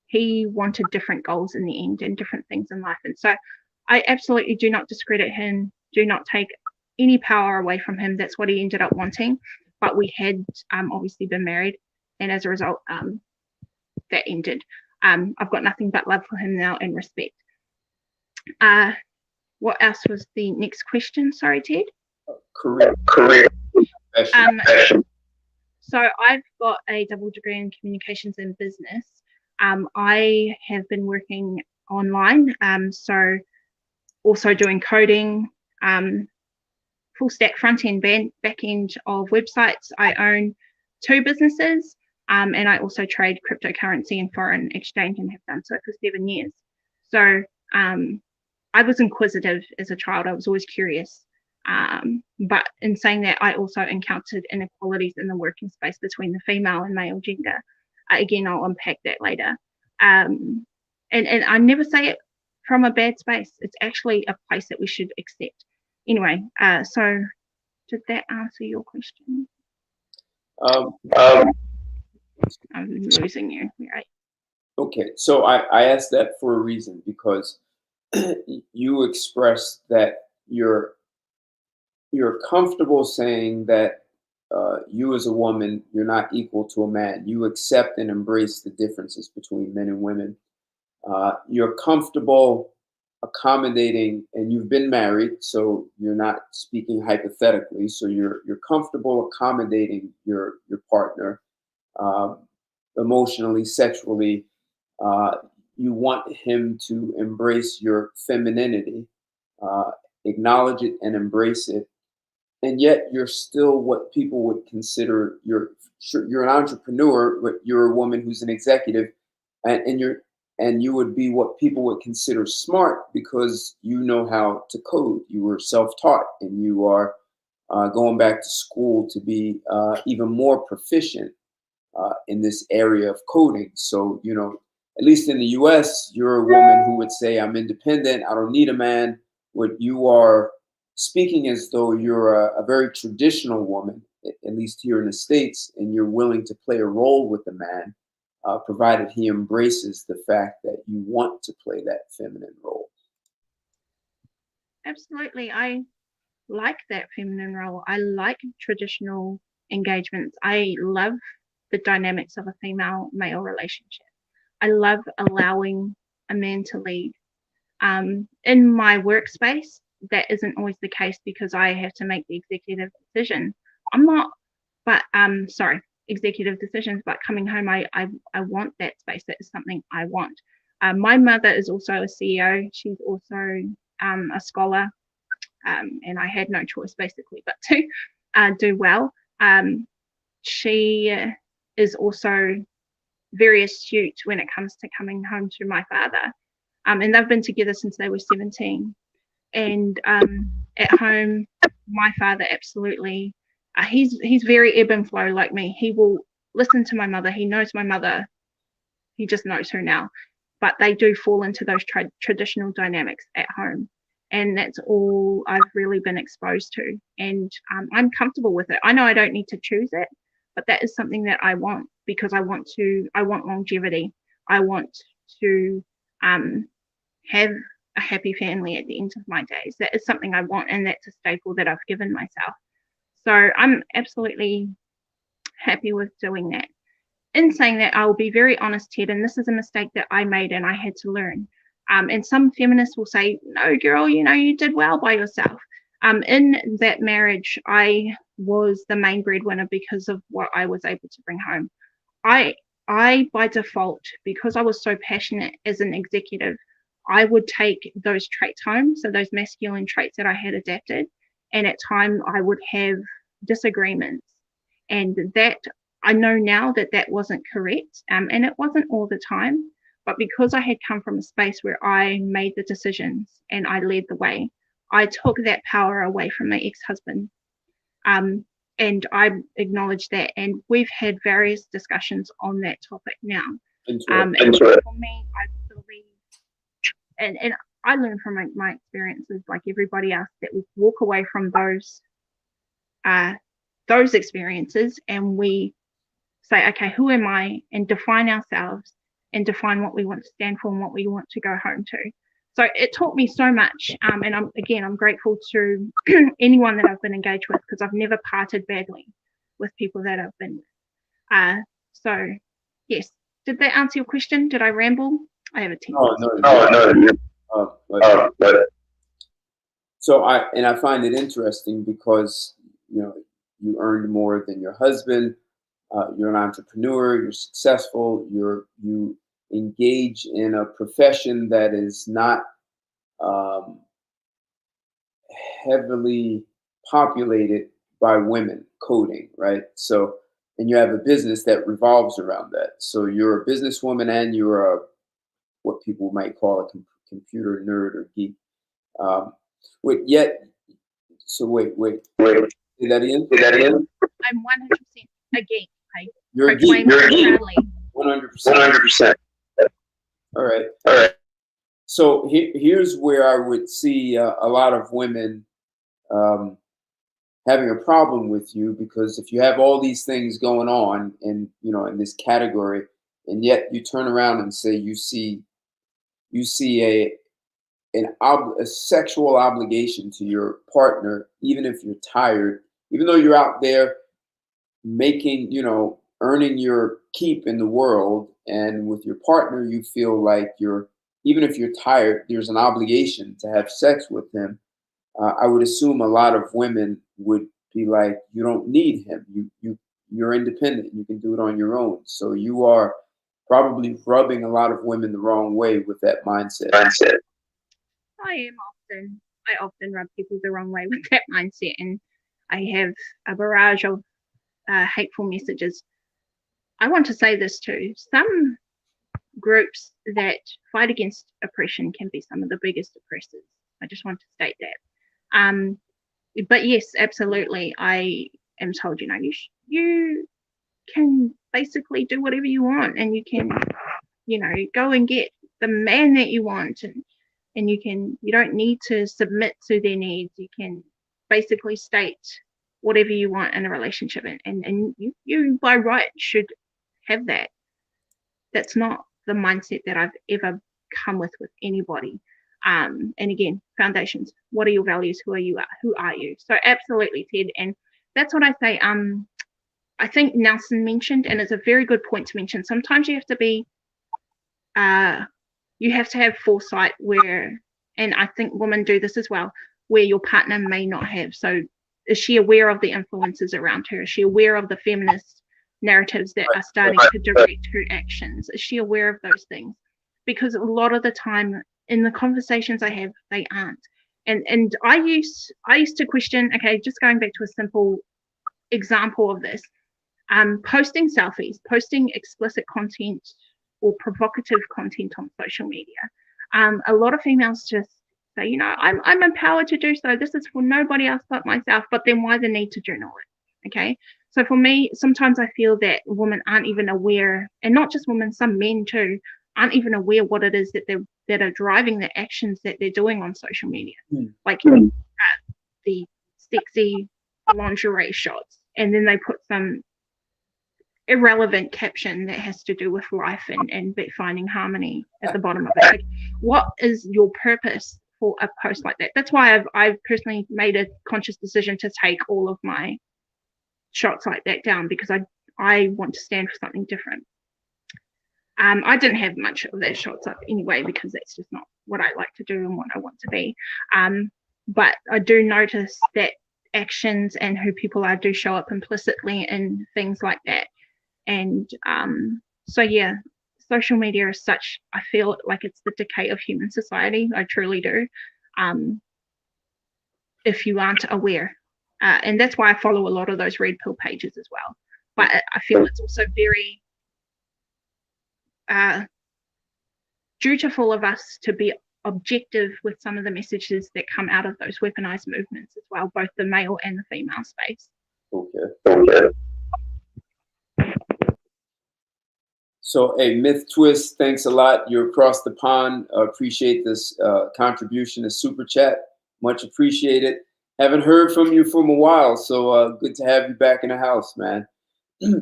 he wanted different goals in the end and different things in life. And so I absolutely do not discredit him, do not take any power away from him. That's what he ended up wanting. But we had obviously been married, and as a result, that ended. I've got nothing but love for him now and respect. What else was the next question? Sorry, Ted. Career. So I've got a double degree in communications and business. I have been working online, so also doing coding, full stack front end, back end of websites. I own 2 businesses, and I also trade cryptocurrency and foreign exchange and have done so for 7 years. So I was inquisitive as a child. I was always curious. But in saying that, I also encountered inequalities in the working space between the female and male gender. Again, I'll unpack that later. And I never say it from a bad space. It's actually a place that we should accept. Anyway, so did that answer your question? I'm losing you, right? Okay, so I asked that for a reason, because you expressed that you're comfortable saying that you as a woman, you're not equal to a man. You accept and embrace the differences between men and women. You're comfortable accommodating, and you've been married, so you're not speaking hypothetically. So you're comfortable accommodating your partner emotionally, sexually. You want him to embrace your femininity, acknowledge it and embrace it. And yet you're still what people would consider, you're an entrepreneur, but you're a woman who's an executive, and you would be what people would consider smart because you know how to code. You were self-taught, and you are going back to school to be even more proficient in this area of coding. So, at least in the US, you're a woman who would say, I'm independent, I don't need a man. What you are speaking as though you're a very traditional woman, at least here in the States, and you're willing to play a role with a man, provided he embraces the fact that you want to play that feminine role. Absolutely. I like that feminine role. I like traditional engagements. I love the dynamics of a female-male relationship. I love allowing a man to lead. In my workspace, that isn't always the case because I have to make the executive decision. Executive decisions, but coming home, I want that space. That is something I want. My mother is also a CEO. She's also a scholar, and I had no choice basically but to do well. She is also very astute when it comes to coming home to my father. And they've been together since they were 17. And at home, my father absolutely, he's very ebb and flow like me. He will listen to my mother. He knows my mother. He just knows her now. But they do fall into those traditional dynamics at home. And that's all I've really been exposed to. And I'm comfortable with it. I know I don't need to choose it, but that is something that I want because I want longevity. I want to have a happy family at the end of my days. That is something I want, and that's a staple that I've given myself. So I'm absolutely happy with doing that. in saying that, I'll be very honest, Ted, and this is a mistake that I made and I had to learn. And some feminists will say, no, girl, you know, you did well by yourself. In that marriage, I was the main breadwinner because of what I was able to bring home. I by default, because I was so passionate as an executive, I would take those traits home, so those masculine traits that I had adapted, and at times I would have disagreements. And that, I know now that that wasn't correct, and it wasn't all the time, but because I had come from a space where I made the decisions and I led the way, I took that power away from my ex-husband. And I acknowledge that, and we've had various discussions on that topic now. And for me, I believe, and I learned from my experiences, like everybody else, that we walk away from those experiences and we say, okay, who am I, and define ourselves and define what we want to stand for and what we want to go home to. So it taught me so much, and I'm grateful to anyone that I've been engaged with, because I've never parted badly with people that I've been with. So yes, did that answer your question? Did I ramble? I have a tendency. No. So I find it interesting because, you know, you earned more than your husband. You're an entrepreneur. You're successful. You engage in a profession that is not heavily populated by women, coding, right? So, and you have a business that revolves around that. So you're a businesswoman and you're a, what people might call a computer nerd or geek. Wait, say that again? I'm 100% a geek. You're a geek. 100%. All right. So here's where I would see a lot of women having a problem with you, because if you have all these things going on in this category, and yet you turn around and say you see a sexual obligation to your partner, even if you're tired, even though you're out there making, earning your keep in the world, and with your partner, you feel like even if you're tired, there's an obligation to have sex with him. I would assume a lot of women would be like, you don't need him. You're independent. You can do it on your own. So you are probably rubbing a lot of women the wrong way with that mindset. I often rub people the wrong way with that mindset, and I have a barrage of hateful messages. I want to say this too. Some groups that fight against oppression can be some of the biggest oppressors. I just want to state that. But yes, absolutely. I am told, you can basically do whatever you want, and you can, go and get the man that you want, and you don't need to submit to their needs. You can basically state whatever you want in a relationship, and you by right should have that. That's not the mindset that I've ever come with anybody. And again, foundations. What are your values? Who are you? Who are you? So absolutely, Ted. And that's what I say. I think Nelson mentioned, and it's a very good point to mention, sometimes you have to be, you have to have foresight where, and I think women do this as well, where your partner may not have. So is she aware of the influences around her? Is she aware of the feminist narratives that are starting to direct her actions? Is she aware of those things? Because a lot of the time in the conversations I have, they aren't. And I used to question, okay, just going back to a simple example of this, posting selfies, posting explicit content or provocative content on social media. A lot of females just say, I'm empowered to do so. This is for nobody else but myself. But then why the need to journal it? Okay. So for me, sometimes I feel that women aren't even aware, and not just women, some men too, aren't even aware what it is that are driving the actions that they're doing on social media. Like the sexy lingerie shots, and then they put some irrelevant caption that has to do with life and finding harmony at the bottom of it. Like, what is your purpose for a post like that? That's why I've personally made a conscious decision to take all of my shots like that down, because I want to stand for something different. I didn't have much of that shots up anyway, because that's just not what I like to do and what I want to be. But I do notice that actions and who people are do show up implicitly in things like that. And so yeah, social media is such, I feel like it's the decay of human society. I truly do. If you aren't aware. And that's why I follow a lot of those red pill pages as well. But I feel it's also very dutiful of us to be objective with some of the messages that come out of those weaponized movements as well, both the male and the female space. Okay. So, hey, Myth Twist, thanks a lot. You're across the pond. Appreciate this contribution, this super chat. Much appreciated. Haven't heard from you from a while, so good to have you back in the house, man.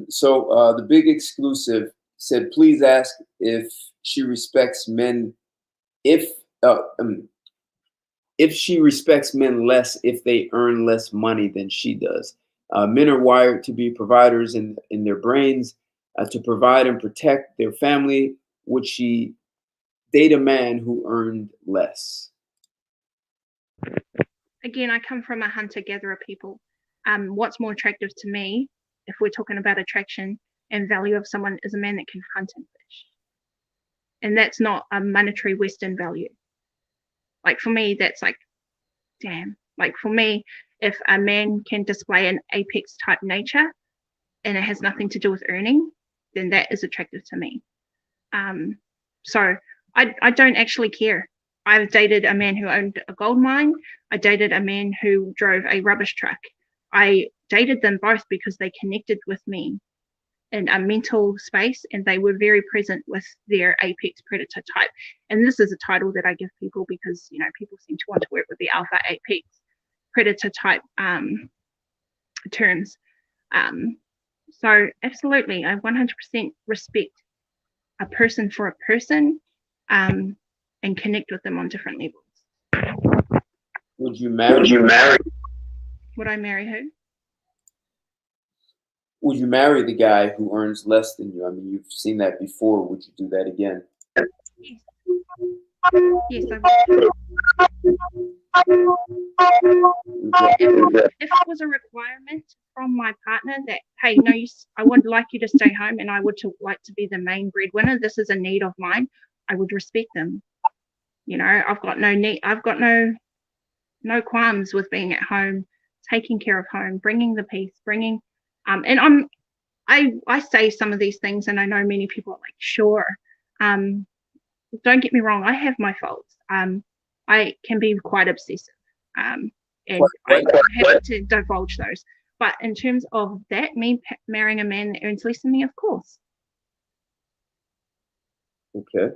So the big exclusive said, please ask if she respects men, if she respects men less if they earn less money than she does. Men are wired to be providers in their brains, to provide and protect their family. Would she date a man who earned less? Again, I come from a hunter-gatherer people. What's more attractive to me, if we're talking about attraction and value of someone, is a man that can hunt and fish. And that's not a monetary Western value. Like for me, that's like, damn. Like for me, if a man can display an apex type nature and it has nothing to do with earning, then that is attractive to me. So I don't actually care. I've dated a man who owned a gold mine. I dated a man who drove a rubbish truck. I dated them both because they connected with me in a mental space, and they were very present with their apex predator type. And this is a title that I give people because, you know, people seem to want to work with the alpha apex predator type terms. So absolutely, I 100% respect a person for a person, and connect with them on different levels. Would you marry? Would I marry who? Would you marry the guy who earns less than you? I mean, you've seen that before. Would you do that again? Yes. Yes, I would. If it was a requirement from my partner that, hey, no, I would like you to stay home and I would like to be the main breadwinner, this is a need of mine, I would respect them. You know, I've got no need, I've got no qualms with being at home, taking care of home, bringing the peace, bringing, and I say some of these things, and I know many people are like, sure. Don't get me wrong, I have my faults. I can be quite obsessive, and I'm happy to divulge those. But in terms of that, me marrying a man that earns less than me, of course. Okay.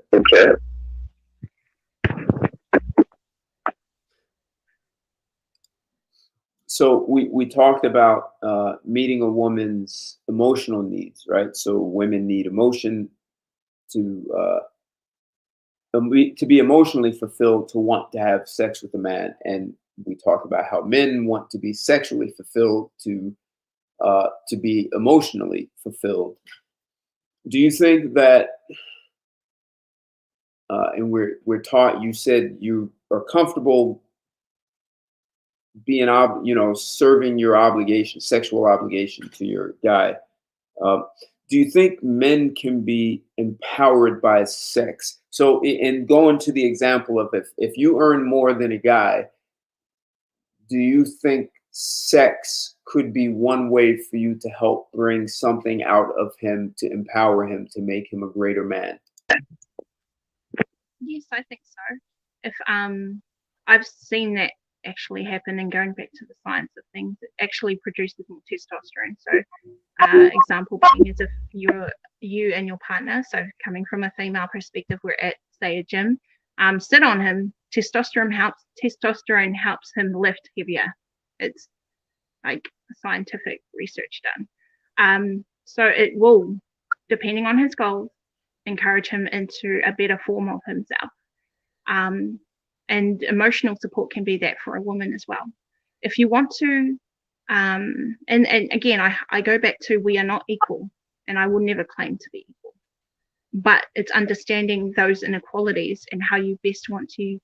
So we talked about meeting a woman's emotional needs, right? So women need emotion to be emotionally fulfilled, to want to have sex with a man, and we talked about how men want to be sexually fulfilled to be emotionally fulfilled. Do you think that? And we're taught. You said you are comfortable being, serving your obligation, sexual obligation to your guy. Do you think men can be empowered by sex? So, in going to the example of if you earn more than a guy, do you think sex could be one way for you to help bring something out of him, to empower him, to make him a greater man? Yes, I think so. If I've seen that actually happen, and going back to the science of things, it actually produces more testosterone. So example being is if you and your partner, so coming from a female perspective, we're at, say, a gym, sit on him, testosterone helps him lift heavier. It's like scientific research done. So it will, depending on his goals, encourage him into a better form of himself. And emotional support can be that for a woman as well. If you want to, and again, I go back to, we are not equal. and I will never claim to be equal. But it's understanding those inequalities and how you best want to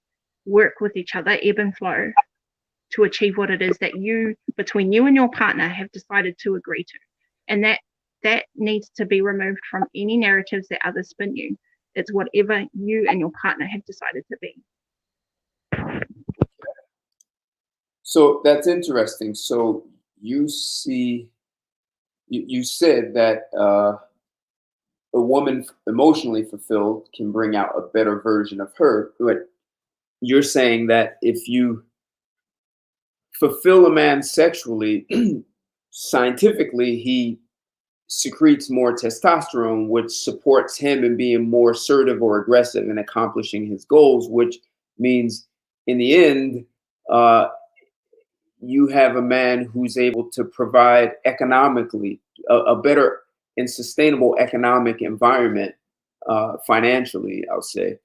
work with each other, ebb and flow, to achieve what it is that you, between you and your partner, have decided to agree to. And that needs to be removed from any narratives that others spin you. It's whatever you and your partner have decided to be. So that's interesting. So you see, you said that a woman emotionally fulfilled can bring out a better version of her. But you're saying that if you fulfill a man sexually, scientifically, he secretes more testosterone, which supports him in being more assertive or aggressive in accomplishing his goals, which means in the end, you have a man who's able to provide economically a better and sustainable economic environment, financially, I'll say,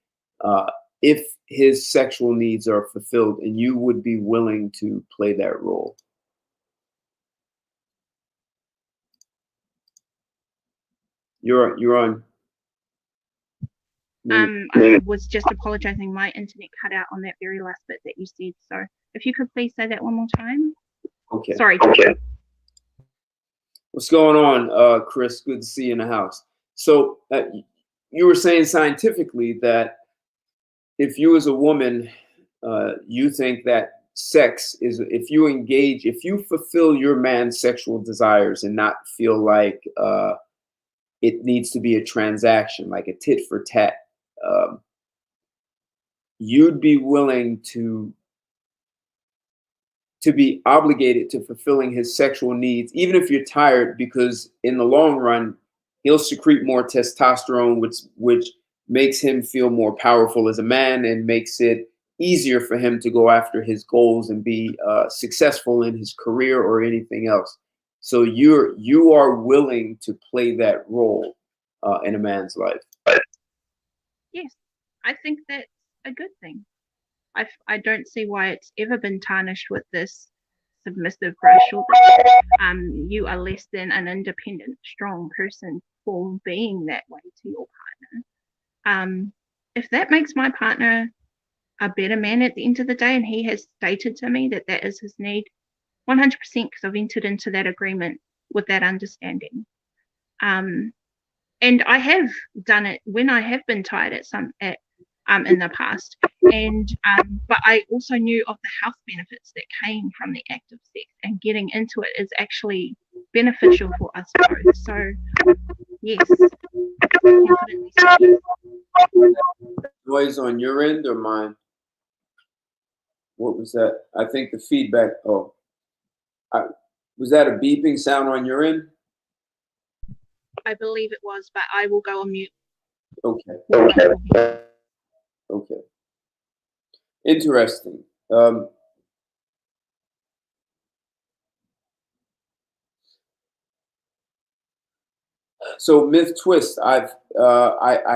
if his sexual needs are fulfilled, and you would be willing to play that role. You're on. I was just apologizing. My internet cut out on that very last bit that you said. So if you could please say that one more time. Okay. Sorry. Okay. What's going on, Chris? Good to see you in the house. So you were saying scientifically that if you as a woman, you think that sex is, if you fulfill your man's sexual desires and not feel like it needs to be a transaction, like a tit for tat, you'd be willing to be obligated to fulfilling his sexual needs, even if you're tired, because in the long run, he'll secrete more testosterone, which makes him feel more powerful as a man and makes it easier for him to go after his goals and be successful in his career or anything else. So you are willing to play that role in a man's life. Yes, I think that's a good thing. I don't see why it's ever been tarnished with this submissive racial thing. You are less than an independent, strong person for being that way to your partner. If that makes my partner a better man at the end of the day, and he has stated to me that that is his need, 100%, because I've entered into that agreement with that understanding. And I have done it when I have been tired in the past, and but I also knew of the health benefits that came from the act of sex, and getting into it is actually beneficial for us both. So yes, confidently say yes. Noise on your end or mine? What was that? I think the feedback. Oh, was that a beeping sound on your end? I believe it was, but I will go on mute. Okay. Okay. Interesting. So myth twist. I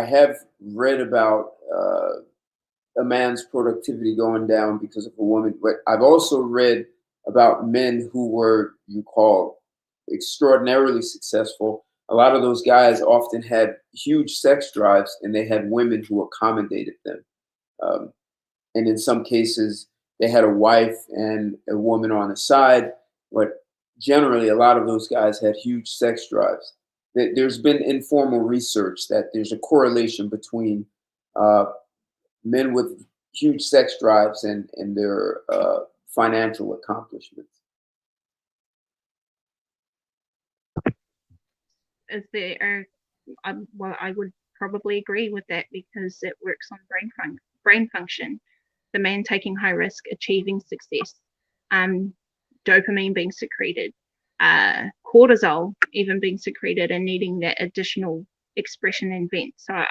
have read about a man's productivity going down because of a woman, but I've also read about men who were, you call, extraordinarily successful. A lot of those guys often had huge sex drives, and they had women who accommodated them. And in some cases, they had a wife and a woman on the side, but generally, a lot of those guys had huge sex drives. There's been informal research that there's a correlation between men with huge sex drives and their financial accomplishments. Is there? Well, I would probably agree with that because it works on brain function. The man taking high risk, achieving success, dopamine being secreted, cortisol even being secreted, and needing that additional expression and vent. So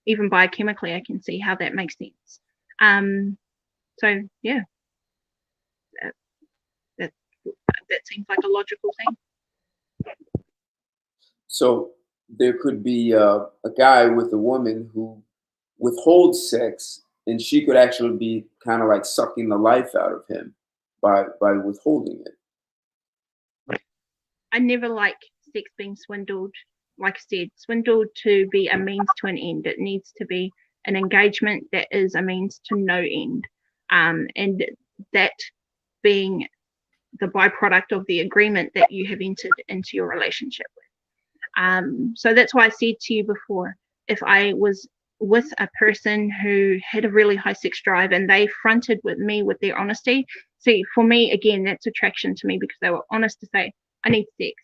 even biochemically, I can see how that makes sense. So yeah, that seems like a logical thing. So there could be a guy with a woman who withholds sex, and she could actually be kind of like sucking the life out of him by withholding it. I never like sex being swindled. like I said, swindled to be a means to an end. It needs to be an engagement that is a means to no end. And that being the byproduct of the agreement that you have entered into your relationship with. So that's why I said to you before, if I was with a person who had a really high sex drive and they fronted with me with their honesty, see, for me, again, that's attraction to me, because they were honest to say, I need sex.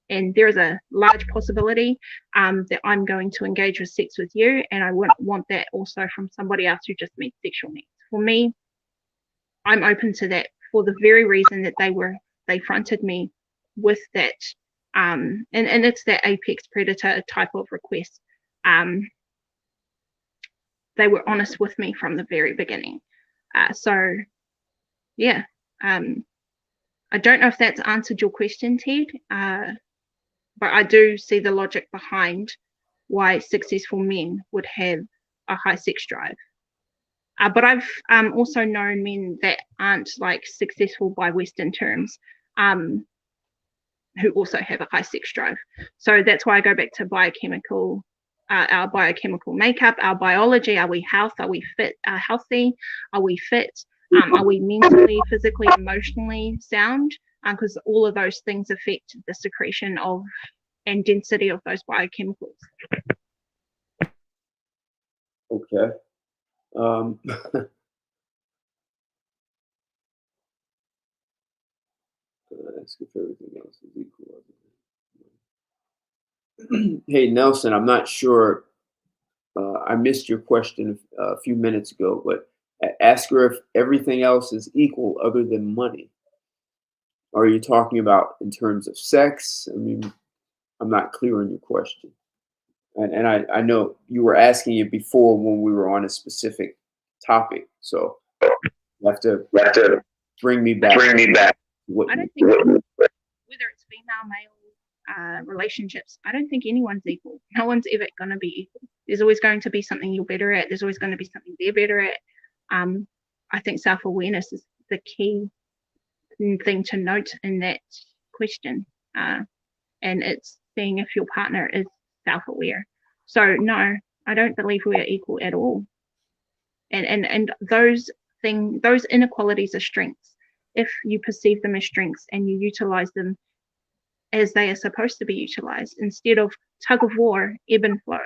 And there is a large possibility that I'm going to engage with sex with you, and I wouldn't want that also from somebody else who just meets sexual needs. For me, I'm open to that for the very reason that they fronted me with that, and it's that apex predator type of request. They were honest with me from the very beginning. So yeah, I don't know if that's answered your question, Ted, but I do see the logic behind why successful men would have a high sex drive. But I've also known men that aren't like successful by Western terms, who also have a high sex drive. So that's why I go back to our biochemical makeup, our biology. Are we healthy? Are we fit? Healthy? Are we fit? Are we mentally, physically, emotionally sound? Because all of those things affect the secretion of and density of those biochemicals. Okay. Ask if everything else is equal. Hey, Nelson, I'm not sure. I missed your question a few minutes ago, but ask her if everything else is equal other than money. Are you talking about in terms of sex? I mean, I'm not clear on your question. And I know you were asking it before when we were on a specific topic. So you have to bring me back. I don't think whether it's female, male relationships, I don't think anyone's equal. No one's ever going to be equal. There's always going to be something you're better at. There's always going to be something they're better at. I think self-awareness is the key thing to note in that question. And it's seeing if your partner is self-aware. So no, I don't believe we are equal at all. And those inequalities are strengths if you perceive them as strengths and you utilize them as they are supposed to be utilized, instead of tug of war, ebb and flow.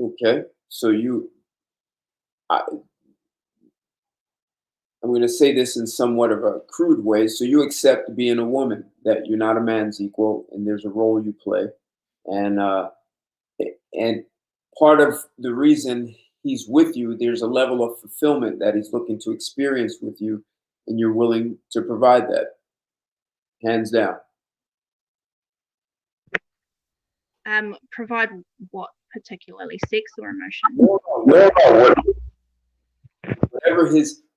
Okay, so I'm going to say this in somewhat of a crude way. So you accept being a woman, that you're not a man's equal, and there's a role you play, and part of the reason he's with you, there's a level of fulfillment that he's looking to experience with you, and you're willing to provide that, hands down. Provide what particularly, sex or emotion?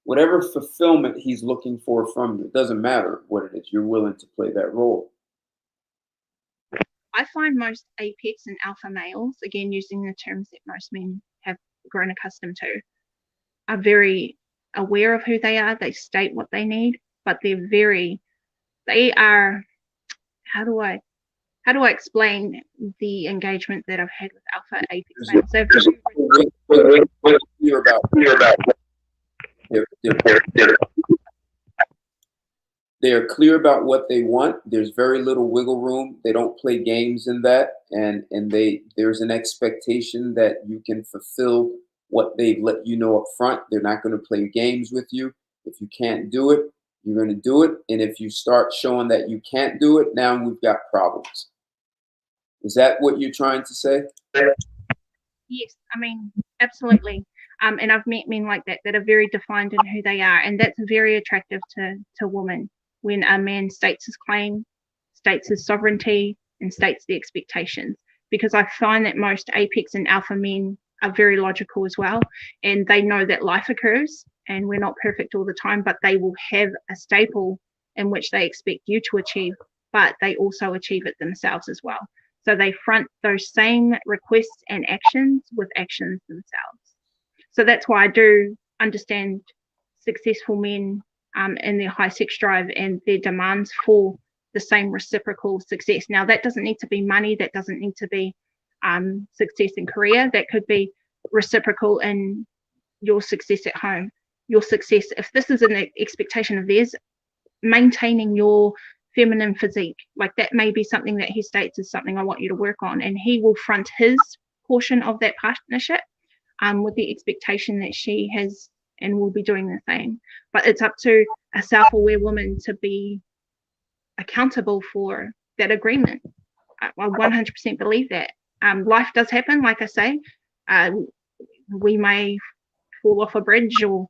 Whatever fulfillment he's looking for from you, it doesn't matter what it is, you're willing to play that role. I find most apex and alpha males, again using the terms that most men have grown accustomed to, are very aware of who they are. They state what they need, but they are, how do I explain the engagement that I've had with alpha apex males? They're clear about what they want. There's very little wiggle room. They don't play games in that, and there's an expectation that you can fulfill what they've let you know up front. They're not going to play games with you. If you can't do it, you're going to do it. And if you start showing that you can't do it, now we've got problems. Is that what you're trying to say? Yes, I mean, absolutely. And I've met men like that are very defined in who they are, and that's very attractive to women. When a man states his claim, states his sovereignty, and states the expectations, because I find that most apex and alpha men are very logical as well, and they know that life occurs and we're not perfect all the time, but they will have a staple in which they expect you to achieve, but they also achieve it themselves as well. So they front those same requests and actions with actions themselves. So that's why I do understand successful men and their high sex drive and their demands for the same reciprocal success. Now, that doesn't need to be money, that doesn't need to be success in career, that could be reciprocal in your success at home, your success, if this is an expectation of theirs, maintaining your feminine physique, like that may be something that he states is something I want you to work on, and he will front his portion of that partnership with the expectation that she has and will be doing the same. But it's up to a self-aware woman to be accountable for that agreement. I 100% believe that. Life does happen, like I say. We may fall off a bridge, or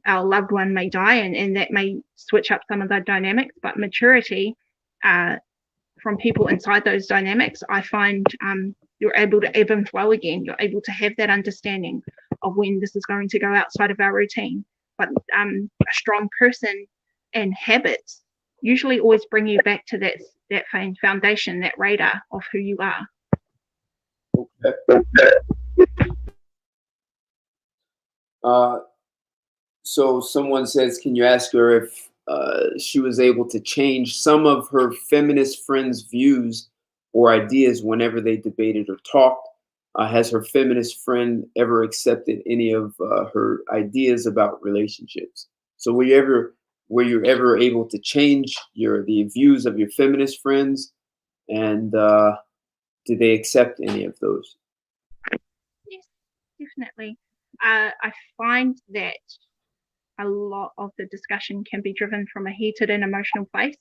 our loved one may die, and that may switch up some of the dynamics. But maturity from people inside those dynamics, I find you're able to ebb and flow again. You're able to have that understanding of when this is going to go outside of our routine. But a strong person and habits usually always bring you back to that foundation, that radar of who you are. So someone says, can you ask her if she was able to change some of her feminist friends' views or ideas whenever they debated or talked? Has her feminist friend ever accepted any of her ideas about relationships? So were you ever able to change the views of your feminist friends, and did they accept any of those? Yes, definitely. I find that a lot of the discussion can be driven from a heated and emotional place.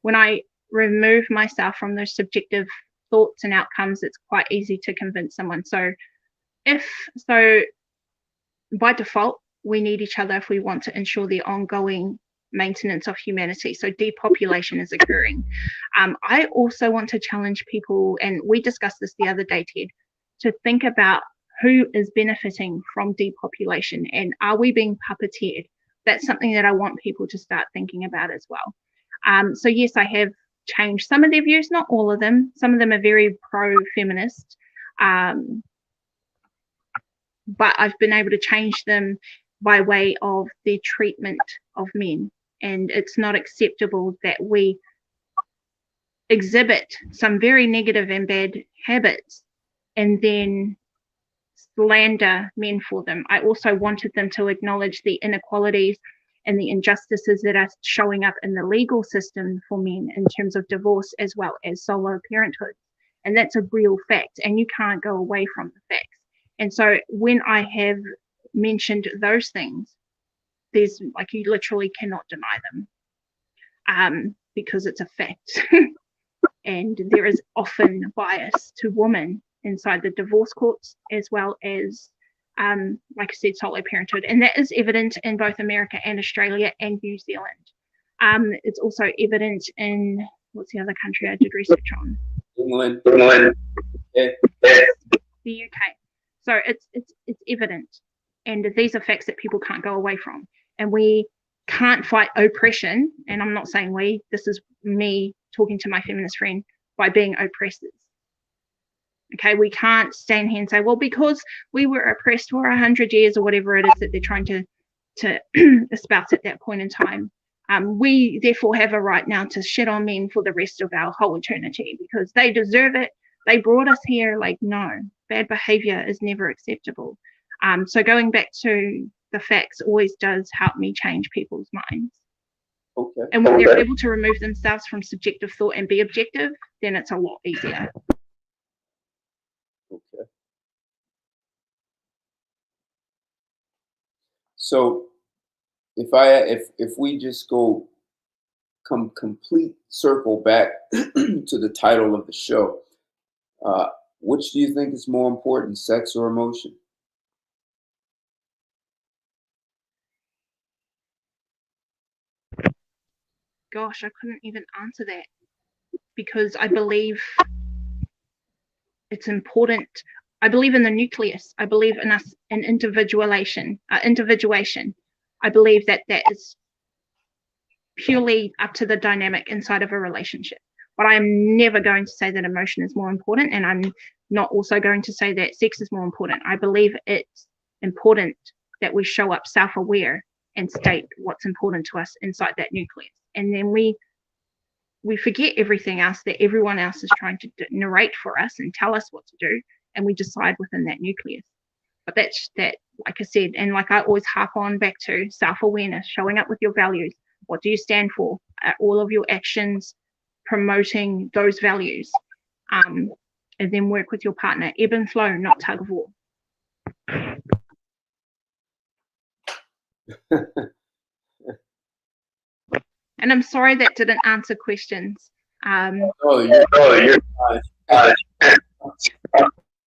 When I remove myself from those subjective thoughts and outcomes, it's quite easy to convince someone. So by default, we need each other if we want to ensure the ongoing maintenance of humanity. So depopulation is occurring. I also want to challenge people, and we discussed this the other day, Ted, to think about who is benefiting from depopulation, and are we being puppeteered? That's something that I want people to start thinking about as well. So yes, I have changed some of their views, not all of them. Some of them are very pro-feminist, but I've been able to change them by way of their treatment of men. And it's not acceptable that we exhibit some very negative and bad habits and then slander men for them. I also wanted them to acknowledge the inequalities and the injustices that are showing up in the legal system for men in terms of divorce as well as solo parenthood. And that's a real fact, and you can't go away from the facts. And so when I have mentioned those things, there's you literally cannot deny them because it's a fact. And there is often bias to women inside the divorce courts, as well as, like I said, solo parenthood. And that is evident in both America and Australia and New Zealand. It's also evident in, what's the other country I did research on? England. The UK. So it's evident. And these are facts that people can't go away from. And we can't fight oppression. And I'm not saying we, this is me talking to my feminist friend, by being oppressors. Okay, we can't stand here and say, well, because we were oppressed for 100 years or whatever it is that they're trying to espouse at that point in time. We therefore have a right now to shit on men for the rest of our whole eternity because they deserve it. They brought us here. No, bad behavior is never acceptable. So going back to the facts always does help me change people's minds. Okay. And when they're able to remove themselves from subjective thought and be objective, then it's a lot easier. Okay. So if we just come complete circle back to the title of the show, which do you think is more important, sex or emotion? Gosh, I couldn't even answer that because I believe it's important. I believe in the nucleus. I believe in us in individuation. I believe that is purely up to the dynamic inside of a relationship. But I'm never going to say that emotion is more important, and I'm not also going to say that sex is more important. I believe it's important that we show up self-aware and state what's important to us inside that nucleus. And then we we forget everything else that everyone else is trying to narrate for us and tell us what to do, and we decide within that nucleus. But that's that, like I said, and like I always harp on back to self-awareness, showing up with your values. What do you stand for? All of your actions promoting those values, and then work with your partner. Ebb and flow, not tug of war. And I'm sorry that didn't answer questions. You're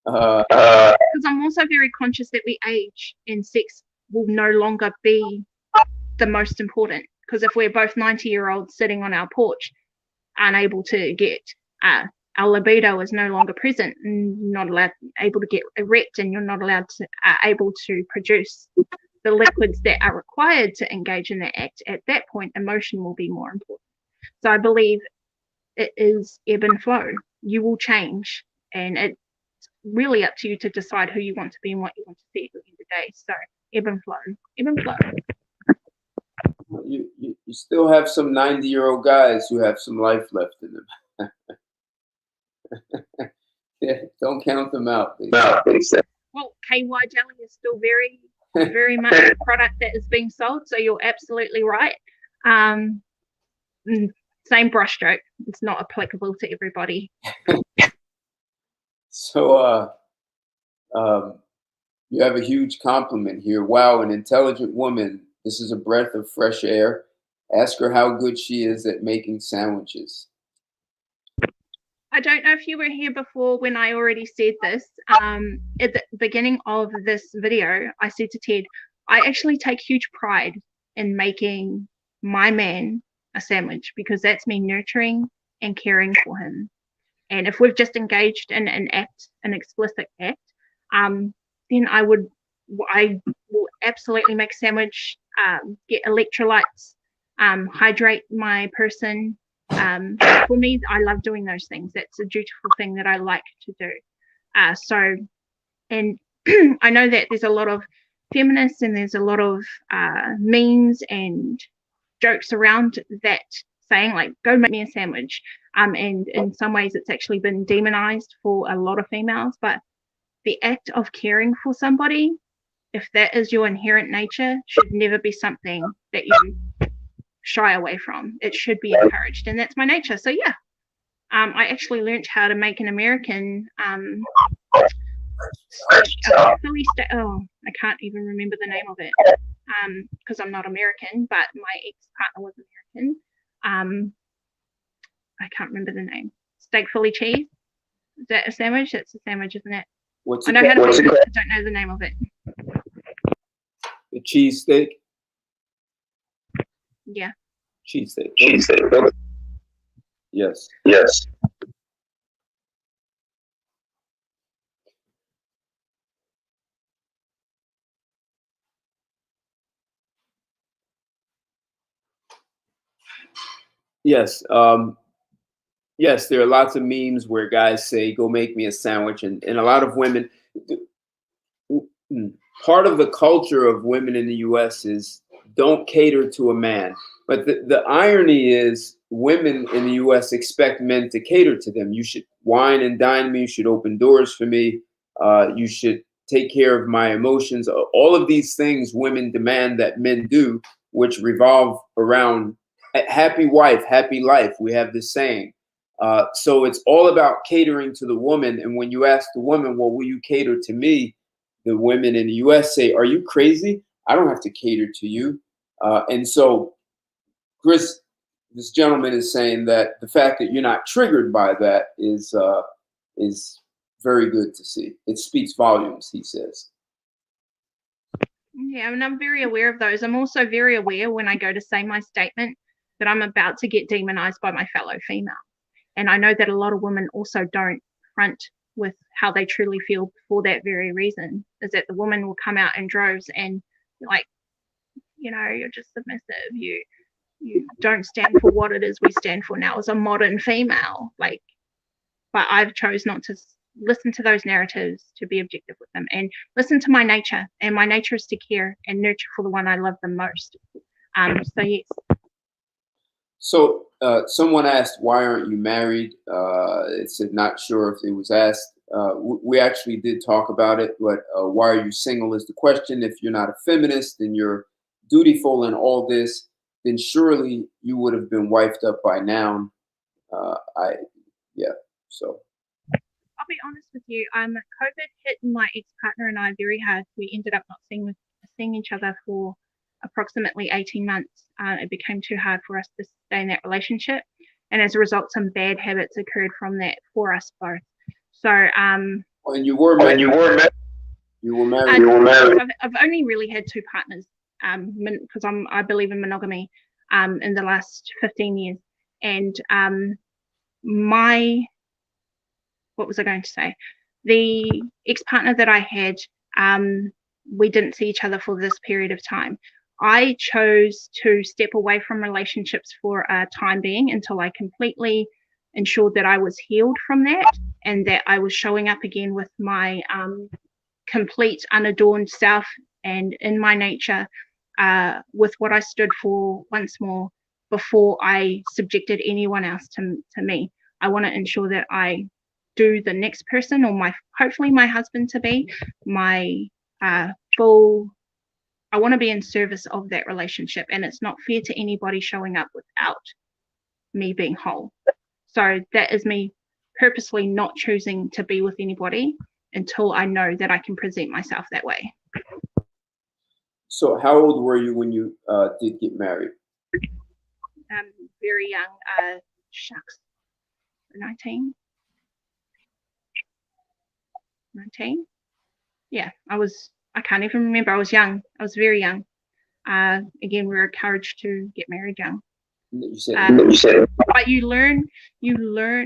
Because I'm also very conscious that we age and sex will no longer be the most important. Because if we're both 90-year-olds sitting on our porch, unable to get, our libido is no longer present, and not allowed, able to get erect, and you're not allowed to, able to produce the liquids that are required to engage in that act, at that point, emotion will be more important. So I believe it is ebb and flow. You will change, and it's really up to you to decide who you want to be and what you want to see at the end of the day. So ebb and flow, ebb and flow. you still have some 90-year-old guys who have some life left in them. Yeah, don't count them out. Well, KY jelly is still very, very much a product that is being sold. So you're absolutely right. Same brushstroke. It's not applicable to everybody. So, you have a huge compliment here. Wow, an intelligent woman. This is a breath of fresh air. Ask her how good she is at making sandwiches. I don't know if you were here before when I already said this. At the beginning of this video, I said to Ted, I actually take huge pride in making my man a sandwich, because that's me nurturing and caring for him. And if we've just engaged in an explicit act, then I will absolutely make a sandwich, get electrolytes, hydrate my person. For me, I love doing those things. That's a dutiful thing that I like to do. And I know that there's a lot of feminists and there's a lot of memes and jokes around that saying, like, go make me a sandwich. And in some ways it's actually been demonized for a lot of females, but the act of caring for somebody, if that is your inherent nature, should never be something that you shy away from. It should be encouraged, and that's my nature. So yeah, I actually learned how to make an American I can't even remember the name of it, because I'm not American, but my ex-partner was American. I can't remember the name. Steak Philly cheese. Is that a sandwich? That's a sandwich, isn't it? I know how to make it. I don't know the name of it. The cheese steak? Yeah. Cheese steak. Yes. Yes. Yes, there are lots of memes where guys say, go make me a sandwich. And a lot of women, part of the culture of women in the US is don't cater to a man. But the irony is women in the US expect men to cater to them. You should wine and dine me. You should open doors for me. You should take care of my emotions. All of these things women demand that men do, which revolve around happy wife, happy life. We have this saying. So it's all about catering to the woman. And when you ask the woman, well, will you cater to me? The women in the US say, are you crazy? I don't have to cater to you. And so Chris, this gentleman is saying that the fact that you're not triggered by that is very good to see. It speaks volumes, he says. Yeah, and I'm very aware of those. I'm also very aware when I go to say my statement that I'm about to get demonized by my fellow female. And I know that a lot of women also don't front with how they truly feel for that very reason, is that the woman will come out in droves and like, you know, you're just submissive. You don't stand for what it is we stand for now as a modern female. Like, but I've chose not to listen to those narratives, to be objective with them and listen to my nature. And my nature is to care and nurture for the one I love the most. So yes. So someone asked, why aren't you married? It said, not sure if it was asked. We actually did talk about it, but why are you single is the question. If you're not a feminist and you're dutiful in all this, then surely you would have been wifed up by now. Yeah, so. I'll be honest with you. COVID hit my ex-partner and I very hard. We ended up not seeing each other for approximately 18 months. It became too hard for us to stay in that relationship, and as a result, some bad habits occurred from that for us both. So, And you were married. You were married. You were married. I've only really had two partners, because I believe in monogamy, in the last 15 years, and what was I going to say? The ex-partner that I had, we didn't see each other for this period of time. I chose to step away from relationships for a time being until I completely ensured that I was healed from that and that I was showing up again with my complete unadorned self and in my nature, with what I stood for once more before I subjected anyone else to me. I want to ensure that I do the next person, or hopefully my husband to be, my full, I want to be in service of that relationship, and it's not fair to anybody showing up without me being whole. So that is me purposely not choosing to be with anybody until I know that I can present myself that way. So how old were you when you did get married? Very young, 19. Yeah, I can't even remember. I was young. I was very young. Again, we were encouraged to get married young. You said. But you learn,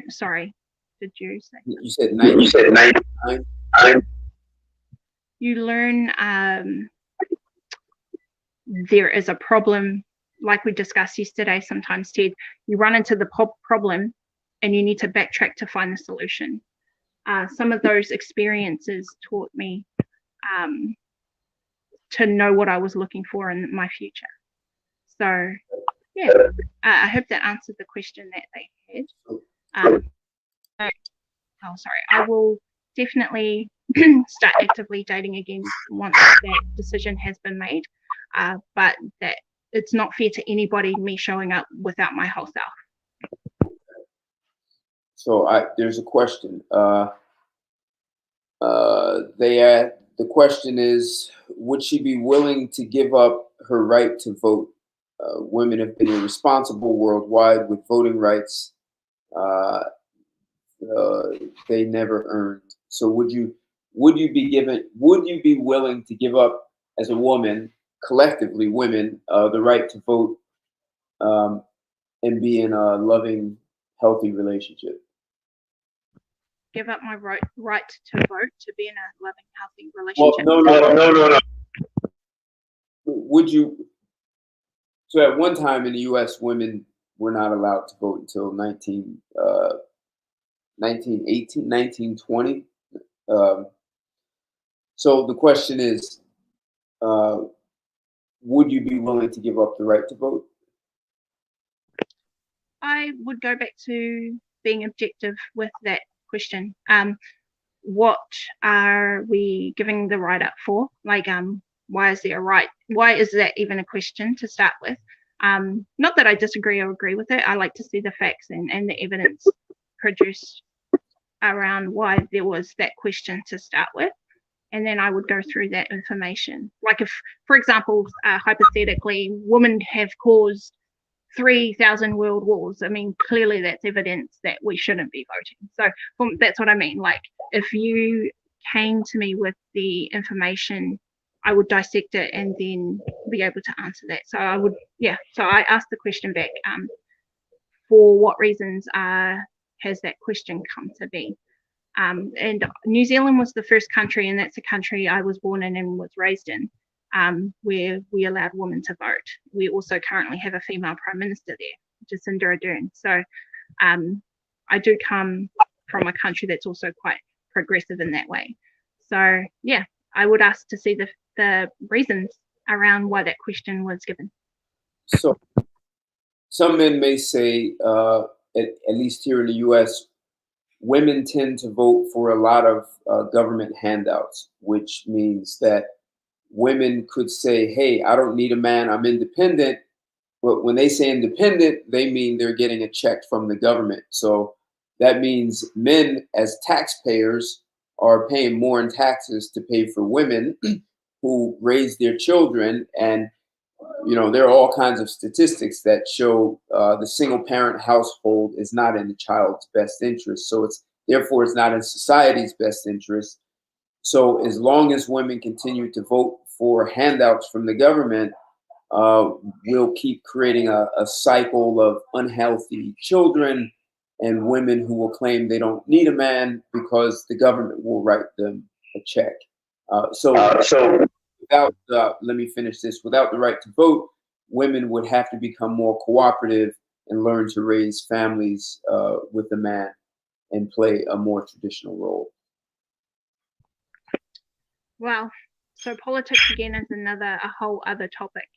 sorry, did you say? You said 9. You said 9. You learn there is a problem, like we discussed yesterday sometimes, Ted. You run into the problem and you need to backtrack to find the solution. Some of those experiences taught me to know what I was looking for in my future. So, yeah, I hope that answered the question that they had. I will definitely start actively dating again once that decision has been made, but that it's not fair to anybody, me showing up without my whole self. So there's a question. The question is, would she be willing to give up her right to vote? Women have been irresponsible worldwide with voting rights they never earned. So would you be willing to give up, as a woman, collectively women, the right to vote and be in a loving, healthy relationship? Give up my right to vote to be in a loving, healthy relationship? Well, no. Would you? So at one time in the U.S., women were not allowed to vote until 1918, 1920. So the question is, would you be willing to give up the right to vote? I would go back to being objective with that question. What are we giving the right up for? Like, why is there a right? Why is that even a question to start with? Not that I disagree or agree with it. I like to see the facts and the evidence produced around why there was that question to start with. And then I would go through that information. Like if, for example, hypothetically, women have caused 3,000 world wars. I mean, clearly that's evidence that we shouldn't be voting. So that's what I mean. Like if you came to me with the information, I would dissect it and then be able to answer that. So I would, yeah. So I asked the question back, for what reasons has that question come to be? And New Zealand was the first country, and that's a country I was born in and was raised in, where we allowed women to vote. We also currently have a female prime minister there, Jacinda Ardern. So I do come from a country that's also quite progressive in that way. So yeah, I would ask to see the reasons around why that question was given. some men may say, at least here in the U.S., women tend to vote for a lot of government handouts, which means that women could say, hey, I don't need a man, I'm independent. But when they say independent, they mean they're getting a check from the government. So that means men as taxpayers are paying more in taxes to pay for women who raise their children. And, you know, there are all kinds of statistics that show the single parent household is not in the child's best interest. So therefore it's not in society's best interest. So as long as women continue to vote for handouts from the government, we'll keep creating a cycle of unhealthy children and women who will claim they don't need a man because the government will write them a check. So without, let me finish this, without the right to vote, women would have to become more cooperative and learn to raise families with a man and play a more traditional role. Wow. So politics again is a whole other topic.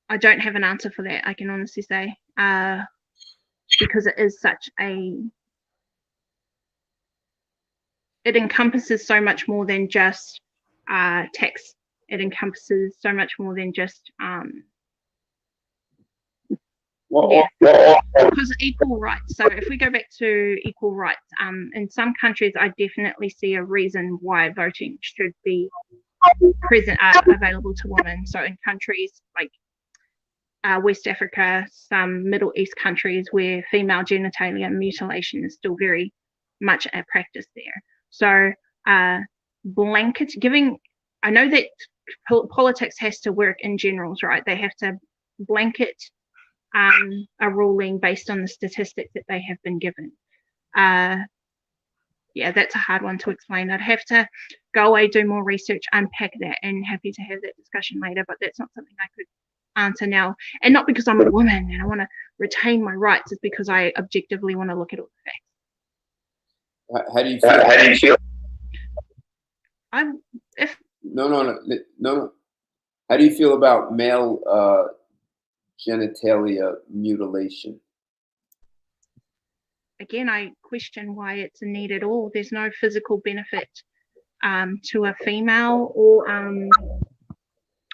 I don't have an answer for that, I can honestly say, because it is it encompasses so much more than just tax. It encompasses so much more than just because equal rights. So if we go back to equal rights, in some countries, I definitely see a reason why voting should be available to women. So in countries like West Africa, some Middle East countries where female genitalia mutilation is still very much a practice there. So blanket giving, I know that politics has to work in generals, right? They have to blanket a ruling based on the statistics that they have been given. Yeah, that's a hard one to explain. I'd have to go away, do more research, unpack that, and happy to have that discussion later, but that's not something I could answer now. And not because I'm a woman and I want to retain my rights, it's because I objectively want to look at all the facts. How do you feel? How do you feel? No. How do you feel about male genitalia mutilation? Again, I question why it's a need at all. There's no physical benefit to a female, or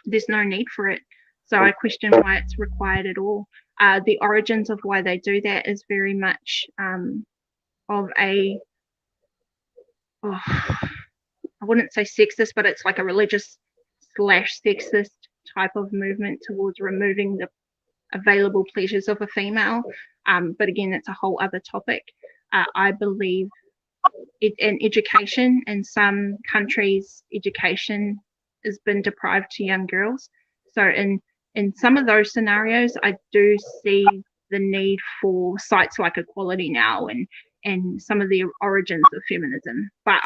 there's no need for it. So I question why it's required at all. The origins of why they do that is very much of a, I wouldn't say sexist, but it's like a religious/sexist type of movement towards removing the available pleasures of a female. But again, that's a whole other topic. I believe in education, in some countries, education has been deprived to young girls. So in some of those scenarios, I do see the need for sites like Equality Now and some of the origins of feminism. But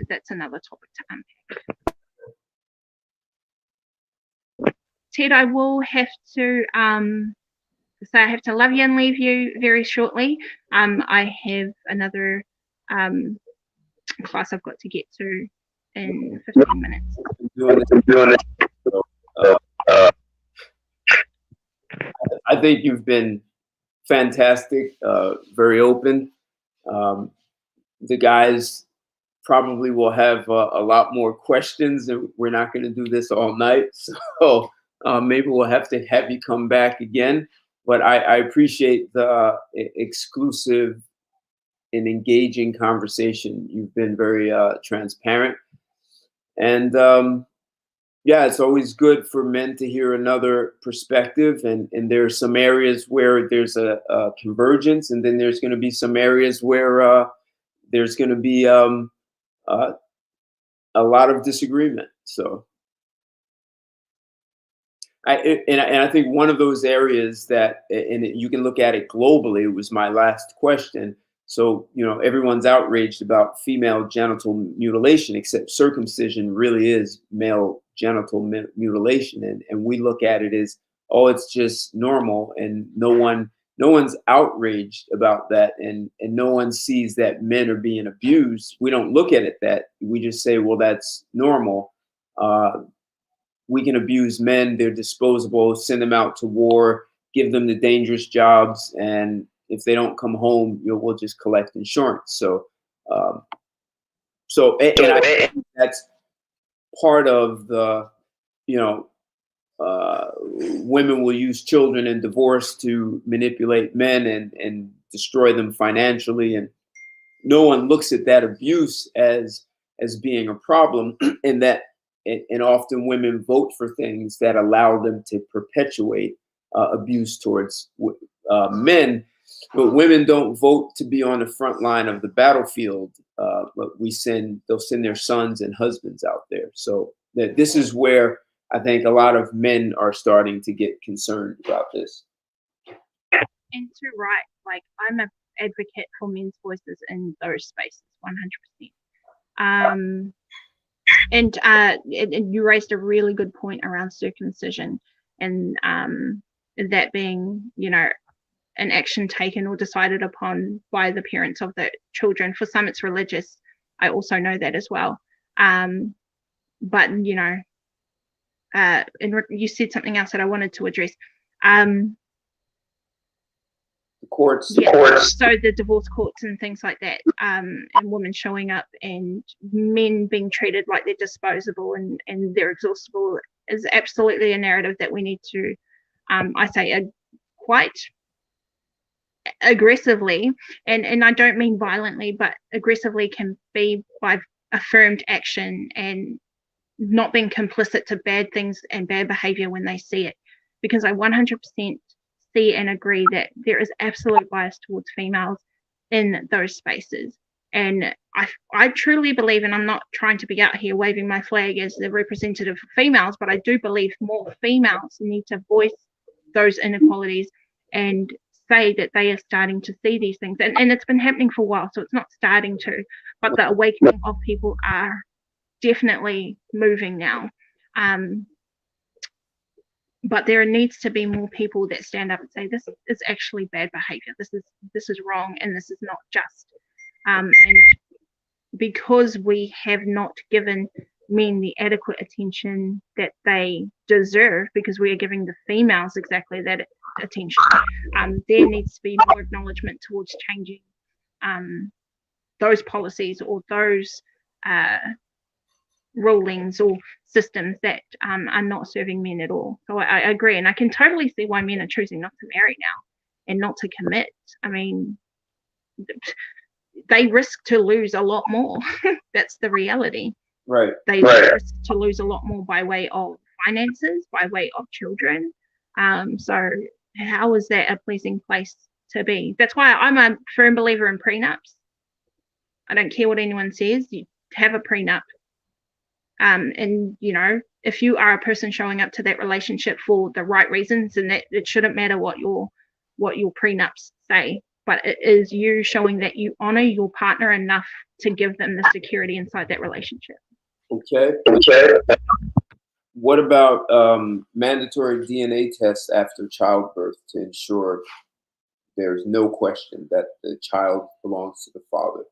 that's another topic to unpack. Ted, I will have to say I have to love you and leave you very shortly. I have another class I've got to get to in 15 minutes. I think you've been fantastic, very open. The guys probably will have a lot more questions, and we're not going to do this all night. So maybe we'll have to have you come back again. But I appreciate the exclusive and engaging conversation. You've been very transparent. And yeah, it's always good for men to hear another perspective. And there are some areas where there's a convergence, and then there's going to be some areas where there's going to be a lot of disagreement. So I think one of those areas that, and you can look at it globally, was my last question. So, you know, everyone's outraged about female genital mutilation, except circumcision really is male genital mutilation. And we look at it as, oh, it's just normal, and no one's outraged about that, and no one sees that men are being abused. We don't look at it that, we just say, well, that's normal. we can abuse men. They're disposable, send them out to war, give them the dangerous jobs. And if they don't come home, we'll just collect insurance. So, and I think that's part of the, women will use children and divorce to manipulate men and destroy them financially. And no one looks at that abuse as being a problem, and often women vote for things that allow them to perpetuate abuse towards men. But women don't vote to be on the front line of the battlefield. But they'll send their sons and husbands out there. So this is where I think a lot of men are starting to get concerned about this. And too right, like I'm an advocate for men's voices in those spaces, 100%. And you raised a really good point around circumcision, and that being, an action taken or decided upon by the parents of the children. For some, it's religious. I also know that as well. But and you said something else that I wanted to address. The courts. Yeah. So the divorce courts and things like that, and women showing up and men being treated like they're disposable and they're exhaustible is absolutely a narrative that we need to, I say, quite aggressively, and I don't mean violently, but aggressively can be by affirmed action and not being complicit to bad things and bad behavior when they see it. Because I 100% see and agree that there is absolute bias towards females in those spaces. And I truly believe, and I'm not trying to be out here waving my flag as the representative of females, but I do believe more females need to voice those inequalities and say that they are starting to see these things. And it's been happening for a while, so it's not starting to, but the awakening of people are definitely moving now. But there needs to be more people that stand up and say, this is actually bad behavior. This is wrong, and this is not just. And because we have not given men the adequate attention that they deserve, because we are giving the females exactly that attention, there needs to be more acknowledgement towards changing those policies or those rulings or systems that are not serving men at all. So I agree, and I can totally see why men are choosing not to marry now and not to commit. I mean, they risk to lose a lot more. That's the reality. Right. They risk to lose a lot more by way of finances, by way of children. So how is that a pleasing place to be? That's why I'm a firm believer in prenups. I don't care what anyone says. You have a prenup. And if you are a person showing up to that relationship for the right reasons, and that it shouldn't matter what your prenups say, but it is you showing that you honor your partner enough to give them the security inside that relationship. Okay. What about mandatory DNA tests after childbirth to ensure there's no question that the child belongs to the father?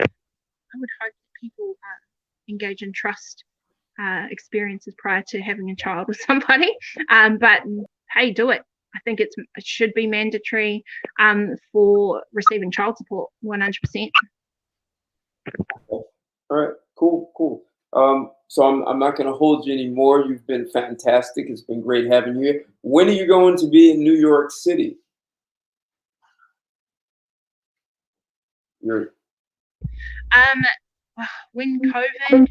I would hope that people engage in trust experiences prior to having a child with somebody, but hey, do it. I think it should be mandatory for receiving child support, 100%. All right, cool. So I'm not going to hold you anymore. You've been fantastic. It's been great having you here. When are you going to be in New York City? When COVID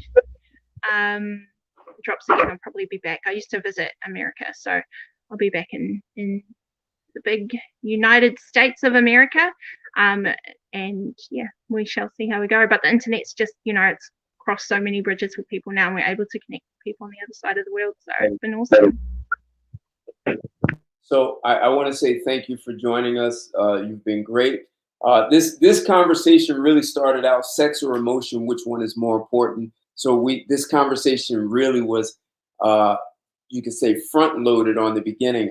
drops again, I'll probably be back. I used to visit America, so I'll be back in the big United States of America. And yeah, we shall see how we go. But the internet's just, it's crossed so many bridges with people now, and we're able to connect with people on the other side of the world. So it's been awesome. So I want to say thank you for joining us. You've been great. This conversation really started out sex or emotion, which one is more important. So this conversation really was, you could say, front loaded on the beginning.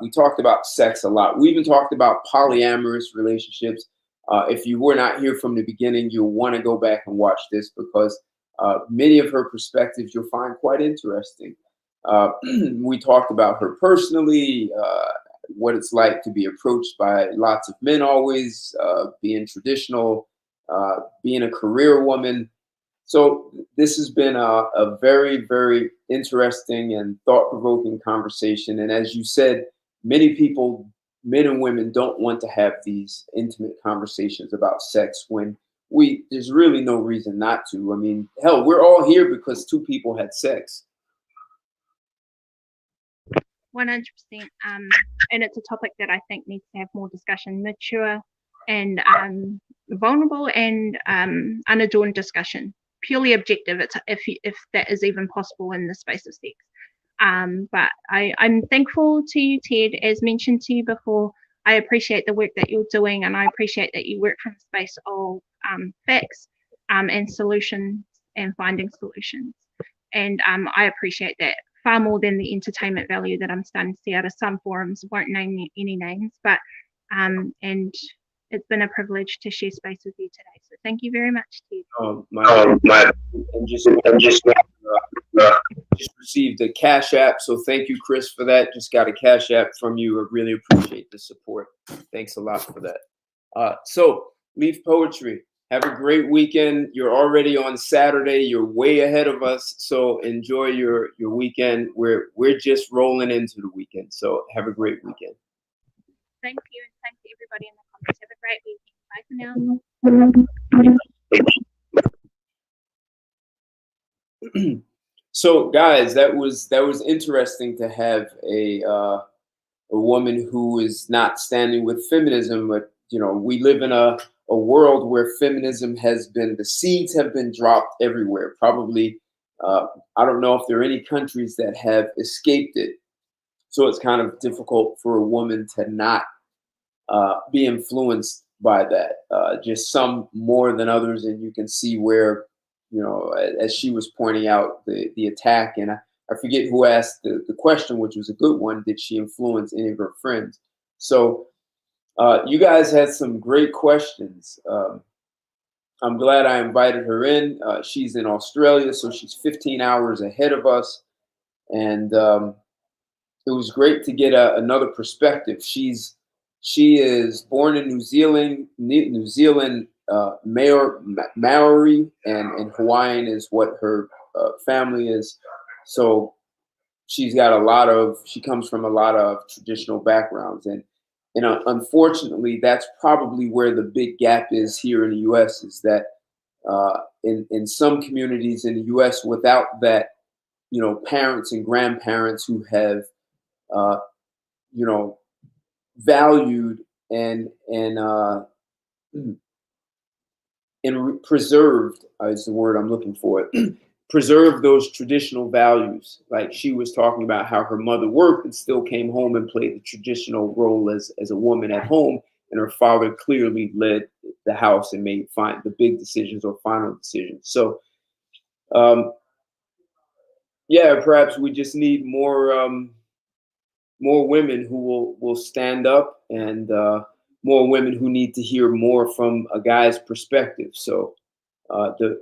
We talked about sex a lot. We even talked about polyamorous relationships. If you were not here from the beginning, you'll want to go back and watch this, because Many of her perspectives you'll find quite interesting. We talked about her personally, what it's like to be approached by lots of men always, being traditional, being a career woman. So this has been a very, very interesting and thought-provoking conversation. And as you said, many people, men and women, don't want to have these intimate conversations about sex when there's really no reason not to. I mean, hell, we're all here because two people had sex. 100%. And it's a topic that I think needs to have more discussion, mature and vulnerable and unadorned discussion, purely objective. It's if that is even possible in the space of sex. But I'm thankful to you, Ted. As mentioned to you before, I appreciate the work that you're doing, and I appreciate that you work from a space of facts and solutions and finding solutions. And I appreciate that far more than the entertainment value that I'm starting to see out of some forums. Won't name any names, but and it's been a privilege to share space with you today. So thank you very much, Ted. Just received a Cash App, so thank you, Chris, for that. Just got a Cash App from you. I really appreciate the support. Thanks a lot for that. So Leef Poetry, have a great weekend. You're already on Saturday. You're way ahead of us, so enjoy your weekend. We're just rolling into the weekend, so have a great weekend. Thank you, and thanks to everybody in the comments. Have a great weekend. Bye for now. So, guys, that was interesting to have a woman who is not standing with feminism, but we live in a world where feminism the seeds have been dropped everywhere. Probably, I don't know if there are any countries that have escaped it. So it's kind of difficult for a woman to not be influenced by that. Just some more than others, and you can see where, as she was pointing out, the attack, and I forget who asked the question, which was a good one. Did she influence any of her friends? So you guys had some great questions. I'm glad I invited her in. She's in Australia, so she's 15 hours ahead of us. And it was great to get another perspective. She is born in New Zealand, Maori, and Hawaiian is what her family is. So she comes from a lot of traditional backgrounds. And unfortunately, that's probably where the big gap is here in the U.S. is that in some communities in the U.S. without that, parents and grandparents who have, valued and preserved is the word I'm looking for. Preserve those traditional values. Like she was talking about how her mother worked and still came home and played the traditional role as a woman at home, and her father clearly led the house and made the big decisions or final decisions. So yeah, perhaps we just need more women who will stand up, and more women who need to hear more from a guy's perspective. So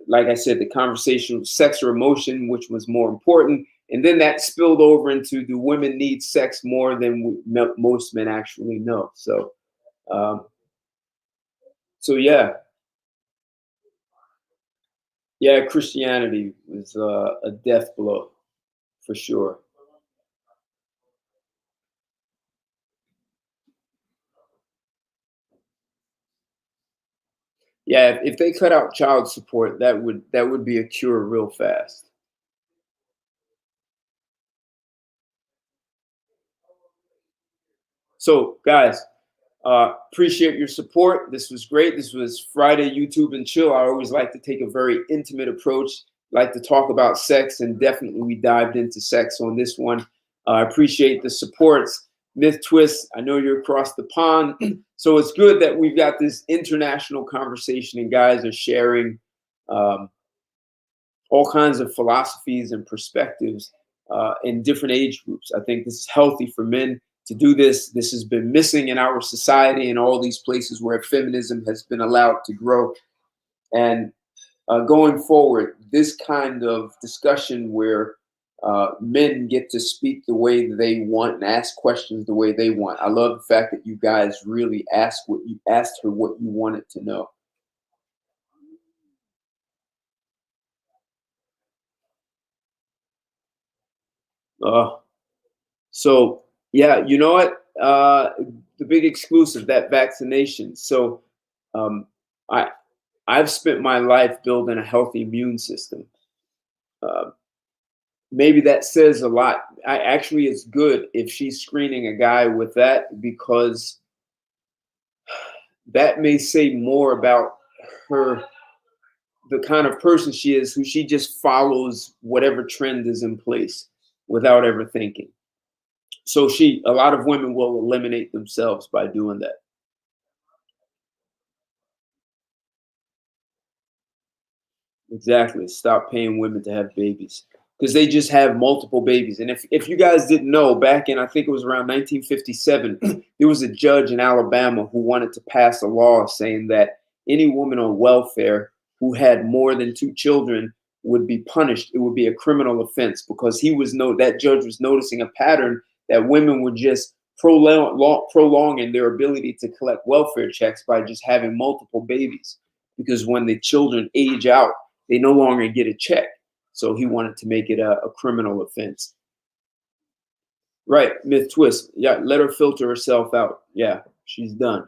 like I said, the conversation was sex or emotion, which was more important. And then that spilled over into, do women need sex more than most men actually know? So, yeah. Yeah, Christianity was a death blow for sure. Yeah, if they cut out child support, that would be a cure real fast. So, guys, appreciate your support. This was great. This was Friday YouTube and Chill. I always like to take a very intimate approach, like to talk about sex, and definitely we dived into sex on this one. I appreciate the supports. Myth Twist, I know you're across the pond. So it's good that we've got this international conversation and guys are sharing all kinds of philosophies and perspectives in different age groups. I think this is healthy for men to do this. This has been missing in our society and all these places where feminism has been allowed to grow. And going forward, this kind of discussion where men get to speak the way they want and ask questions the way they want. I love the fact that you guys really asked her what you wanted to know. So yeah, you know what? The big exclusive, that vaccination. So I I've spent my life building a healthy immune system. Uh, Maybe that says a lot. Actually, it's good if she's screening a guy with that, because that may say more about her, the kind of person she is, who she just follows whatever trend is in place without ever thinking. So a lot of women will eliminate themselves by doing that. Exactly. Stop paying women to have babies, because they just have multiple babies. And if you guys didn't know, back in, I think it was around 1957, there was a judge in Alabama who wanted to pass a law saying that any woman on welfare who had more than 2 children would be punished. It would be a criminal offense, because that judge was noticing a pattern that women were just prolonging their ability to collect welfare checks by just having multiple babies, because when the children age out, they no longer get a check. So he wanted to make it a criminal offense. Right, myth twist. Yeah, let her filter herself out. Yeah, she's done.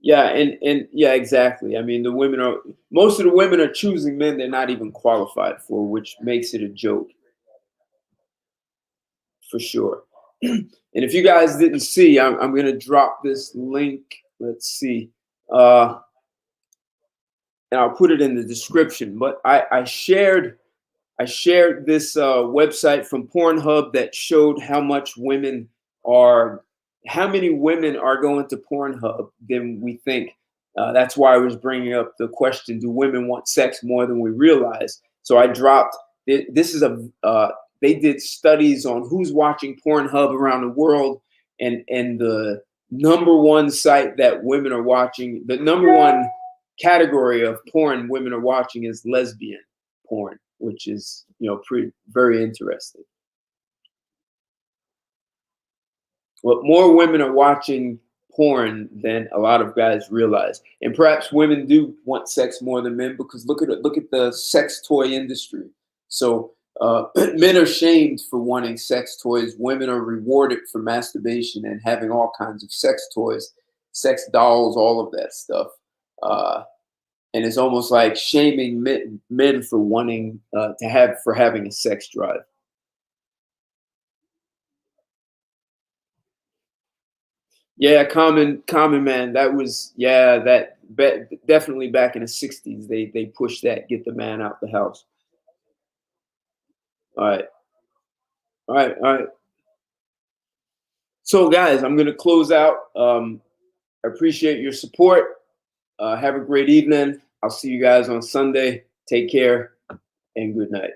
Yeah, and yeah, exactly. I mean, most of the women are choosing men they're not even qualified for, which makes it a joke, for sure. And if you guys didn't see, I'm gonna drop this link. Let's see. And I'll put it in the description. But I shared this website from Pornhub that showed how many women are going to Pornhub than we think. That's why I was bringing up the question: do women want sex more than we realize? So I dropped. This is they did studies on who's watching Pornhub around the world, and the number one site that women are watching, the number one category of porn women are watching is lesbian porn, which is very interesting. But more women are watching porn than a lot of guys realize, and perhaps women do want sex more than men, because look at the sex toy industry. So men are shamed for wanting sex toys. Women are rewarded for masturbation and having all kinds of sex toys, sex dolls, all of that stuff. And it's almost like shaming men for wanting for having a sex drive. Yeah, common man. That was definitely back in the '60s. They pushed that, get the man out the house. All right, all right. So guys, I'm gonna close out. I appreciate your support. Have a great evening. I'll see you guys on Sunday. Take care and good night.